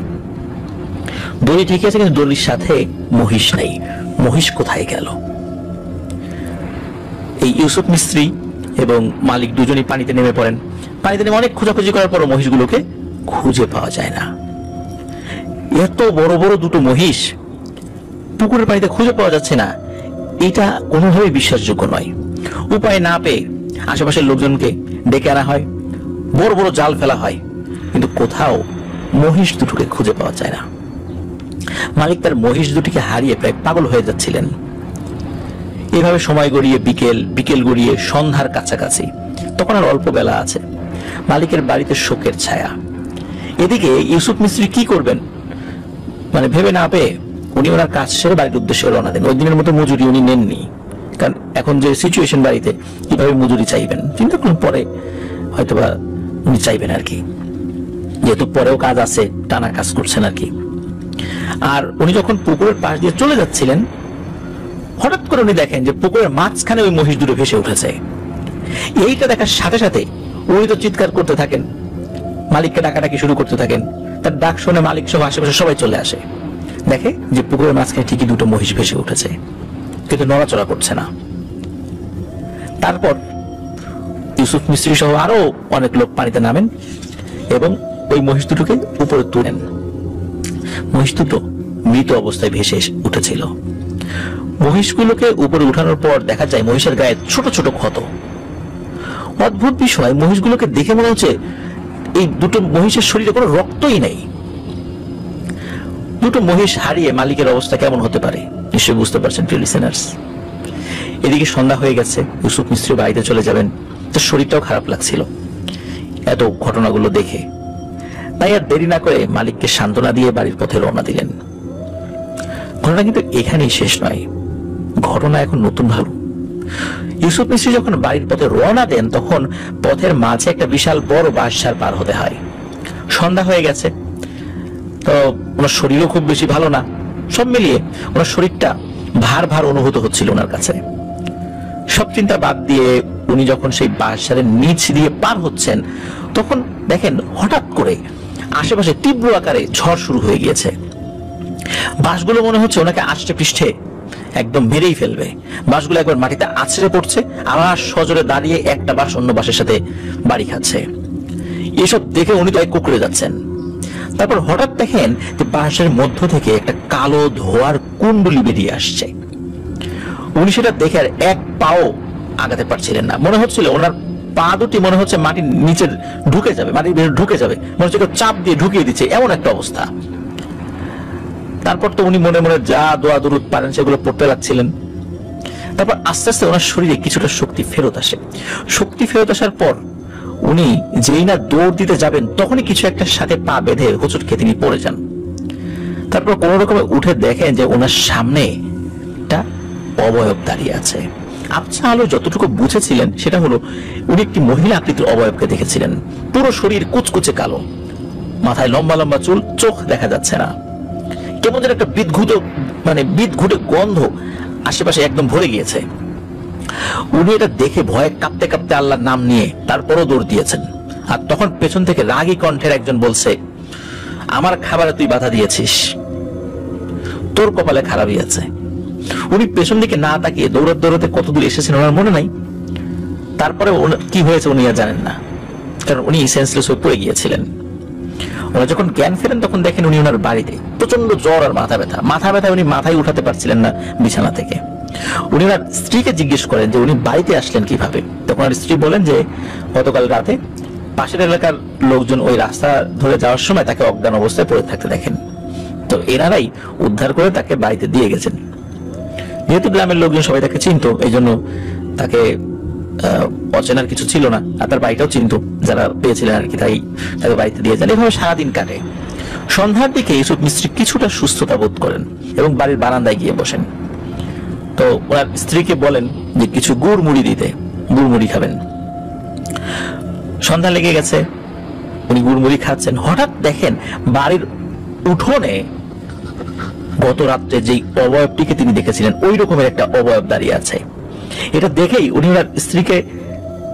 দড়ি ঠিকই আছে, কিন্তু দড়ির সাথে মহিষ নেই। মহিষ কোথায় গেল? এই ইউসুফ মিস্ত্রি এবং মালিক দুজনই পানিতে নেমে পড়েন। পানিতে নেমে অনেক খোঁজাখুঁজি করার পর মহিষগুলোকে খুঁজে পাওয়া যায় না। এত বড় বড় দুটো মহিষ পুকুরের পানিতে খুঁজে পাওয়া যাচ্ছে না, এটা কোনোভাবেই বিশ্বাসযোগ্য নয়। উপায় না পেয়ে আশেপাশের লোকজনকে ডেকে আনা হয়, বড় বড় জাল ফেলা হয়, কিন্তু কোথাও মহিষ দুটোকে খুঁজে পাওয়া যায় না। মালিক তার মহিষ দুটিকে হারিয়ে প্রায় পাগল হয়ে যাচ্ছিলেন। এভাবে সময় গড়িয়ে বিকেল গড়িয়ে সন্ধ্যার কাছাকাছি, তখন আর অল্প বেলা আছে। মালিকের বাড়িতে শোকের ছায়া। এদিকে ইউসুফ মিস্ত্রি কি করবেন ভেবে না পেয়ে উনি ওনার কাজ সেরে বাড়ির উদ্দেশ্যে রওনা দেন। ওই দিনের মতো মজুরি উনি নেননি, কারণ এখন যে সিচুয়েশন বাড়িতে, কিভাবে মজুরি চাইবেন চিন্তা করুন, পরে হয়তোবা উনি চাইবেন আর কি, যেহেতু পরেও কাজ আছে, টানা কাজ করছেন আর কি। আর উনি যখন পুকুরের পাশ দিয়ে চলে যাচ্ছিলেন, হঠাৎ করে উনি দেখেন যে পুকুরের মাঝখানে ওই মহিষ দুটো ভেসে উঠেছে। এইটা দেখার সাথে সাথে উনি তো চিৎকার করতে থাকেন, মালিককে ডাকাডাকি শুরু করতে থাকেন। তার ডাক শুনে মালিক সব আশেপাশে সবাই চলে আসে, দেখে যে পুকুরের মাঝখানে ঠিকই দুটো মহিষ ভেসে উঠেছে, কিন্তু নড়াচড়া করছে না। তারপর ইউসুফ মিস্ত্রি সহ আরো অনেক লোক পানিতে নামেন এবং ওই মহিষ দুটোকে উপরে তুলেন। মহিষ দুটো মৃত অবস্থায় ভেসে উঠেছিল। মহিষগুলোকে উপরে উঠানোর পর দেখা যায় মহিষের গায়ে ছোট ছোট ক্ষত। অদ্ভুত বিষয়, মহিষগুলোকে দেখে মনে হচ্ছে এই দুটো মহিষের শরীরে কোনো রক্তই নেই। দুটো মহিষ হারিয়ে মালিকের অবস্থা কেমন হতে পারে নিশ্চয়ই বুঝতে পারছেন প্রিয় লিসেনার্স। এদিকে সন্ধ্যা হয়ে গেছে, ইউসুফ মিস্ত্রি বাড়িতে চলে যাবেন। তার শরীরটাও খারাপ লাগছিল এত ঘটনাগুলো দেখে। তাই আর দেরি না করে মালিককে সান্ত্বনা দিয়ে বাড়ির পথে রওনা দিলেন। ঘটনা কিন্তু এখানেই শেষ নয়, ঘটনা এখন নতুন ভালো। ইউসুফ মিস্ত্রি যখন বাড়ির পথে রওনা দেন, তখন পথের মাঝে একটা বিশাল বড় বাঁশঝাড় পার হতে হয়। সন্ধ্যা হয়ে গেছে, তো ওনার শরীরও খুব বেশি ভালো না। সব মিলিয়ে ওনার শরীরটা ভার ভার অনুভূত হচ্ছিল ওনার কাছে। সব চিন্তা বাদ দিয়ে উনি যখন সেই বাঁশঝাড়ের নিচ দিয়ে পার হচ্ছেন, তখন দেখেন হঠাৎ করে আশেপাশে তীব্র আকারে ঝড় শুরু হয়ে গিয়েছে। বাঁশগুলো মনে হচ্ছে ওনাকে আষ্টে পৃষ্ঠে একদম মেরেই ফেলবে। বাঁশগুলো একবার মাটিতে আছড়ে পড়ছে, আবার সজোরে দাঁড়িয়ে একটা বাঁশ অন্য বাঁশের সাথে বাড়ি খাচ্ছে। এসব দেখে উনি তো কুঁকড়ে যাচ্ছেন। তারপর হঠাৎ দেখেন যে বাঁশের মধ্য থেকে একটা কালো ধোঁয়ার কুণ্ডলি বেরিয়ে আসছে। উনি সেটা দেখে আর এক পাও আগাতে পারছিলেন না। মনে হচ্ছিল ওনার পা দুটি মনে হচ্ছে মাটির নিচে ঢুকে যাবে, মাটির ভেতরে ঢুকে যাবে, মনে হচ্ছে চাপ দিয়ে ঢুকিয়ে দিচ্ছে, এমন একটা অবস্থা। তারপর তো উনি মনে মনে যা দোয়া দরুদ পারেন সেগুলো পড়তে লাগছিলেন। তারপর আস্তে আস্তে ওনার শরীরে কিছুটা শক্তি ফেরত আসে। শক্তি ফেরত আসার পর উনি যেই না দৌড় দিতে যাবেন, তখনই কিছু একটা সাথে পা বেঁধে হোঁচট খেয়ে তিনি পড়ে যান। তারপর কোন রকমে উঠে দেখেন যে ওনার সামনে একটা অবয়ব দাঁড়িয়ে আছে। আবছা আলো যতটুকু বুঝেছিলেন সেটা হলো উনি একটি মহিলা আকৃতির অবয়বকে দেখেছিলেন। পুরো শরীর কুচকুচে কালো, মাথায় লম্বা লম্বা চুল, চোখ দেখা যাচ্ছে না। কেমন যেন একটা বিদঘুটে গন্ধ আশেপাশে একদম ভরে গিয়েছে। উনি এটা দেখে ভয়ে কাঁপতে কাঁপতে আল্লাহর নাম নিয়ে তারপরও দৌড় দিয়েছেন। আর তখন পেছন থেকে রাগী কণ্ঠের একজন বলছে, আমার খাবারে তুই বাধা দিয়েছিস, তোর কপালে খারাপই আছে। উনি পেছন দিকে না তাকিয়ে দৌড়াতে কত দূর এসেছেন ওনার মনে নাই। তারপরে কি হয়েছে উনি আর জানেন না, কারণ উনি সেন্সলেস হয়ে পড়ে গিয়েছিলেন। ওরা যখন জ্ঞান ফেরেন তখন দেখেন উনি ওনার বাড়িতে, প্রচন্ড জ্বর আর মাথা ব্যথায় উনি মাথায় উঠাতে পারছিলেন না বিছানা থেকে। উনি ওনার স্ত্রীকে জিজ্ঞেস করেন যে উনি বাড়িতে আসলেন কিভাবে। তখন ওনার স্ত্রী বলেন যে গতকাল রাতে পাশের এলাকার লোকজন ওই রাস্তা ধরে যাওয়ার সময় তাকে অজ্ঞান অবস্থায় পড়ে থাকতে দেখেন। তো এনারাই উদ্ধার করে তাকে বাড়িতে দিয়ে গেছেন। যেহেতু গ্রামের লোকজন সবাই তাকে চিনতো, এই জন্য তাকে অচেনার কিছু ছিল না, আর তার বাড়িটাও চিনতো যারা পেয়েছিলেন আর কি, তাই তাকে বাড়িতে দিয়ে যান। এভাবে সারাদিন কাটে। সন্ধ্যার দিকে ইউসুফ মিস্ত্রি কিছুটা সুস্থতা বোধ করেন এবং বাড়ির বারান্দায় গিয়ে বসেন। তো ওনার স্ত্রীকে বলেন যে কিছু গুড় মুড়ি দিতে, গুড় মুড়ি খাবেন। সন্ধ্যা লেগে গেছে, উনি গুড় মুড়ি খাচ্ছেন, হঠাৎ দেখেন বাড়ির উঠোনে গত রাত্রে যেই অবয়বটিকে তিনি দেখেছিলেন ওই রকমের একটা অবয়ব দাঁড়িয়ে আছে। এটা দেখেই উনি ওনার স্ত্রীকে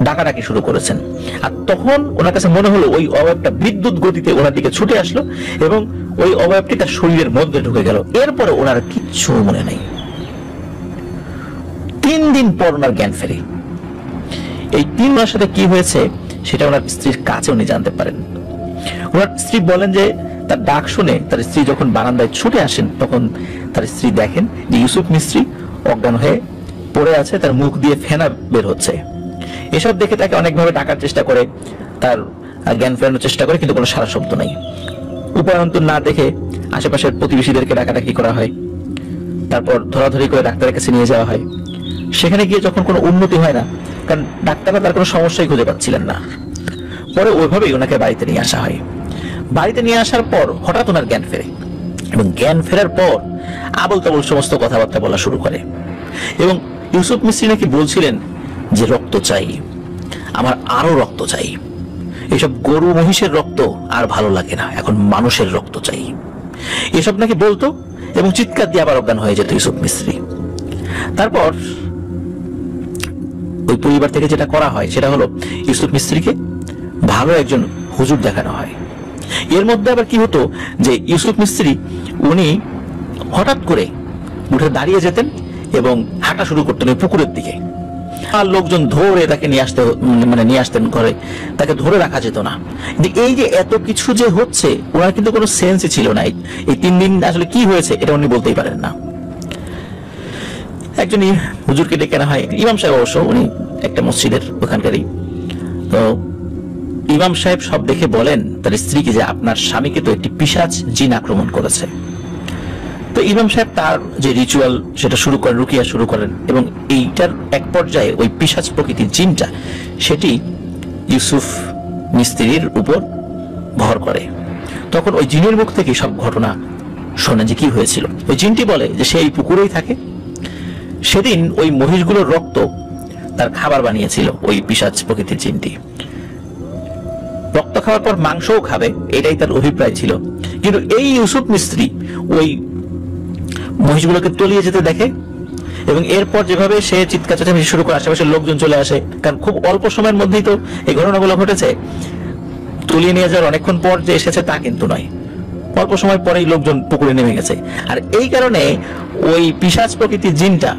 ডাকাডাকি শুরু করেছেন। আর তখন ওনার কাছে মনে হলো ওই অবয়বটা বিদ্যুৎ গতিতে ওনার দিকে ছুটে আসলো এবং ওই অবয়বটি তার শরীরের মধ্যে ঢুকে গেল। এরপরে ওনার কিচ্ছু মনে নেই। 3 দিন পর ওনার জ্ঞান ফেরে। এই 3 মাসের সাথে কি হয়েছে সেটা ওনার স্ত্রীর কাছে উনি জানতে পারেন। ওনার স্ত্রী বলেন যে তার ডাক শুনে তার স্ত্রী যখন বারান্দায় ছুটে আসেন তখন তার স্ত্রী দেখেন যে ইউসুফ মিস্ত্রি অজ্ঞান হয়ে পড়ে আছে, তার মুখ দিয়ে ফেনা বের হচ্ছে। এসব দেখে তাকে অনেকভাবে ডাকার চেষ্টা করে, তার জ্ঞান ফেরানোর চেষ্টা করে, কিন্তু কোনো সারা শব্দ নাই। উপায়ন্তর না দেখে আশেপাশের প্রতিবেশীদেরকে ডাকাডাকি করা হয়, তারপর ধরাধরি করে ডাক্তারের কাছে নিয়ে যাওয়া হয়। সেখানে গিয়ে যখন কোনো উন্নতি হয় না, কারণ ডাক্তাররা তার কোনো সমস্যাই খুঁজে পাচ্ছিলেন না, পরে ওইভাবেই ওনাকে বাড়িতে নিয়ে আসা হয়। বাড়িতে নিয়ে আসার পর হঠাৎ ওনার জ্ঞান ফেরে এবং জ্ঞান ফেরার পর আবল তাবল সমস্ত কথাবার্তা বলা শুরু করে। এবং ইউসুফ মিস্ত্রি নাকি বলছিলেন যে রক্ত চাই, আমার আরো রক্ত চাই, এসব গরু মহিষের রক্ত আর ভালো লাগে না, এখন মানুষের রক্ত চাই, এসব নাকি বলতো এবং চিৎকার দিয়ে আবার অজ্ঞান হয়ে যেত ইউসুফ মিস্ত্রি। তারপর ওই পরিবার থেকে যেটা করা হয় সেটা হলো ইউসুফ মিস্ত্রিকে ভালো একজন হুজুর দেখানো হয়। এর মধ্যে আবার কি হতো যে ইউসুফ মিস্ত্রি উনি হঠাৎ করে উঠে দাঁড়িয়ে যেতেন এবং হাঁটা শুরু করতেন ওই পুকুরের দিকে। আর লোকজন ধরে তাকে নিয়ে আসতেন ঘরে, তাকে ধরে রাখা যেত না। এই যে এত কিছু যে হচ্ছে ওনার কিন্তু কোনো সেন্সই ছিল না। এই 3 দিন আসলে কি হয়েছে এটা উনি বলতেই পারেন না। একজন হুজুরকে ডেকে আনা হয়, ইমাম সাহেব অবশ্য, উনি একটা মসজিদের ওখানকারই। তো ইমাম সাহেব সব দেখে বলেন তার স্ত্রীকে যে আপনার স্বামীকে তো একটি পিশাচ জিন আক্রমণ করেছে। তো ইমাম সাহেব তার যে রিচুয়াল সেটা শুরু করেন, রুকিয়া শুরু করেন, এবং এইটার এক পর্যায়ে ওই পিশাচ প্রকৃতির জিনটা সেটি ইউসুফ মিস্ত্রির উপর ভর করে। তখন ওই জিনের মুখ থেকে সব ঘটনা শোনে যে কি হয়েছিল। ওই জিনটি বলে যে সে এই পুকুরেই থাকে, সেদিন ওই মহিষগুলোর রক্ত তার খাবার বানিয়েছিল ওই পিশাচ প্রকৃতির জিনটি। রক্ত খাওয়ার পর মাংসও খাবে, এটাই তার অভিপ্রায় ছিল। কিন্তু এই ইউসুফ মিস্ত্রি ওই মহিষগুলোকে তলিয়ে যেতে দেখে এবং এরপর যেভাবে সে চিৎকার চেঁচামেচি শুরু করে, আশেপাশের লোকজন চলে আসে, কারণ খুব অল্প সময়ের মধ্যেই তো এই ঘটনাগুলো ঘটেছে। তুলিয়ে নিয়ে যাওয়ার অনেকক্ষণ পর যে এসেছে তা কিন্তু নয়, অল্প সময় পরেই লোকজন পুকুরে নেমে গেছে। আর এই কারণে ওই পিশাচ প্রকৃতির জিনটা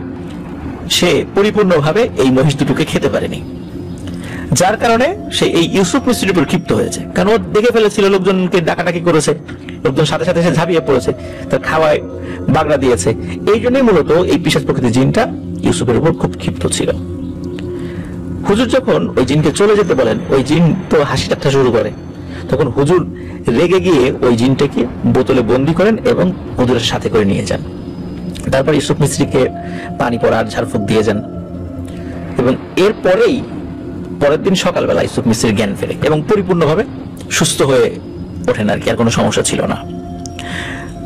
সে পরিপূর্ণভাবে এই মহিষ দুটোকে খেতে পারেনি, যার কারণে সে এই ইউসুফ মিস্ত্রির উপর ক্ষিপ্ত হয়েছে। কারণ ও দেখে ফেলেছিল লোকজনকে ডাকাডাকি করেছে, লোকজন সাথে সাথে সে ঝাঁপিয়ে পড়েছে, তার খাওয়ায় বাগড়া দিয়েছে। এই জন্যই মূলত এই পিশাচ প্রকৃতির জিনটা ইউসুফের উপর খুব ক্ষিপ্ত ছিল। হুজুর যখন ওই জিনকে চলে যেতে বলেন, ওই জিন তো হাসি ঠাট্টা শুরু করে। তখন হুজুর রেগে গিয়ে ওই জিনটাকে বোতলে বন্দি করেন এবং হুজুরের সাথে করে নিয়ে যান। তারপর ইউসুফ মিস্ত্রিকে পানি পড়ার ঝাড়ফুঁক দিয়ে যান এবং এরপরেই পরের দিন সকালবেলা ইউসুফ মিস্ত্রির জ্ঞান ফেরে এবং পরিপূর্ণভাবে সুস্থ হয়ে ওঠেন আর কি, আর কোনো সমস্যা ছিল না।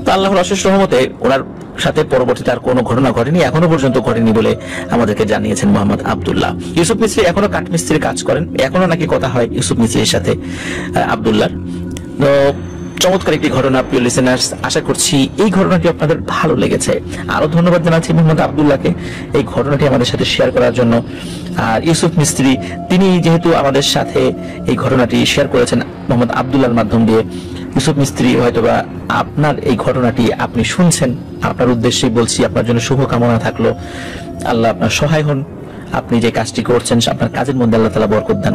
তো আল্লাহর অশেষ রহমতে ওনার সাথে পরবর্তীতে আর কোনো ঘটনা ঘটেনি, এখনো পর্যন্ত ঘটেনি বলে আমাদেরকে জানিয়েছেন মোহাম্মদ আব্দুল্লাহ। ইউসুফ মিস্ত্রি এখনো কাঠমিস্ত্রির কাজ করেন, এখনো নাকি কথা হয় ইউসুফ মিস্ত্রির সাথে আব্দুল্লাহর। তো চমৎকার একটি ঘটনা প্রিয় লিসেনার্স, আশা করছি এই ঘটনাটি আপনাদের ভালো লেগেছে। আরো ধন্যবাদ জানাচ্ছি মোহাম্মদ আব্দুল্লাহকে এই ঘটনাটি আমাদের সাথে শেয়ার করার জন্য। আর ইউসুফ মিস্ত্রি তিনি যেহেতু আমাদের সাথে এই ঘটনাটি শেয়ার করেছেন মোহাম্মদ আব্দুল্লাহর মাধ্যম দিয়ে, ইউসুফ মিস্ত্রি হয়তোবা আপনার এই ঘটনাটি আপনি শুনছেন, আপনার উদ্দেশ্যেই বলছি, আপনার জন্য শুভকামনা থাকলো। আল্লাহ আপনার সহায় হন, আপনি যে কাজটি করছেন আপনার কাজের মধ্যে আল্লাহ তাআলা বরকত দান।